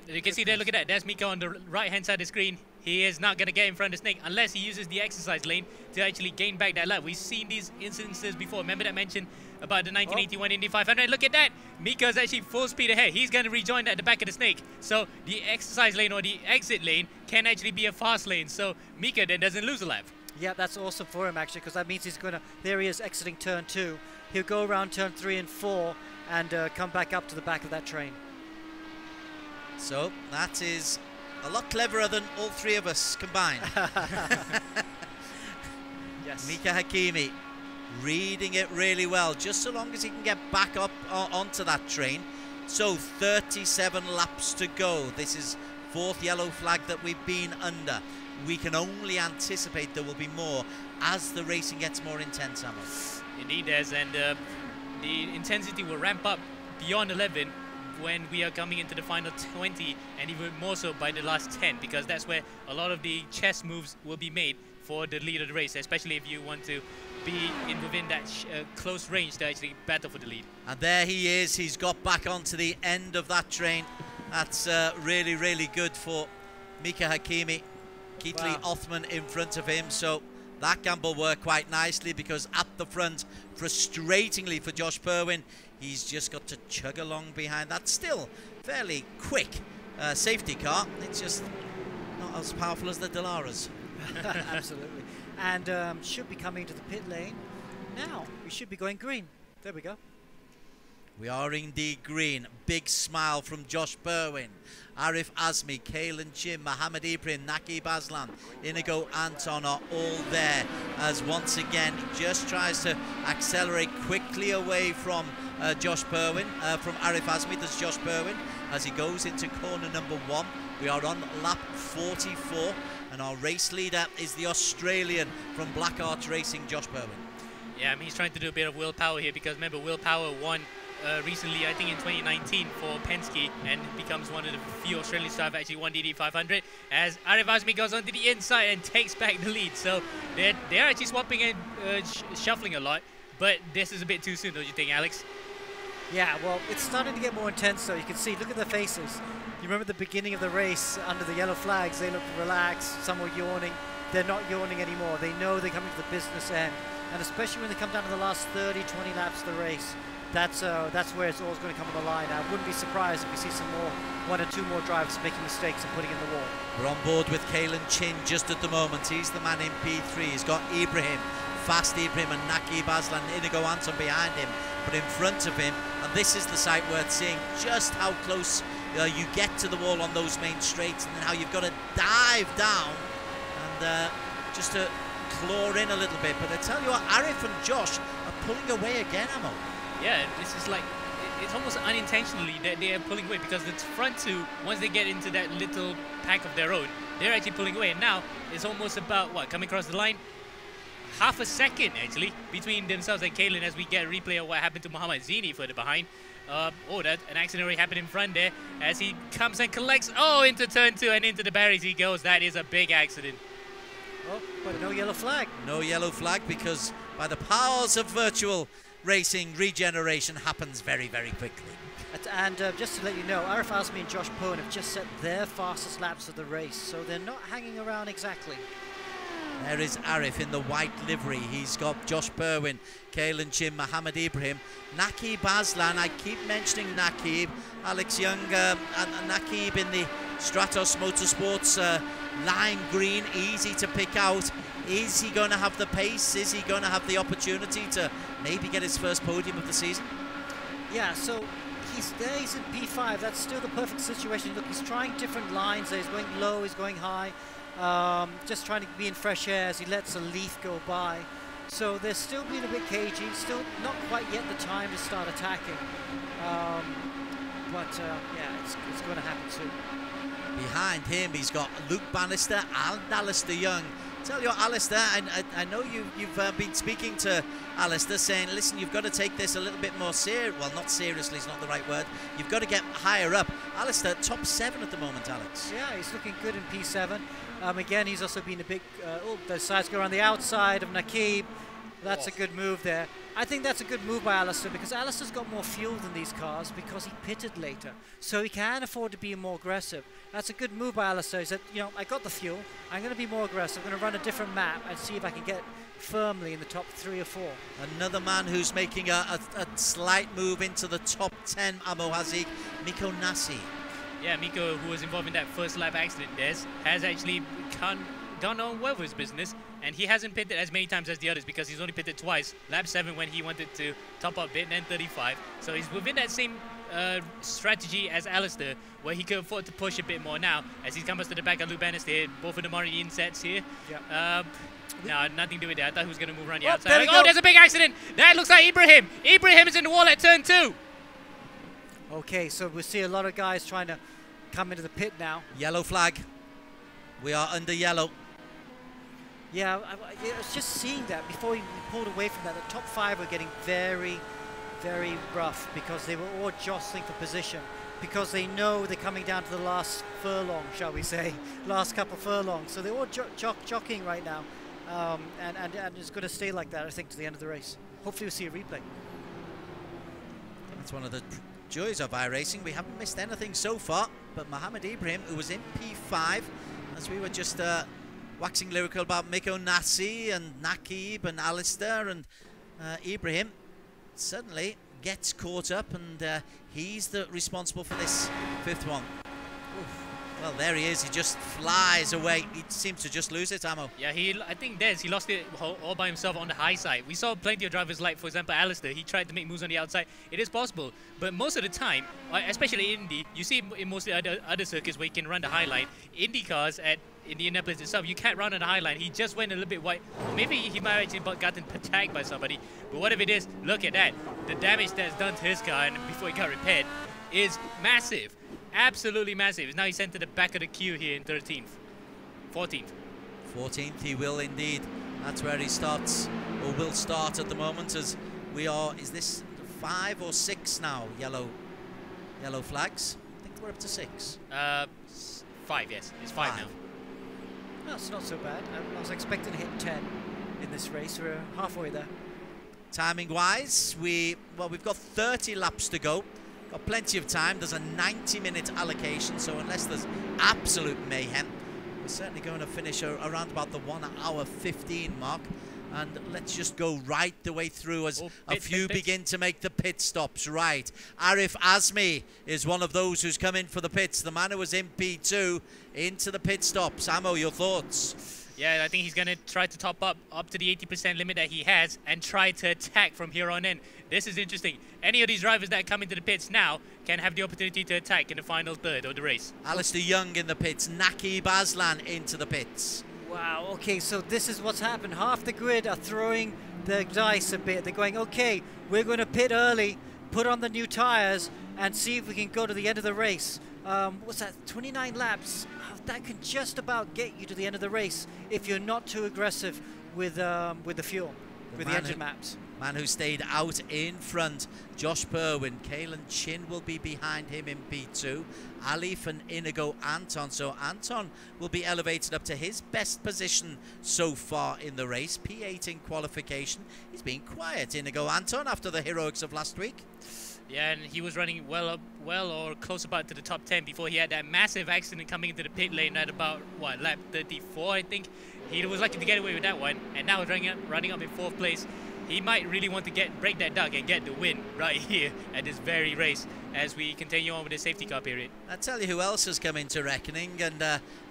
You can see there, look at that. There's Mika on the right-hand side of the screen. He is not going to get in front of Snake unless he uses the exercise lane to actually gain back that lap. We've seen these instances before. Remember that mention about the 1981 Indy 500? Look at that. Mika's actually full speed ahead. He's going to rejoin at the back of the Snake. So the exercise lane or the exit lane can actually be a fast lane. So Mika then doesn't lose a lap. Yeah, that's awesome for him, actually, because that means he's going to... There he is exiting turn 2. He'll go around turn 3 and 4 and come back up to the back of that train. So that is a lot cleverer than all 3 of us combined. Yes. Mika Hakimi reading it really well, just so long as he can get back up onto that train. So 37 laps to go. This is 4th yellow flag that we've been under. We can only anticipate there will be more as the racing gets more intense, Ammo. Indeed, Des, and the intensity will ramp up beyond 11 when we are coming into the final 20, and even more so by the last 10, because that's where a lot of the chess moves will be made for the lead of the race, especially if you want to be within that close range to actually battle for the lead. And there he is. He's got back onto the end of that train. That's really, really good for Mika Hakimi. Keithley Othman in front of him, so that gamble worked quite nicely, because at the front, frustratingly for Josh Perwin, he's just got to chug along behind that still fairly quick safety car. It's just not as powerful as the Dalaras. Absolutely. And should be coming to the pit lane now. We should be going green. There we go. We are indeed green. Big smile from Josh Berwin. Aleef Azmi, Kalen Jim, Mohammed Ibrahim, Naqib Aslan, Inigo Anton are all there as once again just tries to accelerate quickly away from Josh Berwin, from Aleef Azmi. There's Josh Berwin as he goes into corner number 1. We are on lap 44 and our race leader is the Australian from Black Arch Racing, Josh Berwin. Yeah, I mean, he's trying to do a bit of willpower here because remember, willpower won recently, I think in 2019 for Penske, and becomes one of the few Australians to have actually won DD 500 as Aleef Azmi goes onto the inside and takes back the lead. So they're actually swapping and shuffling a lot, but this is a bit too soon, don't you think, Alex? Yeah, well, it's starting to get more intense though. You can see, look at their faces. You remember the beginning of the race under the yellow flags, they looked relaxed, some were yawning. They're not yawning anymore. They know they're coming to the business end. And especially when they come down to the last 30, 20 laps of the race, that's where it's all going to come on the line. I wouldn't be surprised if we see some more, 1 or 2 more drivers making mistakes and putting in the wall. We're on board with Kalen Chin just at the moment. He's the man in P3. He's got Ibrahim, Fast Ibrahim and Naqib Aslan, Inigo Anton behind him. But in front of him, and this is the sight worth seeing, just how close you get to the wall on those main straights, and then how you've got to dive down and just to claw in a little bit. But I tell you what, Aleef and Josh are pulling away again, Amo. Yeah, this is like, it's almost unintentionally that they are pulling away because the front two, once they get into that little pack of their own, they're actually pulling away. And now it's almost about, what, coming across the line? Half a second, actually, between themselves and Kalen as we get a replay of what happened to Muhammad Zini further behind. That an accident already happened in front there as he comes and collects, into turn 2 and into the barriers he goes. That is a big accident. Oh, but no yellow flag. No yellow flag because by the powers of virtual racing, regeneration happens very, very quickly. And just to let you know, Aleef Azmi and Josh Berwin have just set their fastest laps of the race, so they're not hanging around exactly. There is Aleef in the white livery. He's got Josh Berwin, Kalen Chin, Mohammed Ibrahim, Naqib Aslan. I keep mentioning Naqib. Alex Young and Naqib in the Stratos Motorsports lime green, easy to pick out. Is he going to have the pace? Is he going to have the opportunity to maybe get his first podium of the season? Yeah, so he's there, he's in P5. That's still the perfect situation. Look, he's trying different lines there. He's going low, he's going high. Just trying to be in fresh air as he lets Aleef go by. So they're still being a bit cagey, still not quite yet the time to start attacking. Yeah, it's going to happen soon. Behind him, he's got Luke Banister and Alistair Young. Tell you what, Alistair, I know you've been speaking to Alistair saying, listen, you've got to take this a little bit more serious. Well, not seriously is not the right word. You've got to get higher up. Alistair, top 7 at the moment, Alex. Yeah, he's looking good in P7. Again, he's also been a big... the sides go around the outside of Naqib. That's a good move there. I think that's a good move by Alistair because Alistair's got more fuel than these cars because he pitted later. So he can afford to be more aggressive. That's a good move by Alistair. He said, I got the fuel. I'm going to be more aggressive. I'm going to run a different map and see if I can get firmly in the top 3 or 4. Another man who's making a slight move into the top 10, Amo Hazik, Miko Nassi. Yeah, Miko, who was involved in that first lap accident, has actually gone on well with his business, and he hasn't pitted as many times as the others because he's only pitted twice. Lap 7 when he wanted to top up bit, and then 35. So he's within that same strategy as Alistair, where he could afford to push a bit more now as he comes to the back of Luke Banister. Both of them are in insets here. Yep. No, nothing to do with that. I thought he was going to move around the outside. There's a big accident. That looks like Ibrahim. Ibrahim is in the wall at turn 2. Okay, so we see a lot of guys trying to come into the pit now. Yellow flag. We are under yellow. Yeah, I was just seeing that before we pulled away from that. The top 5 were getting very, very rough because they were all jostling for position because they know they're coming down to the last furlong, shall we say, last couple of furlongs. So they're all jockeying right now, and it's going to stay like that, I think, to the end of the race. Hopefully we'll see a replay. That's one of the joys of iRacing. We haven't missed anything so far, but Mohammed Ibrahim, who was in P5, as we were just waxing lyrical about Miko Nassi and Naqib and Alistair, and Ibrahim suddenly gets caught up, and he's responsible for this 5th one. Oof. Well, there he is. He just flies away. He seems to just lose it, Ammo. Yeah, I think he lost it all by himself on the high side. We saw plenty of drivers like, for example, Alistair. He tried to make moves on the outside. It is possible, but most of the time, especially in Indy, you see in most of the other circuits where you can run the high line. Indy cars at Indianapolis itself, you can't run on the high line. He just went a little bit wide. Or maybe he might have actually gotten tagged by somebody. But whatever it is, look at that. The damage that's done to his car and before he got repaired is massive. Absolutely massive. Now he's sent to the back of the queue here in 13th. 14th. 14th he will indeed. That's where he starts, or will start at the moment, as we are, is this 5 or 6 now? Yellow flags? I think we're up to 6. 5, yes. It's 5 now. That's not so bad. I was expecting to hit 10 in this race. We're halfway there. Timing-wise, we've got 30 laps to go. Got plenty of time. There's a 90-minute allocation, so unless there's absolute mayhem, we're certainly going to finish around about the 1 hour 15 mark. And let's just go right the way through as a few begin to make the pit stops. Right, Aleef Azmi is one of those who's come in for the pits. The man who was in P2 into the pit stops. Ammo, your thoughts? Yeah, I think he's going to try to top up to the 80% limit that he has and try to attack from here on in. This is interesting. Any of these drivers that come into the pits now can have the opportunity to attack in the final third of the race. Alistair Young in the pits. Naqib Aslan into the pits. Wow, okay, so this is what's happened. Half the grid are throwing the dice a bit. They're going, okay, we're going to pit early, put on the new tires, and see if we can go to the end of the race. What's that, 29 laps? That can just about get you to the end of the race if you're not too aggressive with the fuel, with the engine maps. Man who stayed out in front, Josh Perwin. Kalen Chin will be behind him in P2. Aleef and Inigo Anton. So Anton will be elevated up to his best position so far in the race. P8 in qualification. He's been quiet, Inigo Anton, after the heroics of last week. Yeah, and he was running well or close about to the top 10 before he had that massive accident coming into the pit lane at about, what, lap 34, I think. He was lucky to get away with that one, and now running up in 4th place. He might really want to break that duck and get the win right here at this very race as we continue on with the safety car period. I'll tell you who else has come into reckoning, and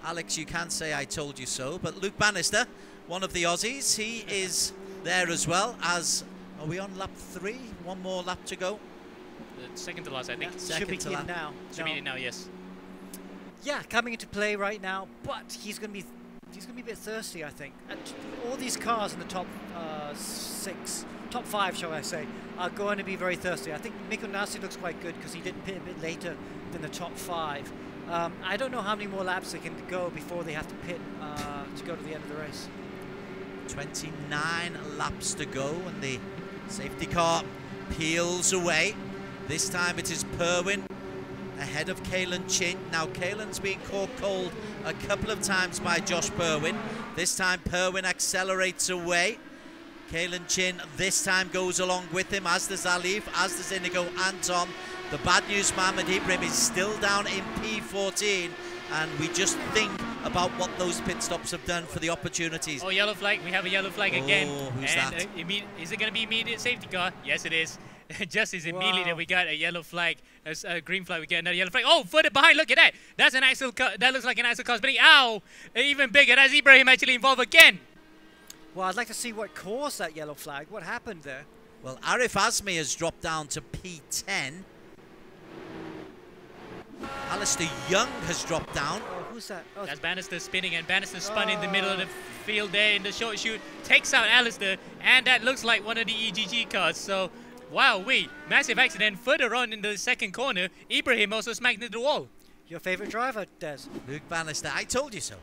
Alex, you can't say I told you so, but Luke Banister, one of the Aussies, he is there as well as, are we on lap 3? One more lap to go? Second to last, I think. Yeah, should be in now. Should be in now, yes. Yeah, coming into play right now, but he's going to be a bit thirsty, I think. And all these cars in the top 5, shall I say, are going to be very thirsty. I think Mikko Nasi looks quite good because he did pit a bit later than the top 5. I don't know how many more laps they can go before they have to pit to go to the end of the race. 29 laps to go, and the safety car peels away. This time it is Perwin ahead of Kalen Chin. Now Kalen's been caught cold a couple of times by Josh Perwin. This time Perwin accelerates away. Kalen Chin this time goes along with him, as does Aleef, as does Inigo Anton. The bad news, Mohamed Ibrahim is still down in P14, and we just think about what those pit stops have done for the opportunities. Oh, yellow flag. We have a yellow flag again. Who's and, that? Is it going to be immediate safety car? Yes, it is. Just as immediately that we got a yellow flag, a green flag, we get another yellow flag. Oh, further behind, look at that. That's an axle car. That looks like an axle car spinning. Ow! Even bigger. That's Ibrahim actually involved again. Well, I'd like to see what caused that yellow flag. What happened there? Well, Aleef Azmi has dropped down to P10. Alistair Young has dropped down. Oh, who's that? Oh, that's Banister spinning, and Banister spun in the middle of the field there in the short shoot. Takes out Alistair, and that looks like one of the EGG cars. So, wow, massive accident. Further on in the second corner, Ibrahim also smacked into the wall. Your favorite driver, Des? Luke Banister. I told you so.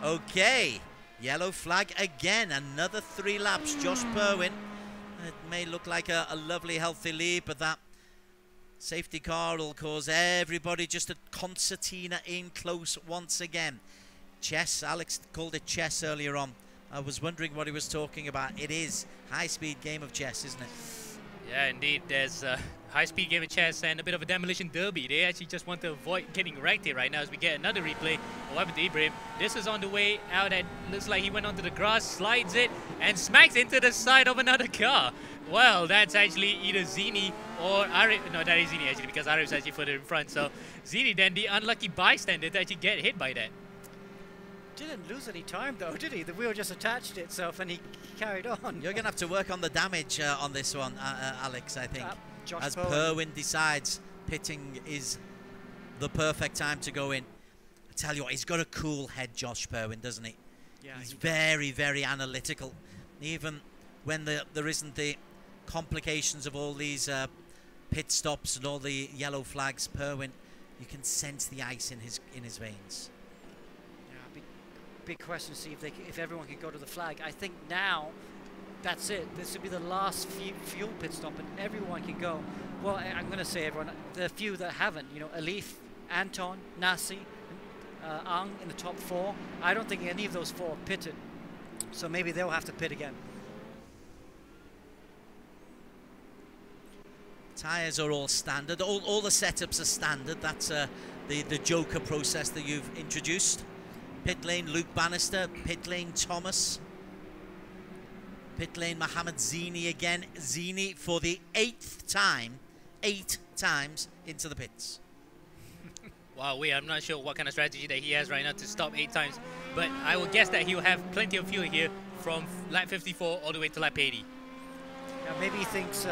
Okay, yellow flag again. Another 3 laps. Josh Perwin. It may look like a lovely, healthy lead, but that safety car will cause everybody just a concertina in close once again. Chess. Alex called it chess earlier on. I was wondering what he was talking about. It is high-speed game of chess, isn't it? Yeah, indeed. There's a high-speed game of chess and a bit of a demolition derby. They actually just want to avoid getting wrecked here right now as we get another replay of what happened to Ibrahim. This is on the way out, and looks like he went onto the grass, slides it, and smacks into the side of another car. Well, that's actually either Zini or Aleef. No, that is Zini actually, because Aleef is actually further in front. So Zini then the unlucky bystander to actually get hit by that. Didn't lose any time though, did he? The wheel just attached itself and he carried on. You're going to have to work on the damage on this one, Alex, I think. As Perwin. Perwin decides pitting is the perfect time to go in. I tell you what, he's got a cool head, Josh Perwin, doesn't he? Yeah, he's very, very analytical. Even when there isn't the complications of all these pit stops and all the yellow flags, Perwin, you can sense the ice in his veins. Big question to see if everyone can go to the flag. I think now that's it. This will be the last fuel pit stop and everyone can go. Well, I'm going to say everyone. The few that haven't, you know, Aleef, Anton, Nasi, Ang in the top 4. I don't think any of those 4 have pitted. So maybe they'll have to pit again. Tyres are all standard. All the setups are standard. That's the Joker process that you've introduced. Pit lane Luke Banister, pit lane Thomas, pit lane Mohamed Zini again. Zini for the 8th time, 8 times into the pits. Wow, I'm not sure what kind of strategy that he has right now to stop 8 times, but I will guess that he will have plenty of fuel here from lap 54 all the way to lap 80. Yeah, maybe he thinks he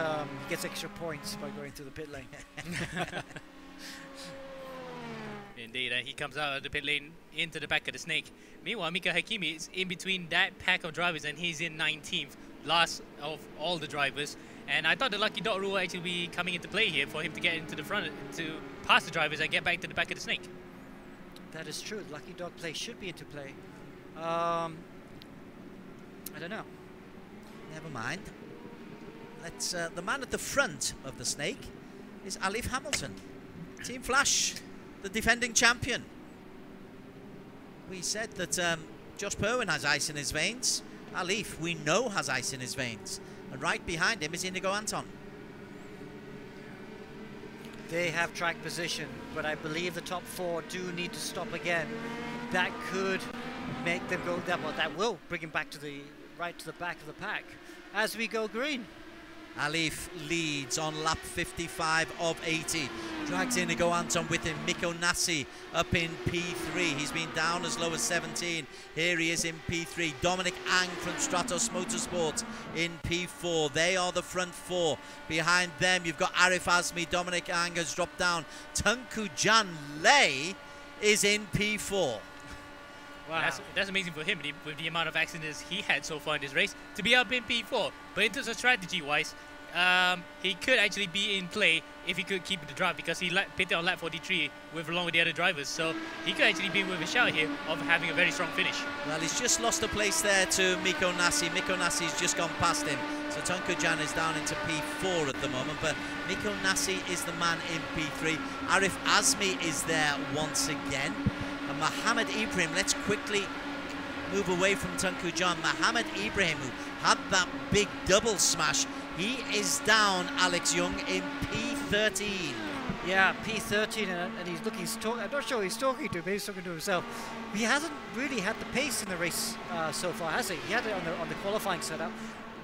gets extra points by going through the pit lane. Indeed, and he comes out of the pit lane into the back of the snake. Meanwhile, Mika Hakimi is in between that pack of drivers and he's in 19th, last of all the drivers. And I thought the lucky dot rule actually be coming into play here for him to get into the front, to pass the drivers and get back to the back of the snake. That is true. Lucky dog play should be into play. I don't know. Never mind. Let's. The man at the front of the snake is Aleef Hamilton, Team Flash, the defending champion. We said that Josh Perwin has ice in his veins. Aleef, we know, has ice in his veins. And right behind him is Inigo Anton. They have track position, but I believe the top 4 do need to stop again. That could make them go down. Well, that will bring him back to the right to the back of the pack as we go green. Aleef leads on lap 55 of 80. Drags Inigo Anton with him. Mikko Nasi up in P3. He's been down as low as 17. Here he is in P3. Dominic Ang from Stratos Motorsports in P4. They are the front 4. Behind them, you've got Arif Azmi. Dominic Ang has dropped down. Tunku Jan Lei is in P4. Wow. That's amazing for him with the amount of accidents he had so far in this race to be up in P4. But in terms of strategy-wise, he could actually be in play if he could keep the drive, because he pitted on lap 43 along with the other drivers. So he could actually be with a shout here of having a very strong finish. Well, he's just lost a place there to Mikko Nasi. Mikko Nasi's just gone past him. So Tunku Jan is down into P4 at the moment, but Mikko Nasi is the man in P3. Arif Azmi is there once again. And Mohamed Ibrahim, let's quickly move away from Tunku Jan. Mohamed Ibrahim, who had that big double smash, he is down, Alex Young, in P13. Yeah, P13, and he's looking, I'm not sure he's talking to him, maybe he's talking to himself. He hasn't really had the pace in the race so far, has he? He had it on the qualifying setup.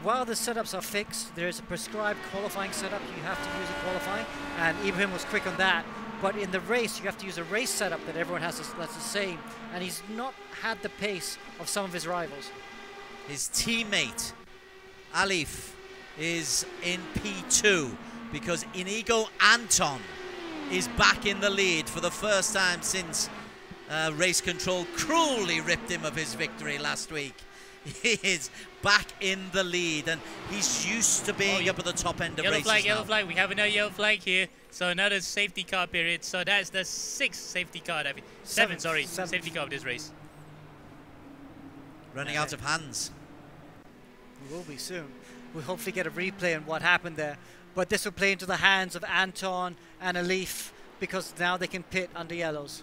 While the setups are fixed, there is a prescribed qualifying setup you have to use in qualifying, and Ibrahim was quick on that. But in the race, you have to use a race setup that everyone has that's the same, and he's not had the pace of some of his rivals. His teammate, Aleef, is in P2 because Inigo Anton is back in the lead for the first time since race control cruelly ripped him of his victory last week. He is back in the lead, and he's used to being up at the top end of races now. Yellow flag. We have another yellow flag here. So another safety car period. So that's the 6th safety car. Seventh, safety car of this race. Running out of hands. We will be soon. We'll hopefully get a replay on what happened there. But this will play into the hands of Anton and Aleef, because now they can pit under yellows.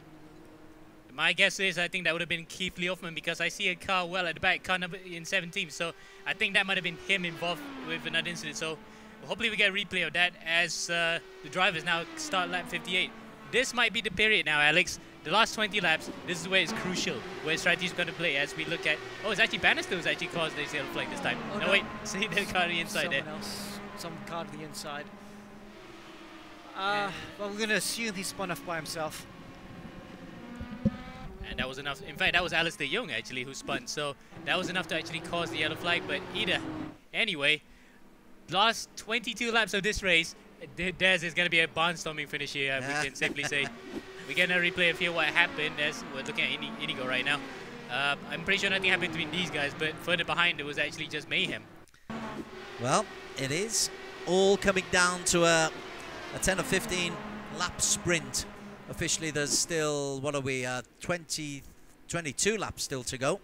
My guess is I think that would have been Keith Leofman, because I see a car well at the back, car number in 17. So I think that might have been him involved with another incident. So hopefully we get a replay of that as the drivers now start lap 58. this might be the period now, Alex. The last 20 laps, this is where it's crucial, where strategy is going to play as we look at... Oh, it's actually Banister who's actually caused this yellow flag this time. Oh, no, wait, see the car on the inside there. Some car to the inside. Well, we're going to assume he spun off by himself. And that was enough. In fact, that was Alistair Young actually who spun, so that was enough to actually cause the yellow flag. But anyway, last 22 laps of this race, Des is going to be a barnstorming finish here, we can safely say. We're going to replay a few what happened as we're looking at Inigo right now. I'm pretty sure nothing happened between these guys, but further behind it was actually just mayhem. Well, it is all coming down to a 10 or 15 lap sprint. Officially, there's still, what are we, 22 laps still to go.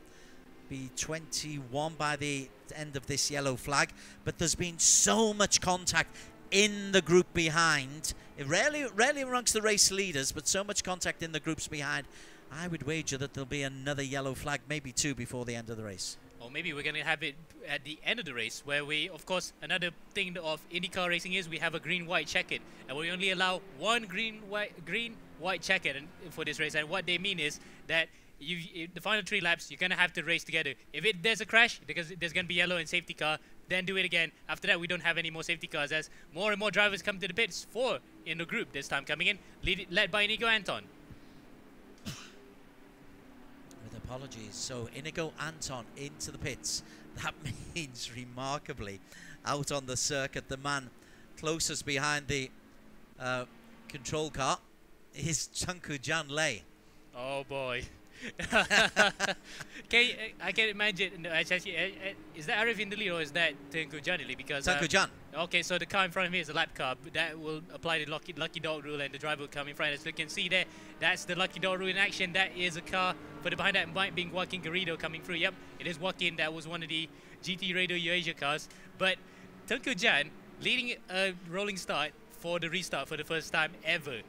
Be 21 by the end of this yellow flag. But there's been so much contact in the group behind. Rarely amongst the race leaders, but so much contact in the groups behind. I would wager that there'll be another yellow flag, maybe two before the end of the race. Or maybe we're going to have it at the end of the race, where we, of course, another thing of IndyCar racing is we have a green-white checkered, and we only allow one green-white checkered for this race. And what they mean is that the final 3 laps, you're going to have to race together. If there's a crash, because there's going to be yellow and safety car, then do it again. After that, we don't have any more safety cars as more and more drivers come to the pits. 4 in the group this time coming in, led by Inigo Anton. With apologies, so Inigo Anton into the pits. That means remarkably out on the circuit, the man closest behind the control car is Tengku Jan Lei. Oh boy. I can imagine. No, actually, is that Aleef in the lead or is that Tengku Jan? Because Tengku Jan. Okay, so the car in front of me is a lap car, but that will apply the lucky dog rule, and the driver will come in front. As you can see there, that's the lucky dog rule in action. That is a car for the behind that might being Joaquin Garrido coming through. Yep, it is Joaquin. That was one of the GT Radio Eurasia cars, but Tengku Jan leading a rolling start for the restart for the first time ever.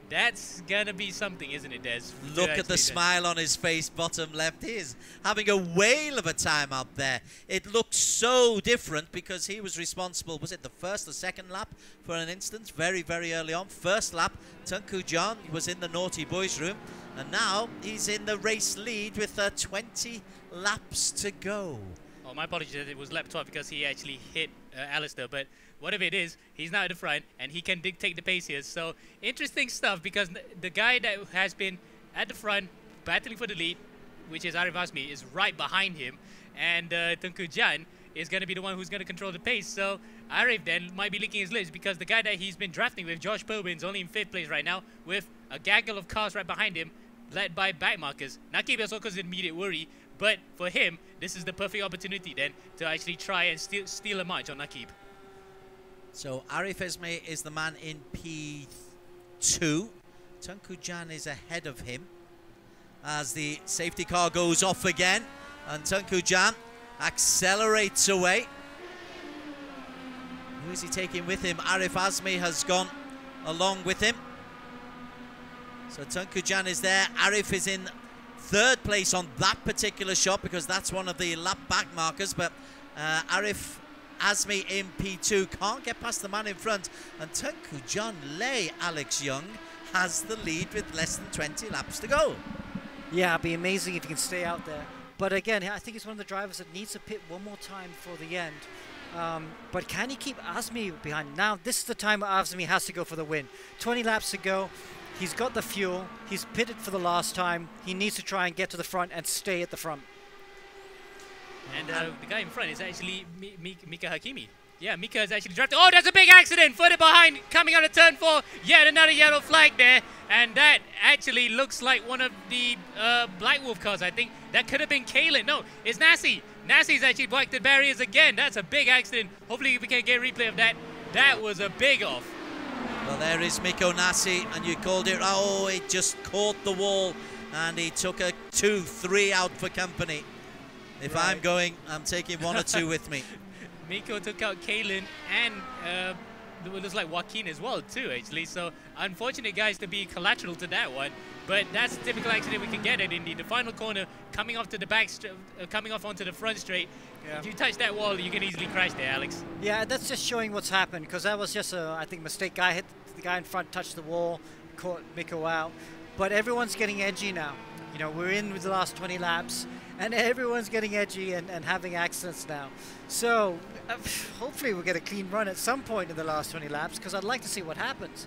That's gonna be something, isn't it, Des? Look at the smile on his face, bottom left. He is having a whale of a time up there. It looks so different because he was responsible, was it the first or second lap for an instance? Very, very early on. First lap, Tengku Jan was in the naughty boys room, and now he's in the race lead with 20 laps to go. Oh, my apologies, it was lap 12 because he actually hit Alistair, but whatever it is, he's now at the front and he can dictate the pace here. So interesting stuff because the guy that has been at the front battling for the lead, which is Aleef Azmi, is right behind him, and Tengku Jan is going to be the one who's going to control the pace. So Aleef then might be licking his lips because the guy that he's been drafting with, Josh Perwin's only in 5th place right now with a gaggle of cars right behind him led by backmarkers. Nakib also causes immediate worry, but for him, this is the perfect opportunity then to actually try and steal a march on Nakib. So Aleef Azmi is the man in P2. Tengku Jan is ahead of him as the safety car goes off again, and Tengku Jan accelerates away. Who is he taking with him? Aleef Azmi has gone along with him. So Tengku Jan is there. Aleef is in 3rd place on that particular shot because that's one of the lap back markers, but Aleef Azmi in P2 can't get past the man in front, and Tengku Jan Lei, Alex Young, has the lead with less than 20 laps to go. Yeah, it'd be amazing if he can stay out there. But again, I think he's one of the drivers that needs to pit one more time for the end. But can he keep Azmi behind? Now, this is the time where Azmi has to go for the win. 20 laps to go. He's got the fuel. He's pitted for the last time. He needs to try and get to the front and stay at the front. And the guy in front is actually Mika Hakimi. Yeah, Mika is actually drafted. Oh, there's a big accident further behind, coming out of turn 4. Yet another yellow flag there. And that actually looks like one of the Black Wolf cars, I think. That could have been Kalen. No, it's Nassi. Nassi's actually blocked the barriers again. That's a big accident. Hopefully we can get a replay of that. That was a big off. Well, there is Mikko Nassi, and you called it. Oh, it just caught the wall, and he took a 2-3 out for company. If Right. I'm going, I'm taking 1 or 2 with me. Miko took out Kalen and it looks like Joaquin as well too, actually. So unfortunate, guys, to be collateral to that one. But that's a typical accident we can get at Indy. The final corner coming off to the back, coming off onto the front straight. Yeah. If you touch that wall, you can easily crash there, Alex. Yeah, that's just showing what's happened, because that was just a, I think, mistake. The guy in front touched the wall, caught Miko out. But everyone's getting edgy now. You know, we're in with the last 20 laps, and everyone's getting edgy and having accidents now. So hopefully we'll get a clean run at some point in the last 20 laps, because I'd like to see what happens.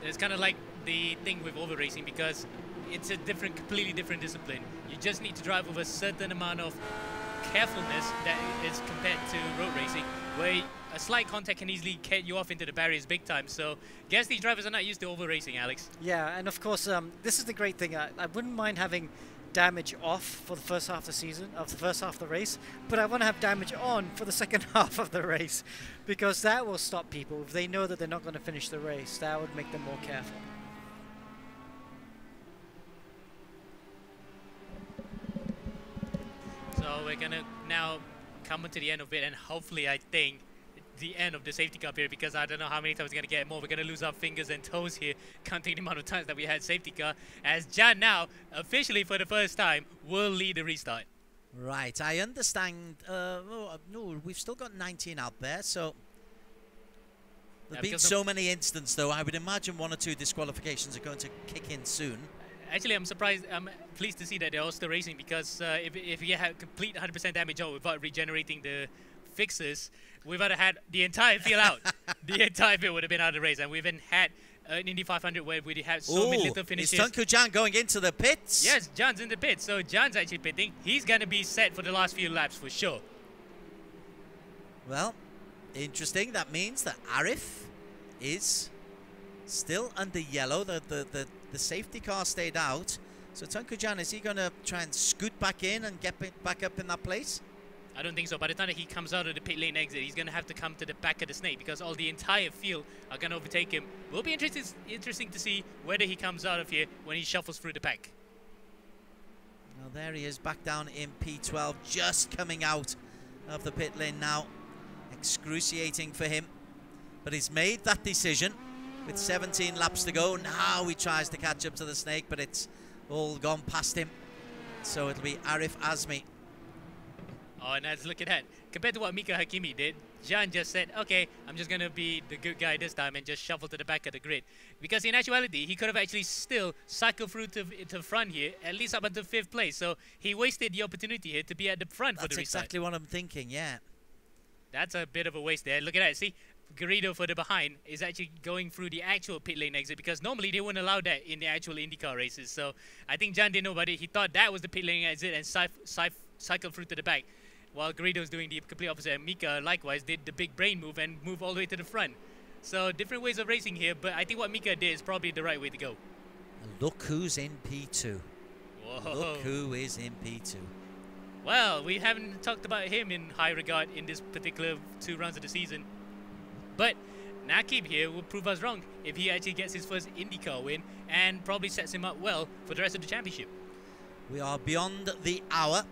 It's kind of like the thing with over racing, because it's a completely different discipline. You just need to drive with a certain amount of carefulness that is compared to road racing, where a slight contact can easily get you off into the barriers big time. So guess these drivers are not used to over racing, Alex. Yeah, and of course, this is the great thing. I wouldn't mind having damage off for the first half of the season, of the first half of the race, but I want to have damage on for the second half of the race, because that will stop people. If they know that they're not going to finish the race, that would make them more careful. So we're going to now come to the end of it, and hopefully, I think, the end of the safety car period, because I don't know how many times we're going to get more. We're going to lose our fingers and toes here, counting the amount of times that we had safety car, as Jan now, officially for the first time, will lead the restart. Right, I understand. No, we've still got 19 out there, so there've been so many incidents, though. I would imagine 1 or 2 disqualifications are going to kick in soon. Actually, I'm surprised. I'm pleased to see that they're all still racing, because if you had complete 100% damage out without regenerating the fixes, we've had the entire field out. The entire field would have been out of the race, and we've even had an Indy 500 where we had so many little finishes. Is Tunku Jan going into the pits? Yes, Jan's in the pits, so Jan's actually pitting. He's going to be set for the last few laps for sure. Well, interesting. That means that Aleef is still under yellow. The safety car stayed out. So Tunku Jan, is he going to try and scoot back in and get back up in that place? I don't think so. By the time that he comes out of the pit lane exit, he's going to have to come to the back of the snake, because all the entire field are going to overtake him. Will be interesting to see whether he comes out of here when he shuffles through the pack. Well, there he is, back down in P12, just coming out of the pit lane now. Excruciating for him. But he's made that decision with 17 laps to go. Now he tries to catch up to the snake, but it's all gone past him. So it'll be Aleef Azmi. Oh, and let's look at that. Compared to what Mika Hakimi did, Jan just said, okay, I'm just going to be the good guy this time and just shuffle to the back of the grid. Because in actuality, he could have actually still cycled through to the front here, at least up until 5th place. So he wasted the opportunity here to be at the front for the restart. That's exactly what I'm thinking, yeah. That's a bit of a waste there. Look at that. See, Garrido for the behind is actually going through the actual pit lane exit, because normally they wouldn't allow that in the actual IndyCar races. So I think Jan didn't know about it. He thought that was the pit lane exit and cycled through to the back, while Garrido's doing the complete opposite. And Mika likewise did the big brain move and move all the way to the front. So different ways of racing here, but I think what Mika did is probably the right way to go. And look who's in P2. Whoa. Look who is in P2. Well, we haven't talked about him in high regard in this particular 2 rounds of the season. But Nakib here will prove us wrong if he actually gets his first IndyCar win, and probably sets him up well for the rest of the championship. We are beyond the hour.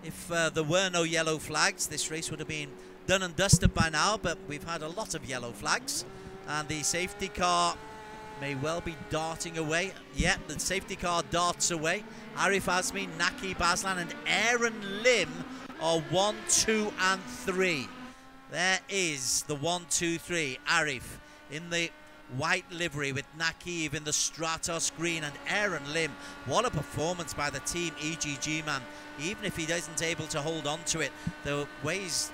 If there were no yellow flags, this race would have been done and dusted by now, but we've had a lot of yellow flags, and the safety car may well be darting away. Yeah, the safety car darts away. Aleef Azmi, Nakib Aslan and Aaron Lim are 1, 2 and 3. There is the 1, 2, 3. Aleef in the white livery with Nakib in the Stratos green, and Aaron Lim. What a performance by the team EGG, man. Even if he isn't able to hold on to it, the way he's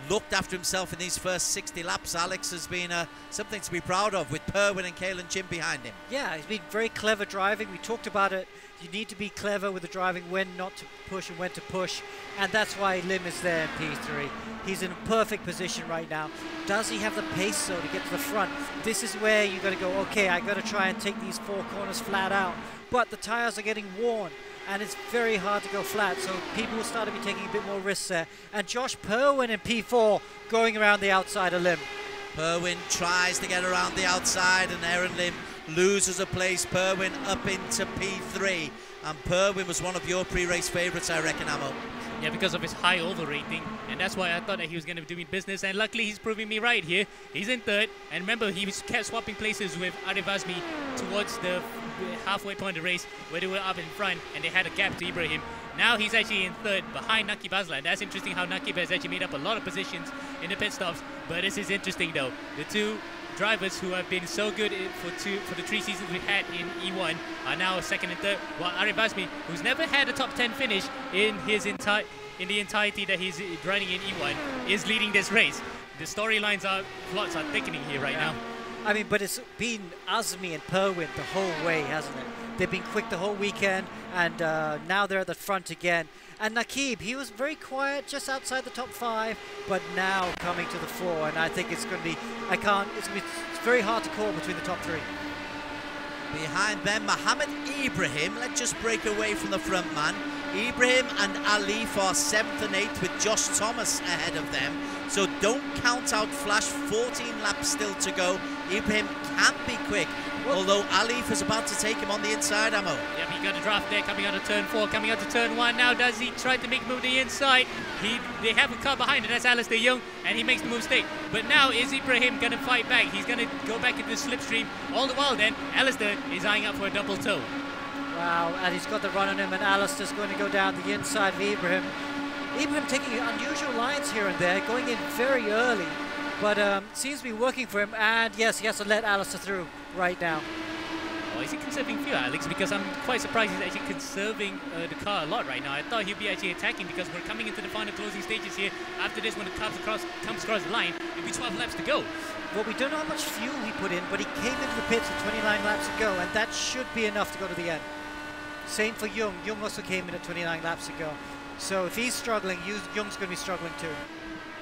looked after himself in these first 60 laps, Alex, has been something to be proud of, with Perwin and Kalen Chin behind him. Yeah, he's been very clever driving. We talked about it. You need to be clever with the driving, when not to push and when to push, and that's why Lim is there in P3. He's in a perfect position right now. Does he have the pace, though, to get to the front? This is where you got to go, okay, I got to try and take these 4 corners flat out, but the tires are getting worn, and it's very hard to go flat, so people will start to be taking a bit more risks there. And Josh Perwin in P4 going around the outside of Lim. Perwin tries to get around the outside, and Aaron Lim loses a place. Perwin up into P3, and Perwin was one of your pre-race favourites, I reckon, Amo. Yeah, because of his high over rating, and that's why I thought that he was going to be doing business, and luckily he's proving me right here. He's in 3rd, and remember, he kept swapping places with Aleef Azmi towards the halfway point of the race, where they were up in front and they had a gap to Ibrahim. Now he's actually in 3rd behind Nakib Aslan. That's interesting how Nakib has actually made up a lot of positions in the pit stops, but this is interesting though. The 2 drivers who have been so good for the 3 seasons we've had in E1 are now second and third, while Aleef Azmi, who's never had a top 10 finish in the entirety that he's running in E1, is leading this race. The storylines plots are thickening here right now. I mean, but it's been Azmi and Perwin the whole way, hasn't it? They've been quick the whole weekend, and now they're at the front again. And Naqib, he was very quiet just outside the top 5, but now coming to the fore, and I think it's going to be, it's very hard to call between the top 3. Behind them, Mohammed Ibrahim. Let's just break away from the front man. Ibrahim and Aleef are 7th and 8th with Josh Thomas ahead of them. So don't count out Flash, 14 laps still to go. Ibrahim can be quick, although Aleef is about to take him on the inside, Ammo. Yep, he got a draft there coming out of turn 4, coming out to turn 1 now. Does he try to make a move to the inside? They have a car behind it, that's Alistair Young, and he makes the mistake. But now is Ibrahim going to fight back? He's going to go back into the slipstream. All the while then, Alistair is eyeing up for a double toe. Wow, and he's got the run on him, and Alistair's going to go down the inside of Ibrahim. Ibrahim taking unusual lines here and there, going in very early, but seems to be working for him, and yes, he has to let Alistair through right now. Oh, is he conserving fuel, Alex? Because I'm quite surprised he's actually conserving the car a lot right now. I thought he'd be actually attacking because we're coming into the final closing stages here. After this, when it comes across the line, it'll be 12 laps to go. Well, we don't know how much fuel he put in, but he came into the pits with 29 laps to go, and that should be enough to go to the end. Same for Young. Young also came in at 29 laps to go. So if he's struggling, Young's going to be struggling too.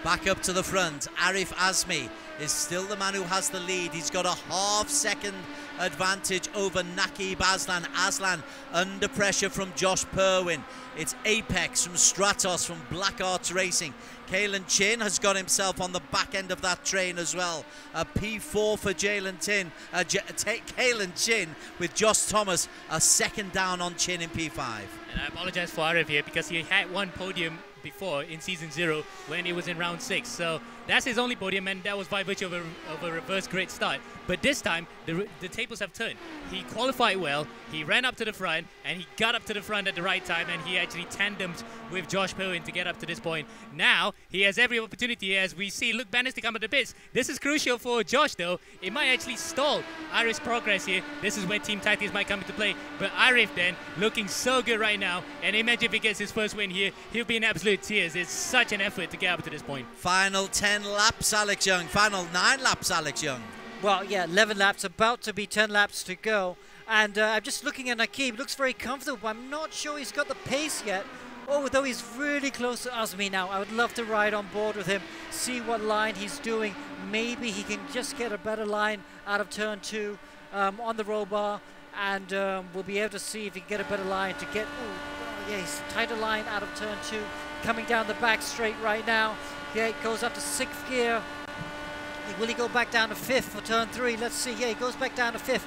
Back up to the front, Aleef Azmi is still the man who has the lead. He's got a half-second advantage over Naqib Aslan. Aslan under pressure from Josh Perwin. It's Apex from Stratos from Black Arts Racing. Kalen Chin has got himself on the back end of that train as well. A P4 for Kalen Chin with Josh Thomas a second down on Chin in P5. And I apologize for Aleef here because he had one podium before in season 0 when it was in round 6, so that's his only podium, and that was by virtue of a reverse great start. But this time the tables have turned. He qualified well, he ran up to the front, and he got up to the front at the right time, and he actually tandemed with Josh Perwin to get up to this point. Now he has every opportunity as we see Luke Banister come at the pits. This is crucial for Josh though. It might actually stall Aleef's progress here. This is where team tactics might come into play, but Aleef then looking so good right now, and imagine if he gets his first win here, he'll be in absolute tears. It's such an effort to get up to this point. Final 10 laps, Alex Young. Final 9 laps, Alex Young. Well, yeah, 11 laps, about to be 10 laps to go. And I'm just looking at Naqib. Looks very comfortable, but I'm not sure he's got the pace yet. Although he's really close to Azmi now. I would love to ride on board with him, see what line he's doing. Maybe he can just get a better line out of turn 2 on the roll bar, and we'll be able to see if he can get a better line to get... Oh, yeah, he's tighter line out of turn 2. Coming down the back straight right now. Yeah, it goes up to 6th gear. Will he go back down to 5th for turn 3? Let's see. Yeah, he goes back down to 5th.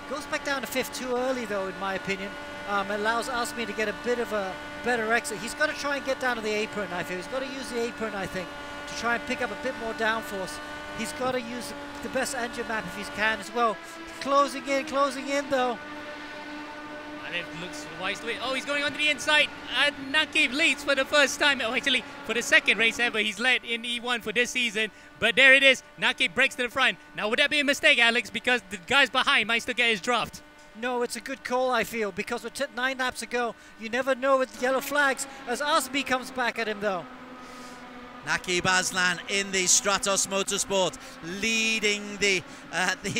Goes back down to 5th too early, though, in my opinion. Allows Azmi to get a bit of a better exit. He's got to try and get down to the apron, I feel. He's got to use the apron, I think, to try and pick up a bit more downforce. He's got to use the best engine map if he can as well. Closing in, though. Aleef looks wise to it. Oh, he's going onto the inside. Naqib leads for the first time. Oh, actually, for the second race ever, he's led in E1 for this season. But there it is. Naqib breaks to the front. Now, would that be a mistake, Alex? Because the guys behind might still get his draft. No, it's a good call, I feel, because with 9 laps to go, you never know with yellow flags as Azmi comes back at him, though. Naqib Aslan in the Stratos Motorsport, leading the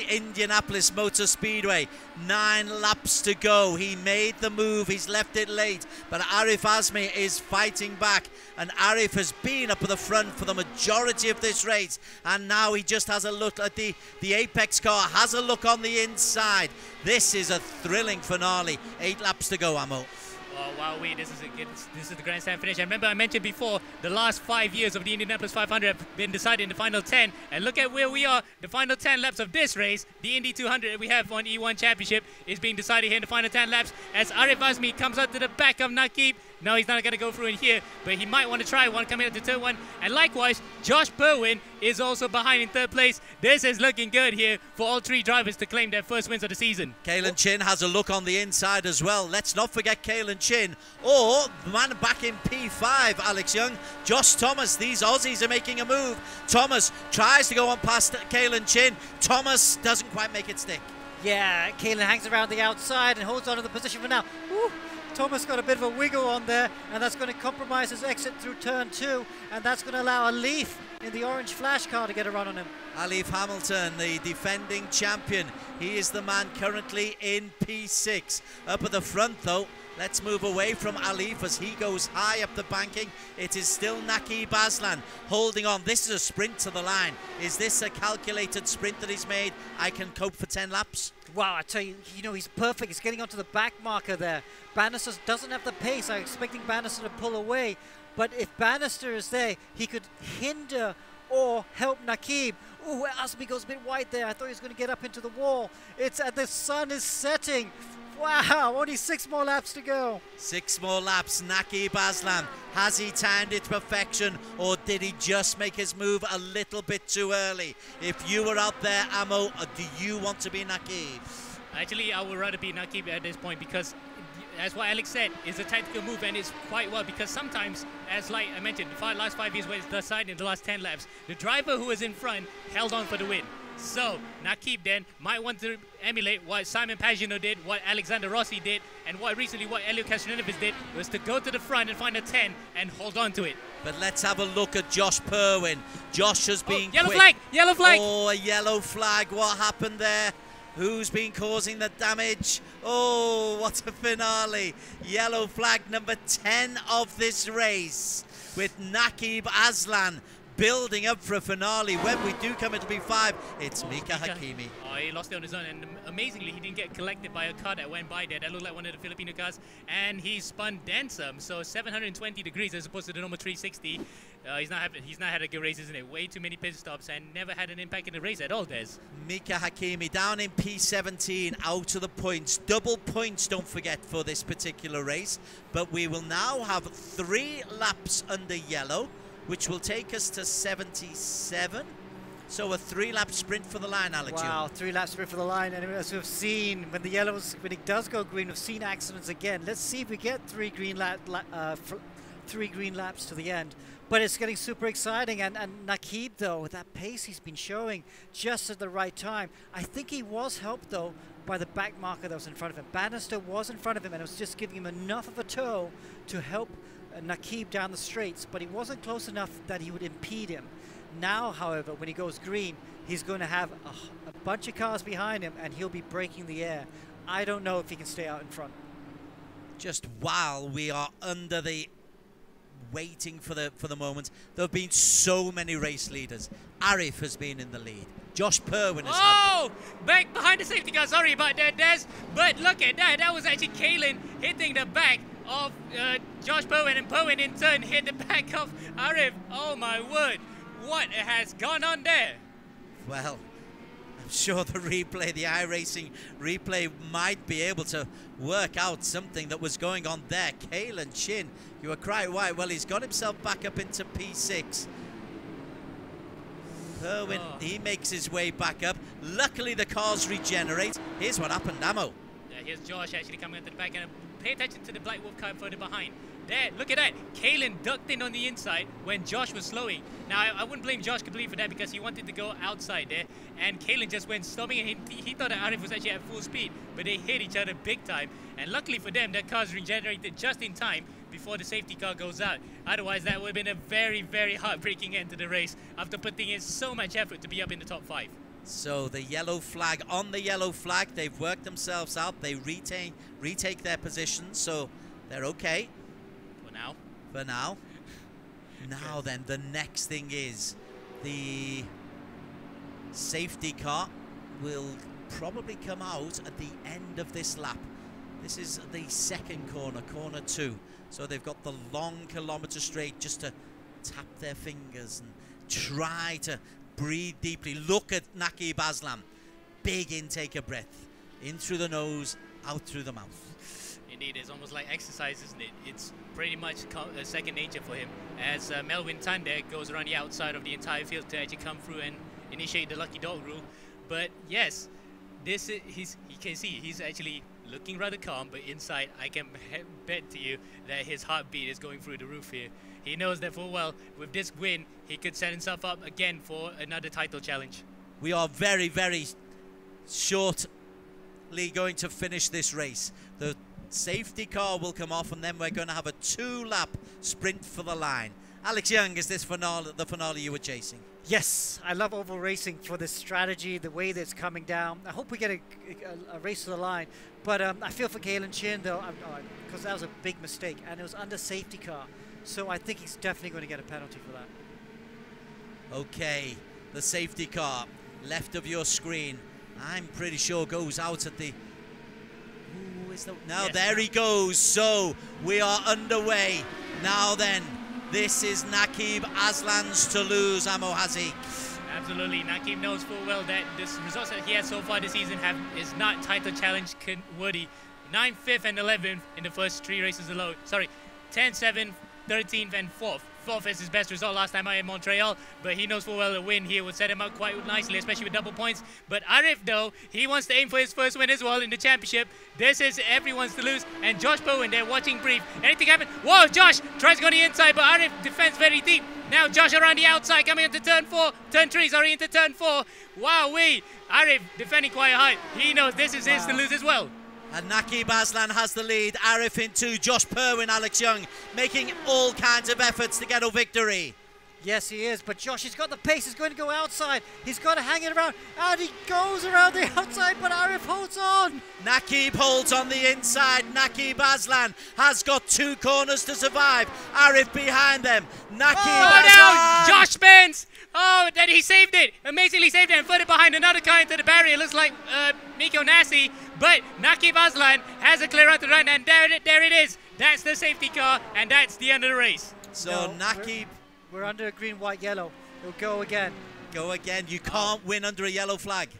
Indianapolis Motor Speedway. 9 laps to go. He made the move. He's left it late. But Aleef Azmi is fighting back. And Aleef has been up at the front for the majority of this race. And now he just has a look at the Apex car. Has a look on the inside. This is a thrilling finale. 8 laps to go, Amo. Oh, wow, this is the grandstand finish. And remember, I mentioned before, the last 5 years of the Indianapolis 500 have been decided in the final 10. And look at where we are. The final 10 laps of this race, the Indy 200 we have on E1 Championship, is being decided here in the final 10 laps as Aleef Azmi comes up to the back of Naqib. No, he's not going to go through in here, but he might want to try one coming up to turn 1. And likewise, Josh Perwin is also behind in third place. This is looking good here for all three drivers to claim their first wins of the season. Kalen Chin has a look on the inside as well. Let's not forget Kalen Chin, or the man back in P5, Alex Young, Josh Thomas. These Aussies are making a move. Thomas tries to go on past Kalen Chin. Thomas doesn't quite make it stick. Yeah, Kalen hangs around the outside and holds on to the position for now. Woo. Thomas got a bit of a wiggle on there, and that's going to compromise his exit through turn 2, and that's going to allow Aleef in the orange flash car to get a run on him. Aleef Hamilton, the defending champion. He is the man currently in P6. Up at the front though, let's move away from Aleef as he goes high up the banking. It is still Naqib Aslan holding on. This is a sprint to the line. Is this a calculated sprint that he's made? I can cope for 10 laps. Wow, I tell you, he's perfect. He's getting onto the back marker there. Banister doesn't have the pace. I'm expecting Banister to pull away. But if Banister is there, he could hinder or help Naqib. Ooh, Asmi goes a bit wide there. I thought he was going to get up into the wall. The sun is setting. Wow, only 6 more laps to go. 6 more laps. Naqib Aslan, has he timed it to perfection, or did he just make his move a little bit too early? If you were out there, Amo, do you want to be Naqib? Actually, I would rather be Naqib at this point, because as what Alex said, it's a tactical move, and it's quite well, because sometimes, as like I mentioned, the last 5 years where it's decided in the last 10 laps, the driver who was in front held on for the win. So, Naqib then might want to emulate what Simon Pagenaud did, what Alexander Rossi did, and what Elio Castroneves did, was to go to the front and find a 10 and hold on to it. But let's have a look at Josh Purwin. Josh has been yellow quick. flag! Yellow flag! Oh, a yellow flag. What happened there? Who's been causing the damage? Oh, what a finale. Yellow flag number 10 of this race, with Naqib Aslan building up for a finale. When we do come into P5, it's Mika Hakimi. Oh, he lost it on his own, and amazingly, he didn't get collected by a car that went by there. That looked like one of the Filipino cars, and he spun then some, so 720 degrees as opposed to the normal 360. He's not had a good race, isn't it? Way too many pit stops and never had an impact in the race at all, Des. Mika Hakimi down in P17, out of the points. Double points, don't forget, for this particular race. But we will now have 3 laps under yellow, which will take us to 77. So a 3-lap sprint for the line, Alex. Wow, 3-lap sprint for the line. And as we've seen, when it does go green, we've seen accidents again. Let's see if we get 3 green laps to the end. But it's getting super exciting. And Naqib, though, with that pace he's been showing just at the right time. I think he was helped, though, by the back marker that was in front of him. Banister was in front of him, and it was just giving him enough of a tow to help Naqib down the straights, but he wasn't close enough that he would impede him. Now, however, when he goes green, he's going to have a bunch of cars behind him, and he'll be breaking the air. I don't know if he can stay out in front. Just while we are under the waiting for the moment, there have been so many race leaders. Aleef has been in the lead. Josh Purwin has back behind the safety car. Sorry about that, Des. But look at that. That was actually Kalen hitting the back of Josh Purwin, and Purwin in turn hit the back of Aleef. Oh my word, what has gone on there? Well, I'm sure the iRacing replay might be able to work out something that was going on there. Kalen Chin, you were quite right. Well, he's got himself back up into P6. Purwin, he makes his way back up. Luckily, the cars regenerate. Here's what happened, Ammo. Here's Josh actually coming at the back, and pay attention to the Black Wolf car further behind. There, look at that. Kalen ducked in on the inside when Josh was slowing. Now, I wouldn't blame Josh completely for that, because he wanted to go outside there, and Kalen just went stopping, and he thought that Aleef was actually at full speed, but they hit each other big time. And luckily for them, that car's regenerated just in time before the safety car goes out. Otherwise, that would have been a very, very heartbreaking end to the race after putting in so much effort to be up in the top 5. So the yellow flag, on the yellow flag, they've worked themselves out. They retake their positions, so they're okay. For now. For now. Now then, the next thing is the safety car will probably come out at the end of this lap. This is the second corner, corner 2. So they've got the long kilometre straight just to tap their fingers and try to breathe deeply. Look at Naqib Aslan. Big intake of breath. In through the nose, out through the mouth. Indeed, it's almost like exercise, isn't it? It's pretty much second nature for him, as Melvin Tande goes around the outside of the entire field to actually come through and initiate the lucky dog rule. But yes, this is you can see he's actually looking rather calm, but inside I can bet to you that his heartbeat is going through the roof here. He knows that full well with this win he could set himself up again for another title challenge. We are very, very shortly going to finish this race. The safety car will come off and then we're going to have a 2-lap sprint for the line. Alex Young, is this the finale you were chasing? Yes, I love oval racing for this strategy, the way that it's coming down. I hope we get a race to the line, but I feel for Kalen Chin though, because that was a big mistake and it was under safety car. So I think he's definitely going to get a penalty for that. Okay, the safety car, left of your screen, I'm pretty sure goes out at the... Ooh, is the... Now yes, there he goes, so we are underway. Now then, this is Naqib Aslan's to lose, Amo Hazi. Absolutely, Naqib knows full well that the results that he has so far this season is not title challenge worthy. 9th, 5th and 11th in the first 3 races alone. Sorry, 10th, 7th, 13th and 4th. 4th is his best result last time out in Montreal, but he knows full well a win here would set him up quite nicely, especially with double points. But Aleef, though, he wants to aim for his first win as well in the championship. This is everyone's to lose, and Josh Bowen, they're watching brief. Anything happen? Whoa, Josh tries to go on the inside, but Aleef defends very deep. Now Josh around the outside, coming into turn 3, sorry, into turn 4. Wowee, Aleef defending quite high. He knows this is his to lose as well. And Naqib Aslan has the lead. Aleef in 2, Josh Purwin, Alex Young making all kinds of efforts to get a victory. Yes, he is, but Josh, he's got the pace. He's going to go outside. He's got to hang it around, and he goes around the outside, but Aleef holds on. Naqib holds on the inside. Naqib Aslan has got 2 corners to survive. Aleef behind them. Naqib Aslan. No! Josh spins. Oh, then he saved it. Amazingly saved it and put it behind another car into the barrier. Looks like Miko Nasi, but Naqib Aslan has a clear out to run, and there it is. That's the safety car, and that's the end of the race. So no, Naqib... We're under a green, white, yellow. It'll go again. Go again. You can't win under a yellow flag.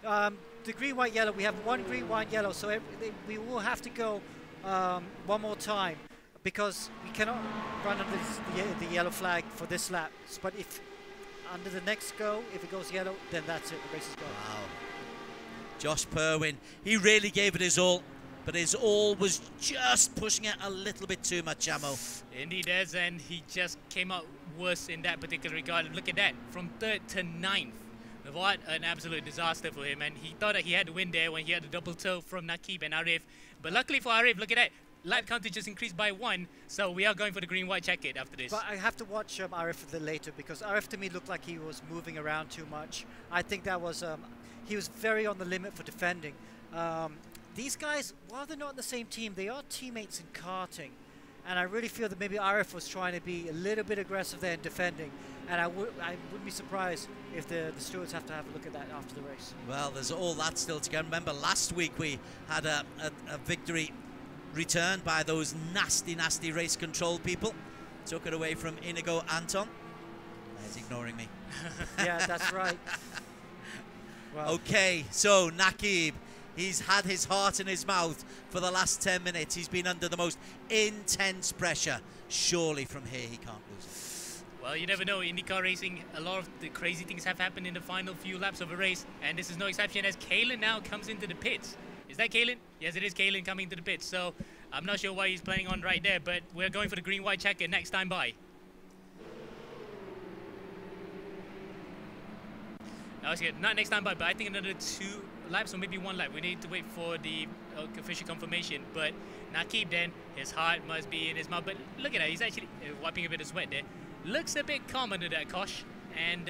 The green, white, yellow. We have 1 green, white, yellow. So we will have to go 1 more time because we cannot run under the yellow flag for this lap. But if under the next go, if it goes yellow, then that's it. The race is gone. Wow. Josh Purwin, he really gave it his all. But his all was just pushing it a little bit too much, Jamo. Indeed, is, and he just came out worse in that particular regard. Look at that, from 3rd to 9th. What an absolute disaster for him, and he thought that he had to win there when he had a double toe from Naqib and Aleef. But luckily for Aleef, look at that. Lap counter just increased by 1, so we are going for the green-white check-it after this. But I have to watch Aleef a little later because Aleef to me looked like he was moving around too much. I think that was, he was very on the limit for defending. These guys, while they're not on the same team, they are teammates in karting. And I really feel that maybe Aleef was trying to be a little bit aggressive there in defending. And I wouldn't be surprised if the stewards have to have a look at that after the race. Well, there's all that still to go. Remember, last week we had a victory returned by those nasty, nasty race control people. Took it away from Inigo Anton. He's ignoring me. Yeah, that's right. Well. Okay, so Naqib. He's had his heart in his mouth for the last 10 minutes. He's been under the most intense pressure. Surely from here he can't lose. Well, you never know. IndyCar racing, a lot of the crazy things have happened in the final few laps of a race, and this is no exception as Kalen now comes into the pits. Is that Kalen? Yes, it is Kalen coming into the pits. So I'm not sure why he's playing on right there, but we're going for the green-white checker next time by. No, it's good. Not next time by, but I think another 2 laps or maybe 1 lap. We need to wait for the official confirmation. But Naqib then, his heart must be in his mouth. But look at that, he's actually wiping a bit of sweat there. Looks a bit calm under that Kosh. And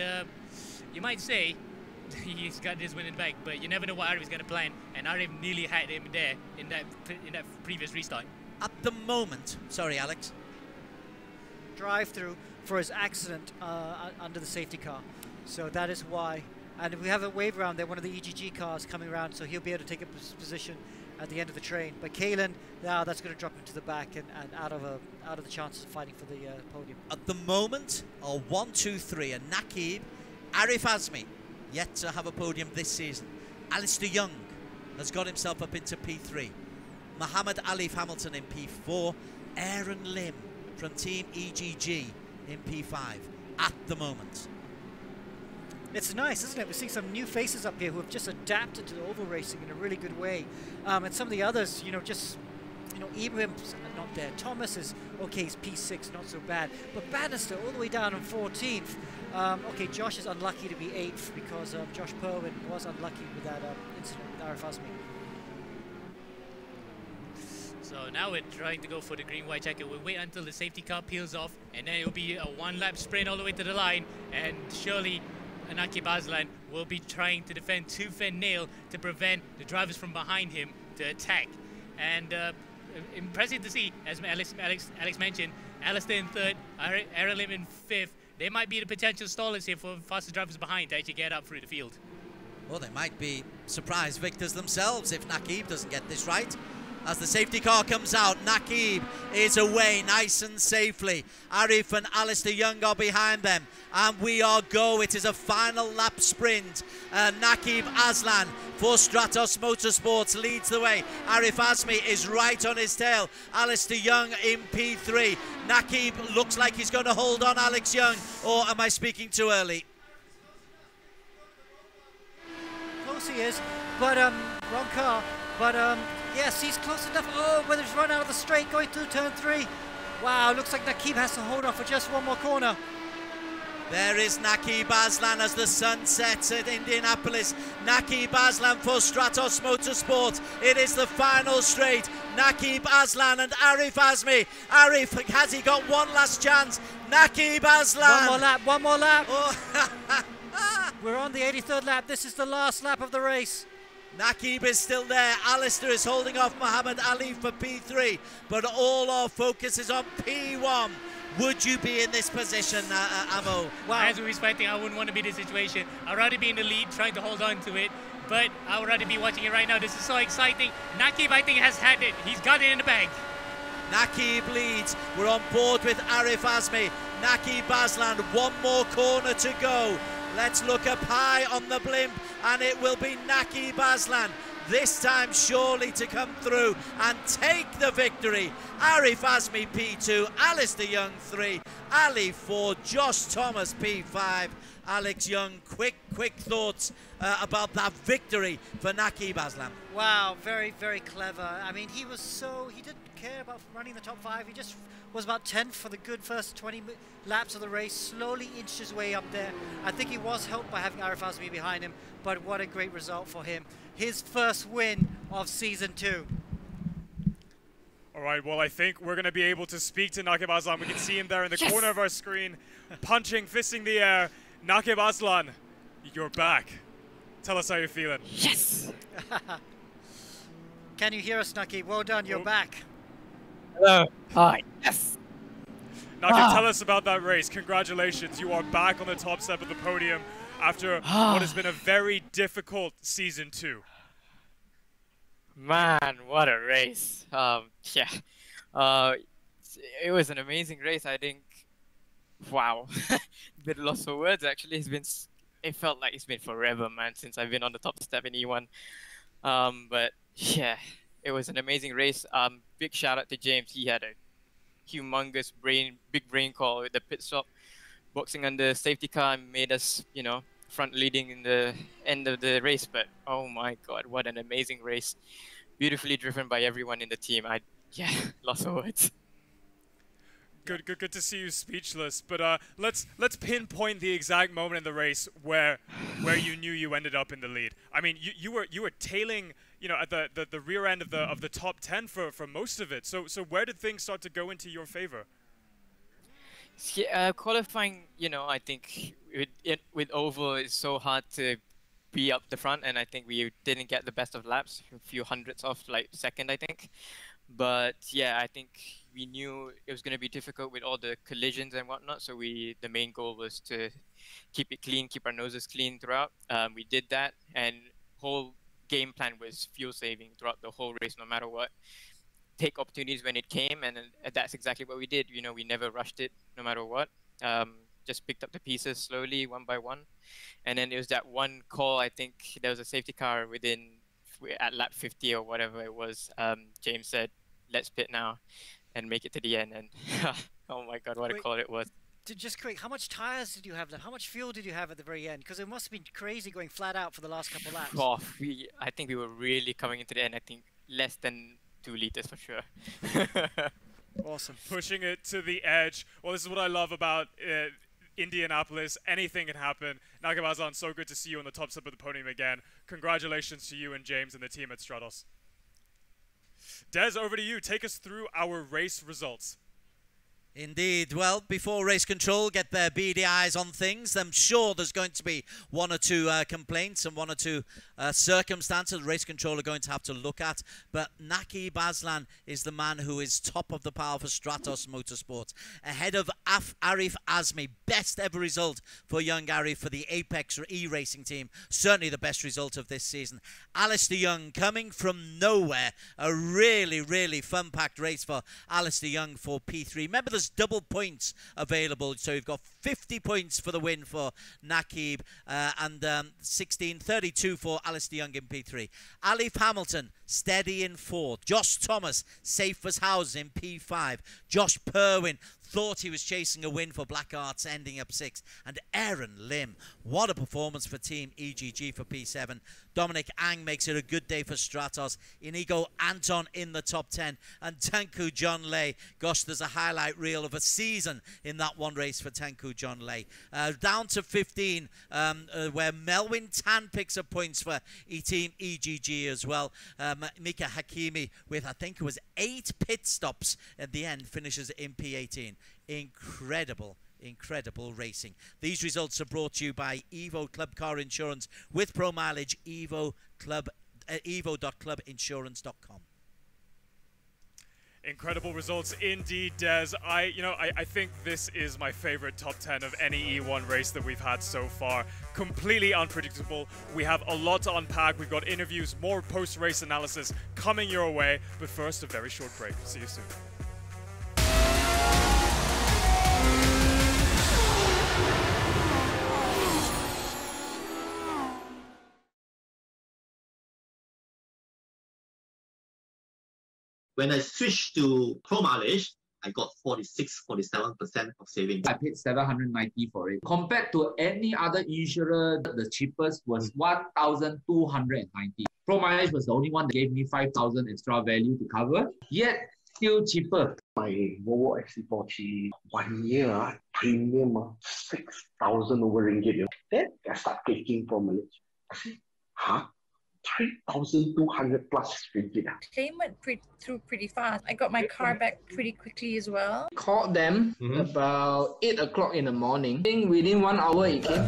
you might say he's got his win in the bag, but you never know what Aleef is going to plan. And Aleef nearly had him there in that previous restart. At the moment, sorry Alex. Drive-through for his accident under the safety car. So that is why. And we have a wave round there, one of the EGG cars coming around, so he'll be able to take a position at the end of the train. But Kalen, now that's going to drop him to the back and out of the chances of fighting for the podium. At the moment, are 1, 2, 3, and Naqib, Arif Azmi, yet to have a podium this season. Alistair Young has got himself up into P3. Muhammad Aleef Hamilton in P4. Aaron Lim from Team EGG in P5 at the moment. It's nice, isn't it? We're seeing some new faces up here who have just adapted to the oval racing in a really good way. And some of the others, Ibrahim's not there. Thomas is okay, he's P6, not so bad. But Banister all the way down on 14th. Okay, Josh is unlucky to be 8th because Josh Perwin was unlucky with that incident with Aleef Azmi. So now we're trying to go for the green-white jacket. We'll wait until the safety car peels off, and then it'll be a one-lap sprint all the way to the line, and surely Nakib Aslan will be trying to defend tooth and nail to prevent the drivers from behind him to attack. And impressive to see, as Alex mentioned, Alistair in 3rd, Aaron Lim in 5th. They might be the potential stallers here for faster drivers behind to actually get up through the field. Well, they might be surprise victors themselves if Nakib doesn't get this right. As the safety car comes out, Nakib is away nice and safely. Aleef and Alistair Young are behind them. And we are go. It is a final lap sprint. Nakib Aslan for Stratos Motorsports leads the way. Aleef Azmi is right on his tail. Alistair Young in P3. Nakib looks like he's going to hold on Alex Young. Or am I speaking too early? Close he is, but wrong car. But yes, he's close enough. Oh, but he's run out of the straight going through turn 3. Wow, looks like Nakib has to hold on for just one more corner. There is Nakib Aslan as the sun sets at Indianapolis. Nakib Aslan for Stratos Motorsport. It is the final straight. Nakib Aslan and Aleef Azmi. Aleef, has he got one last chance? Nakib Aslan. One more lap. Oh. We're on the 83rd lap. This is the last lap of the race. Nakib is still there. Alistair is holding off Muhammad Aleef for P3, but all our focus is on P1. Would you be in this position, Amo? Wow. As we're expecting, I wouldn't want to be in this situation. I'd rather be in the lead, trying to hold on to it, but I would rather be watching it right now. This is so exciting. Nakib, I think, has had it. He's got it in the bag. Nakib leads. We're on board with Aleef Azmi. Nakib Aslan, one more corner to go. Let's look up high on the blimp, and it will be Nakib Aslan, this time surely to come through and take the victory. Aleef Azmi P2, Alistair Young 3, Ali 4, Josh Thomas P5. Alex Young, quick thoughts about that victory for Nakib Aslan. Wow, very, very clever. I mean, he didn't care about running the top 5. He just was about 10th for the good first 20 laps of the race, slowly inched his way up there. I think he was helped by having Aleef Azmi behind him, but what a great result for him. His first win of Season 2. All right, well, I think we're going to be able to speak to Nakib Aslan. We can see him there in the corner of our screen, punching, fisting the air. Nakib Aslan, you're back. Tell us how you're feeling. Yes! Can you hear us, Nakib? Well done, you're back. Hello. Hi. Yes. Nakib, tell us about that race. Congratulations. You are back on the top step of the podium after what has been a very difficult Season 2. Man, what a race. Yeah. It was an amazing race, I think. Wow. A bit lost for words, actually. It felt like it's been forever, man, since I've been on the top step in E1. But yeah, it was an amazing race. Big shout out to James. He had a humongous big brain call with the pit stop, boxing under safety car, and made us, front leading in the end of the race. But oh my God, what an amazing race. Beautifully driven by everyone in the team. Yeah, lots of words. Good to see you speechless. But let's pinpoint the exact moment in the race where you knew you ended up in the lead. I mean, you were tailing, at the rear end of the top 10 for most of it. So where did things start to go into your favor? Yeah, qualifying, I think with oval it's so hard to be up the front, and I think we didn't get the best of laps, a few hundredths off, like second, I think. But yeah, I think we knew it was going to be difficult with all the collisions and whatnot. So the main goal was to keep it clean, keep our noses clean throughout. We did that, and whole game plan was fuel saving throughout the whole race, no matter what. Take opportunities when it came, and that's exactly what we did. We never rushed it, no matter what. Just picked up the pieces slowly, one by one. And then it was that one call, I think there was a safety car at lap 50 or whatever it was. James said, let's pit now. and make it to the end. And oh my god, what a call it was. Just quick, how much tires did you have left? How much fuel did you have at the very end? Because it must have been crazy going flat out for the last couple laps. Oh, I think we were really coming into the end. I think less than 2 liters for sure. Awesome. Pushing it to the edge. Well, this is what I love about Indianapolis. Anything can happen. Nakabazan, so good to see you on the top step of the podium again. Congratulations to you and James and the team at Stratos. Des, over to you. Take us through our race results. Indeed. Well, before race control get their beady eyes on things, I'm sure there's going to be 1 or 2 complaints and 1 or 2 circumstances race control are going to have to look at. But Naki Baslan is the man who is top of the pile for Stratos Motorsport, ahead of Aleef Azmi. Best ever result for young Aleef for the Apex E-Racing team. Certainly the best result of this season. Alistair Young coming from nowhere. A really, really fun-packed race for Alistair Young for P3. Remember, there's double points available, so you've got 50 points for the win for Nakib and 32 for Alistair Young in P3. Aleef Hamilton steady in 4th. Josh Thomas safe as houses in P5. Josh Perwin thought he was chasing a win for Black Arts, ending up 6th. And Aaron Lim, what a performance for Team EGG for P7. Dominic Ang makes it a good day for Stratos. Inigo Anton in the top 10. And Tanku John Lay. Gosh, there's a highlight reel of a season in that one race for Tanku John Lay. Down to 15, where Melwin Tan picks up points for Team EGG as well. Mika Hakimi with, I think it was 8 pit stops at the end, finishes in P18. Incredible racing. These results are brought to you by Evo Club Car Insurance with Pro Mileage. Evo.clubinsurance.com. Incredible results indeed, Des. I think this is my favorite top 10 of any E1 race that we've had so far. Completely unpredictable. We have a lot to unpack. We've got interviews, more post-race analysis coming your way. But first, a very short break. See you soon. When I switched to Pro Mileage, I got 47% of savings. I paid 790 for it. Compared to any other insurer, the cheapest was 1,290. Pro Mileage was the only one that gave me 5,000 extra value to cover, yet still cheaper. My Volvo XC40 1 year premium 6,000 over ringgit. Then I start taking Pro Mileage. I say, huh? 3,200 plus ringgit. Claim went through pretty fast. I got my car back pretty quickly as well. Called them about 8 o'clock in the morning. I think within 1 hour it came.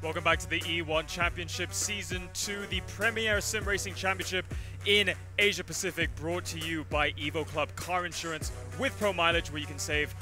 Welcome back to the E1 Championship Season 2, the premier sim racing championship in Asia Pacific, brought to you by Evo Club Car Insurance with Pro Mileage, where you can save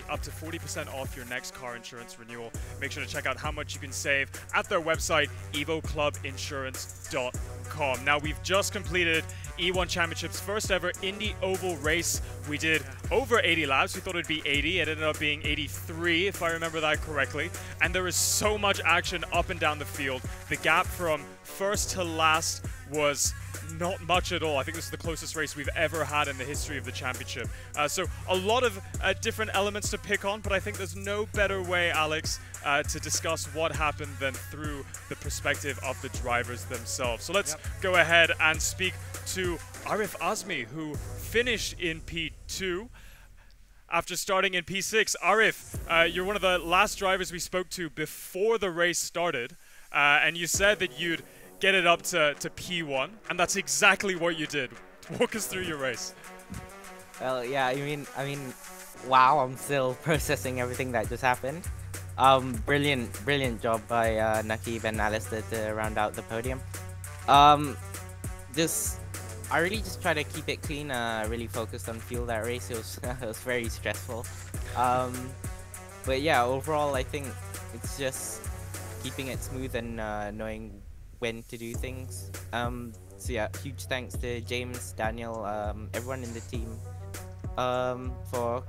up to 40% off your next car insurance renewal. Make sure to check out how much you can save at their website, evoclubinsurance.com. Now, we've just completed E1 Championship's first ever Indy Oval race. We did over 80 laps. We thought it'd be 80. It ended up being 83, if I remember that correctly. And there is so much action up and down the field. The gap from first to last was not much at all. I think this is the closest race we've ever had in the history of the championship. So a lot of different elements to pick on, but I think there's no better way, Alex, to discuss what happened than through the perspective of the drivers themselves. So let's go ahead and speak to Aleef Azmi, who finished in P2 after starting in P6. Aleef, you're one of the last drivers we spoke to before the race started, and you said that you'd get it up to P1, and that's exactly what you did. Walk us through your race. Well, yeah, I mean, wow, I'm still processing everything that just happened. Brilliant job by Nakib and Alistair to round out the podium. I really just try to keep it clean. Really focused on fuel that race. It was very stressful. But yeah, overall, I think it's just keeping it smooth and knowing when to do things. So yeah, huge thanks to James, Daniel, everyone in the team for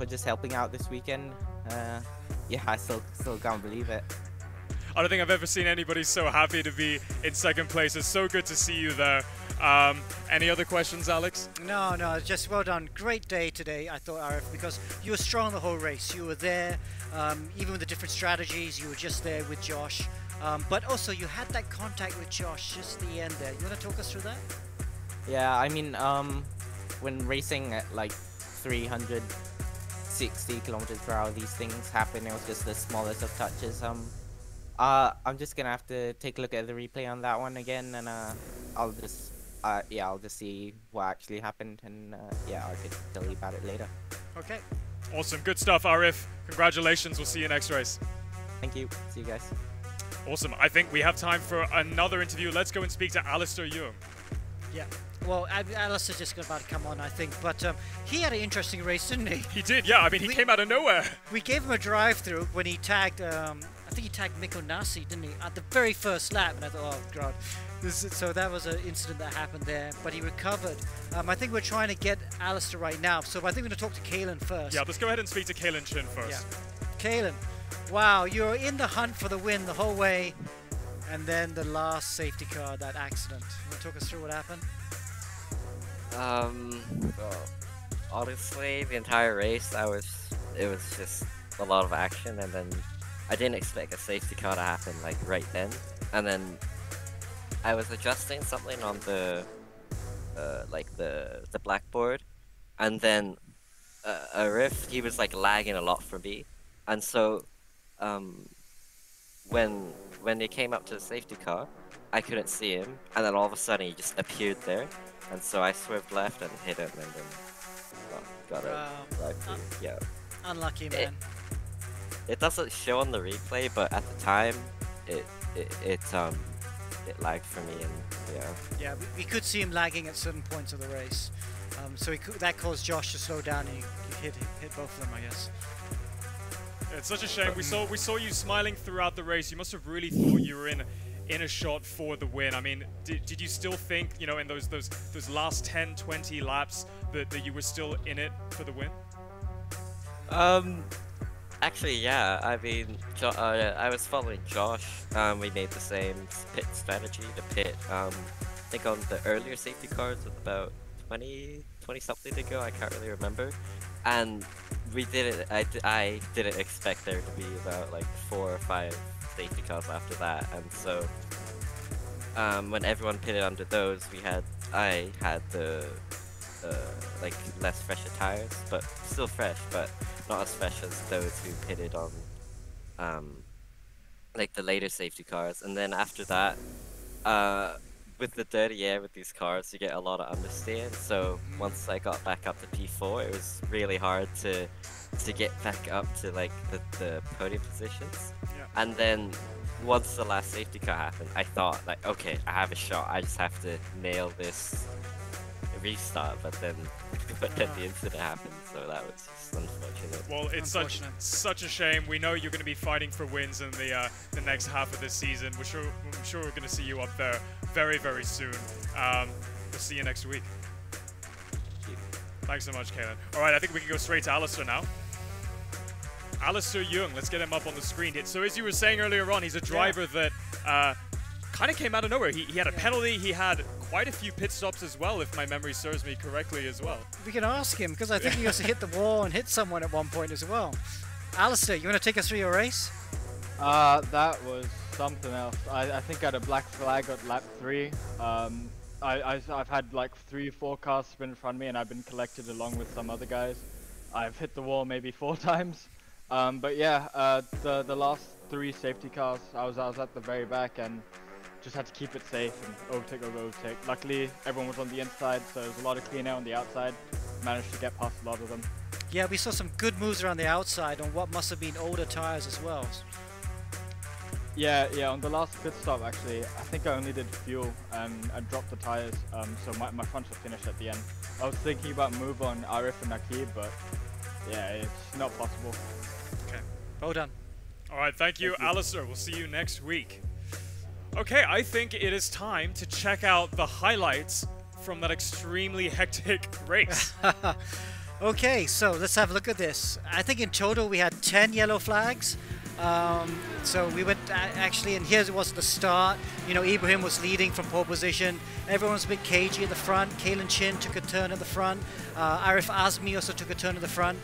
just helping out this weekend. Yeah, I still can't believe it. I don't think I've ever seen anybody so happy to be in second place. It's so good to see you there. Any other questions, Alex? No, just well done. Great day today, I thought, Aleef, because you were strong the whole race. You were there, even with the different strategies, you were just there with Josh. But also, you had that contact with Josh just at the end there. You want to talk us through that? Yeah, I mean, when racing at like 360 kilometers per hour, these things happen. It was just the smallest of touches. I'm just gonna have to take a look at the replay on that one again, and I'll just see what actually happened, and yeah, I could tell you about it later. Okay. Awesome, good stuff, Aleef. Congratulations. We'll see you next race. Thank you. See you guys. Awesome. I think we have time for another interview. Let's go and speak to Alistair Young. Yeah. Well, Alistair's just about to come on, I think, but he had an interesting race, didn't he? He did, yeah. I mean, he came out of nowhere. We gave him a drive-through when he tagged, I think he tagged Mikko Nasi, didn't he, at the very first lap, and I thought, oh, God. So that was an incident that happened there, but he recovered. I think we're trying to get Alistair right now, so I think we're going to talk to Kalen first. Yeah, let's go ahead and speak to Kalen Chin first. Yeah. Kalen, wow, you're in the hunt for the win the whole way, and then the last safety car, that accident. You want to talk us through what happened? Well, honestly, the entire race, it was just a lot of action, and then I didn't expect a safety car to happen like right then, and then I was adjusting something on the like the blackboard, and then Aleef, he was like lagging a lot for me, and so when he came up to the safety car, I couldn't see him, and then all of a sudden he just appeared there, and so I swerved left and hit him, and then got a drive-through. Yeah. Unlucky, man. It doesn't show on the replay, but at the time, it lagged for me, and yeah. Yeah, we could see him lagging at certain points of the race, so that caused Josh to slow down, and he hit both of them, I guess. Yeah, it's such a shame. We saw you smiling throughout the race. You must have really thought you were in a shot for the win. I mean, did you still think, you know, in those last 10, 20 laps that you were still in it for the win? Actually, yeah. I mean, I was following Josh. We made the same pit strategy to pit. I think on the earlier safety cars with about 20 something to go. I can't really remember. And we did it. I didn't expect there to be about like 4 or 5 safety cars after that, and so when everyone pitted under those, I had the like less fresher tires, but still fresh, but not as fresh as those who pitted on like the later safety cars. And then after that, with the dirty air with these cars, you get a lot of understeer. So once I got back up to P4, it was really hard to get back up to like the podium positions. Yeah. And then once the last safety car happened, I thought like, okay, I have a shot. I just have to nail this restart. But then the incident happened, so that was just unfortunate. Well, it's such a shame. We know you're going to be fighting for wins in the next half of this season. I'm sure we're going to see you up there very, very soon. We'll see you next week. Thanks so much, Kalen. All right, I think we can go straight to Alistair now. Alistair Young, let's get him up on the screen. So as you were saying earlier on, he's a driver that kind of came out of nowhere. He had a penalty. He had quite a few pit stops as well, if my memory serves me correctly as well. We can ask him, because I think he also hit the wall and hit someone at one point as well. Alistair, you want to take us through your race? That was something else. I think I had a black flag at lap 3. I've had like 3 or 4 cars spin in front of me, and I've been collected along with some other guys. I've hit the wall maybe 4 times. But yeah, the last 3 safety cars, I was at the very back and just had to keep it safe and overtake. Luckily, everyone was on the inside, so there was a lot of clean air on the outside. Managed to get past a lot of them. Yeah, we saw some good moves around the outside on what must have been older tires as well. Yeah, on the last pit stop actually, I think I only did fuel and I dropped the tires, so my fronts were finished at the end. I was thinking about move on Aleef and Aleef, but yeah, it's not possible. Okay, well done. All right, thank you, Alistair. We'll see you next week. Okay, I think it is time to check out the highlights from that extremely hectic race. Okay, so let's have a look at this. I think in total we had 10 yellow flags. So we went actually, and here was the start. You know, Ibrahim was leading from pole position. Everyone was a bit cagey at the front. Kalen Chin took a turn at the front. Arif Azmi also took a turn at the front.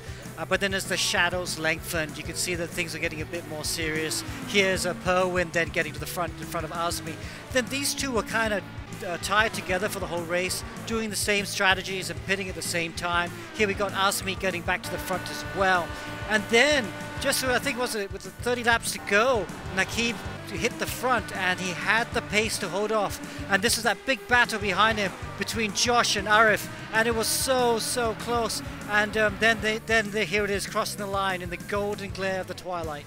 But then as the shadows lengthened, you could see that things are getting a bit more serious. Here's Perwin then getting to the front in front of Azmi. Then these two were kind of tied together for the whole race, doing the same strategies and pitting at the same time. Here we got Azmi getting back to the front as well. And then, just I think with the 30 laps to go, Nakib hit the front and he had the pace to hold off. And this is that big battle behind him between Josh and Arif, and it was so close. And then here it is crossing the line in the golden glare of the twilight.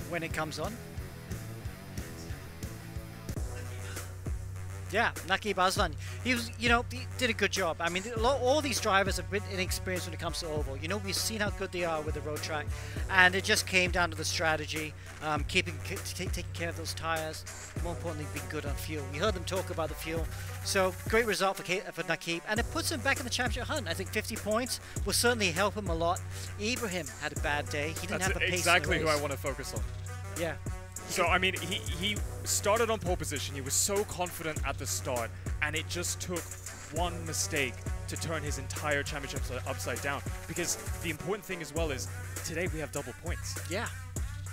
When it comes on. Yeah, Nakib Aslan. He was, he did a good job. I mean, all these drivers have been inexperienced when it comes to oval. You know, we've seen how good they are with the road track, and it just came down to the strategy, taking care of those tires. More importantly, being good on fuel. We heard them talk about the fuel. So great result for Nakib, and it puts him back in the championship hunt. I think 50 points will certainly help him a lot. Ibrahim had a bad day. He didn't have the pace. Exactly who I want to focus on. Yeah. So, I mean, he started on pole position. He was so confident at the start, and it just took one mistake to turn his entire championship upside down. Because the important thing as well is, today we have double points. Yeah.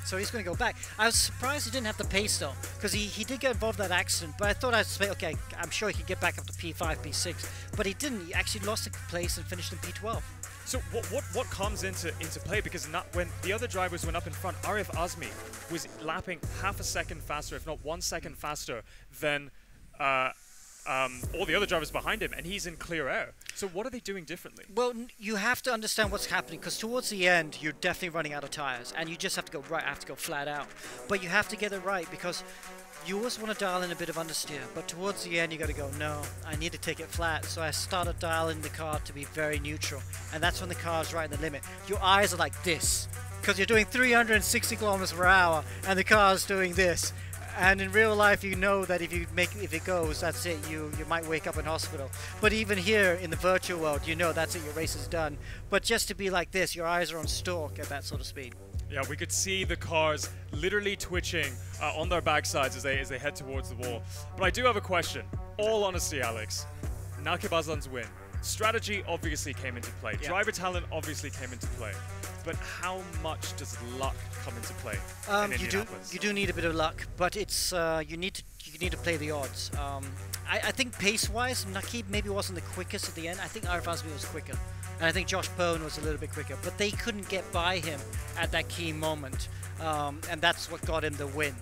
So he's going to go back. I was surprised he didn't have the pace, though, because he did get involved in that accident. But I thought I'd say, okay, I'm sure he could get back up to P5, P6. But he didn't. He actually lost a place and finished in P12. So what comes into play? Because when the other drivers went up in front, Arif Azmi was lapping half a second faster, if not 1 second faster than all the other drivers behind him, and he's in clear air. So what are they doing differently? Well, you have to understand what's happening, because towards the end, you're definitely running out of tires, and you just have to go right, have to go flat out. But you have to get it right, because you always want to dial in a bit of understeer, but towards the end you got to go, no, I need to take it flat. So I started dialing the car to be very neutral, and that's when the car's right in the limit. Your eyes are like this, because you're doing 360 kilometers per hour, and the car's doing this. And in real life, you know that if it goes, that's it. You might wake up in hospital. But even here in the virtual world, you know that's it. Your race is done. But just to be like this, your eyes are on stalk at that sort of speed. Yeah, we could see the cars literally twitching on their backsides as they head towards the wall. But I do have a question. All honesty, Alex. Nakib Aslan's win. strategy obviously came into play. Yeah. Driver talent obviously came into play. But how much does luck come into play in Indianapolis? You do need a bit of luck, but it's you need to play the odds. I think pace-wise, Nakib maybe wasn't the quickest at the end. I think Aleef Asmi was quicker, and I think Josh Perwin was a little bit quicker. But they couldn't get by him at that key moment, and that's what got him the win.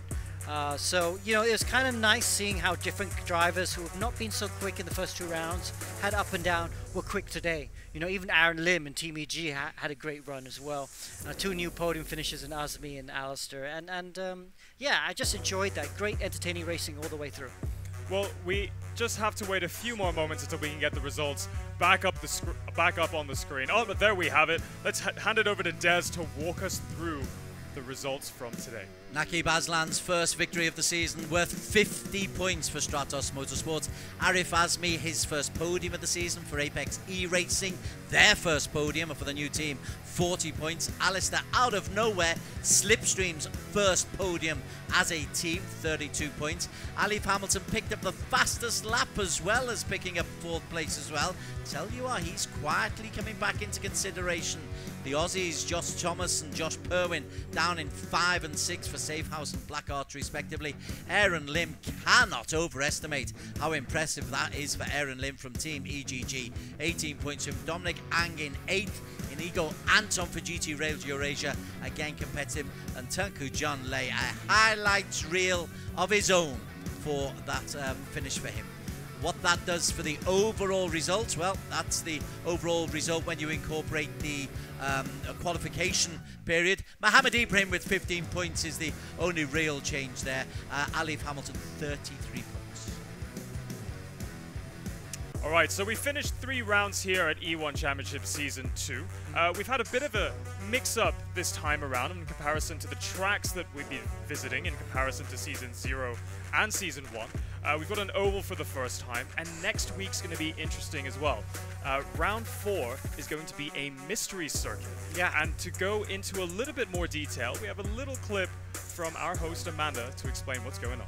So, you know, it was kind of nice seeing how different drivers who have not been so quick in the first 2 rounds, had up and down, were quick today. You know, even Aaron Lim and Team EG had a great run as well. 2 new podium finishes in Asmi and Alistair. And yeah, I just enjoyed that. Great entertaining racing all the way through. Well, we just have to wait a few more moments until we can get the results back up on the screen. Oh, but there we have it. Let's hand it over to Des to walk us through the results from today. Nakib Aslan's first victory of the season, worth 50 points for Stratos Motorsports. Aleef Asmi, his first podium of the season for Apex E-Racing, their first podium for the new team, 40 points. Alistair, out of nowhere, Slipstream's first podium as a team, 32 points. Aleef Hamilton picked up the fastest lap as well as picking up 4th place as well. Tell you what, he's quietly coming back into consideration. The Aussies, Josh Thomas and Josh Perwin, down in 5 and 6 for Safehouse and Blackheart respectively. Aaron Lim, cannot overestimate how impressive that is for Aaron Lim from Team EGG. 18 points from Dominic Ang in 8th. Inigo Anton for GT Rails Eurasia, again competitive. And Tunku John Lay, a highlights reel of his own for that finish for him. What that does for the overall result, well, that's the overall result when you incorporate the qualification period. Mohammed Ibrahim with 15 points is the only real change there. Aleef Hamilton, 33 points. All right, so we finished 3 rounds here at E1 Championship Season 2. We've had a bit of a mix-up this time around in comparison to the tracks that we've been visiting, in comparison to Season 0 and Season 1. We've got an oval for the first time, and next week's going to be interesting as well. Round 4 is going to be a mystery circuit. Yeah. And to go into a little bit more detail, we have a little clip from our host Amanda to explain what's going on.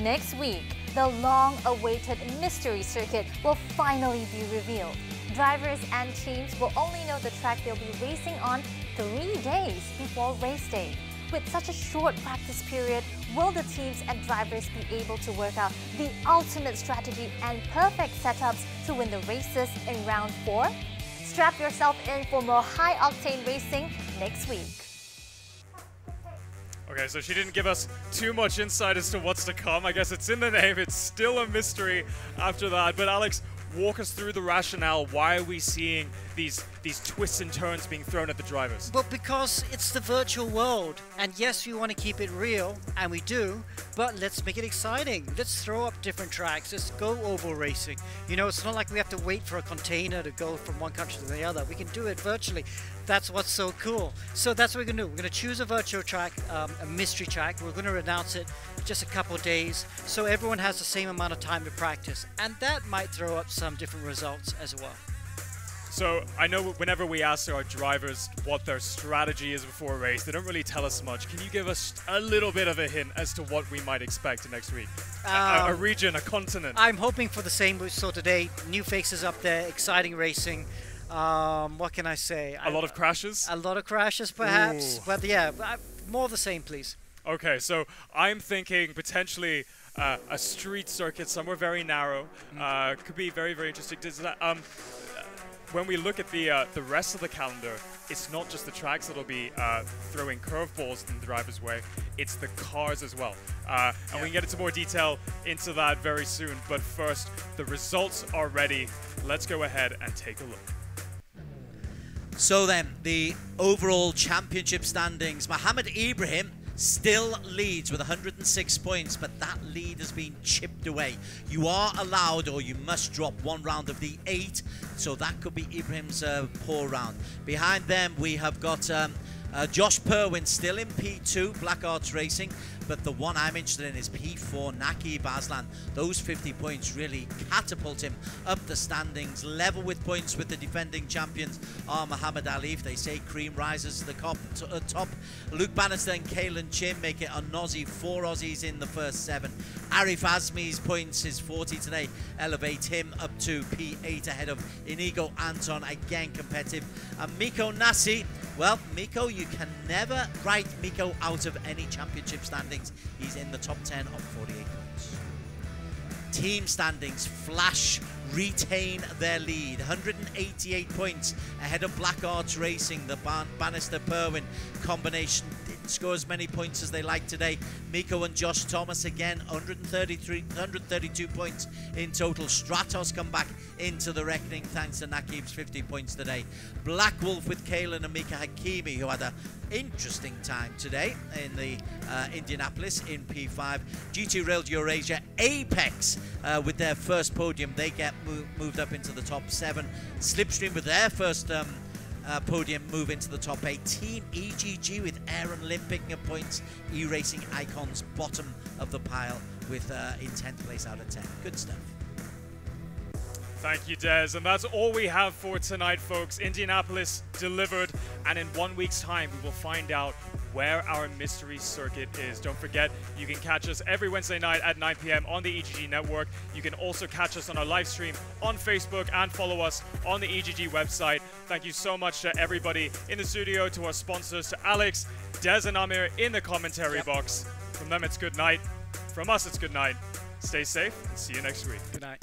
Next week, the long-awaited mystery circuit will finally be revealed. Drivers and teams will only know the track they'll be racing on 3 days before race day. With such a short practice period, will the teams and drivers be able to work out the ultimate strategy and perfect setups to win the races in round 4? Strap yourself in for more high-octane racing next week. Okay, so she didn't give us too much insight as to what's to come. I guess it's in the name. It's still a mystery after that. But Alex, walk us through the rationale. Why are we seeing these twists and turns being thrown at the drivers? Well, because it's the virtual world, and yes, we want to keep it real, and we do, but let's make it exciting. Let's throw up different tracks. Let's go oval racing. You know, it's not like we have to wait for a container to go from one country to the other. We can do it virtually. That's what's so cool. So that's what we're going to do. We're going to choose a virtual track, a mystery track. We're going to announce it in just a couple of days, so everyone has the same amount of time to practice, and that might throw up some different results as well. So I know whenever we ask our drivers what their strategy is before a race, they don't really tell us much. Can you give us a little bit of a hint as to what we might expect next week? A region, a continent? I'm hoping for the same. So today, new faces up there, exciting racing. What can I say? A lot of crashes? A lot of crashes, perhaps. Ooh. But yeah, more of the same, please. Okay, so I'm thinking potentially a street circuit somewhere very narrow. Could be very, very interesting. Does that, when we look at the rest of the calendar, it's not just the tracks that'll be throwing curveballs in the driver's way, it's the cars as well. And we can get into more detail into that very soon. But first, the results are ready. Let's go ahead and take a look. So then, the overall championship standings. Mohammed Ibrahim still leads with 106 points, but that lead has been chipped away. You are allowed, or you must drop 1 round of the 8, so that could be Ibrahim's poor round. Behind them, we have got Josh Perwin still in P2, Black Arts Racing, but the one I'm interested in is P4, Naki Baslan. Those 50 points really catapult him up the standings, level with points with the defending champions are Muhammad Aleef. They say cream rises to the top. Luke Banister and Kalen Chin make it an Aussie, 4 Aussies in the first 7. Arif Azmi's points, his 40 today, elevate him up to P8 ahead of Inigo Anton, again competitive. And Miko Nasi, well, Miko, you can never write Miko out of any championship standings. He's in the top 10 on 48 points. Team standings, Flash retain their lead, 188 points ahead of Black Arts Racing. The Bannister Perwin combination didn't score as many points as they like today. Miko and Josh Thomas again, 132 points in total. Stratos come back into the reckoning thanks to Nakib's 50 points today. Black Wolf with Kalen and Mika Hakimi, who had an interesting time today in the Indianapolis in P5. GT Rail Eurasia, Apex with their first podium, they get moved up into the top 7. Slipstream with their first podium move into the top 8. Team EGG with Aaron Lim picking up points. E-Racing Icons bottom of the pile with in 10th place out of 10. Good stuff. Thank you, Des. And that's all we have for tonight, folks. Indianapolis delivered, and in 1 week's time, we will find out where our mystery circuit is. Don't forget, you can catch us every Wednesday night at 9 p.m. on the EGG network. You can also catch us on our live stream on Facebook and follow us on the EGG website. Thank you so much to everybody in the studio, to our sponsors, to Alex, Des, and Amir in the commentary box. From them, it's good night. From us, it's good night. Stay safe and see you next week. Good night.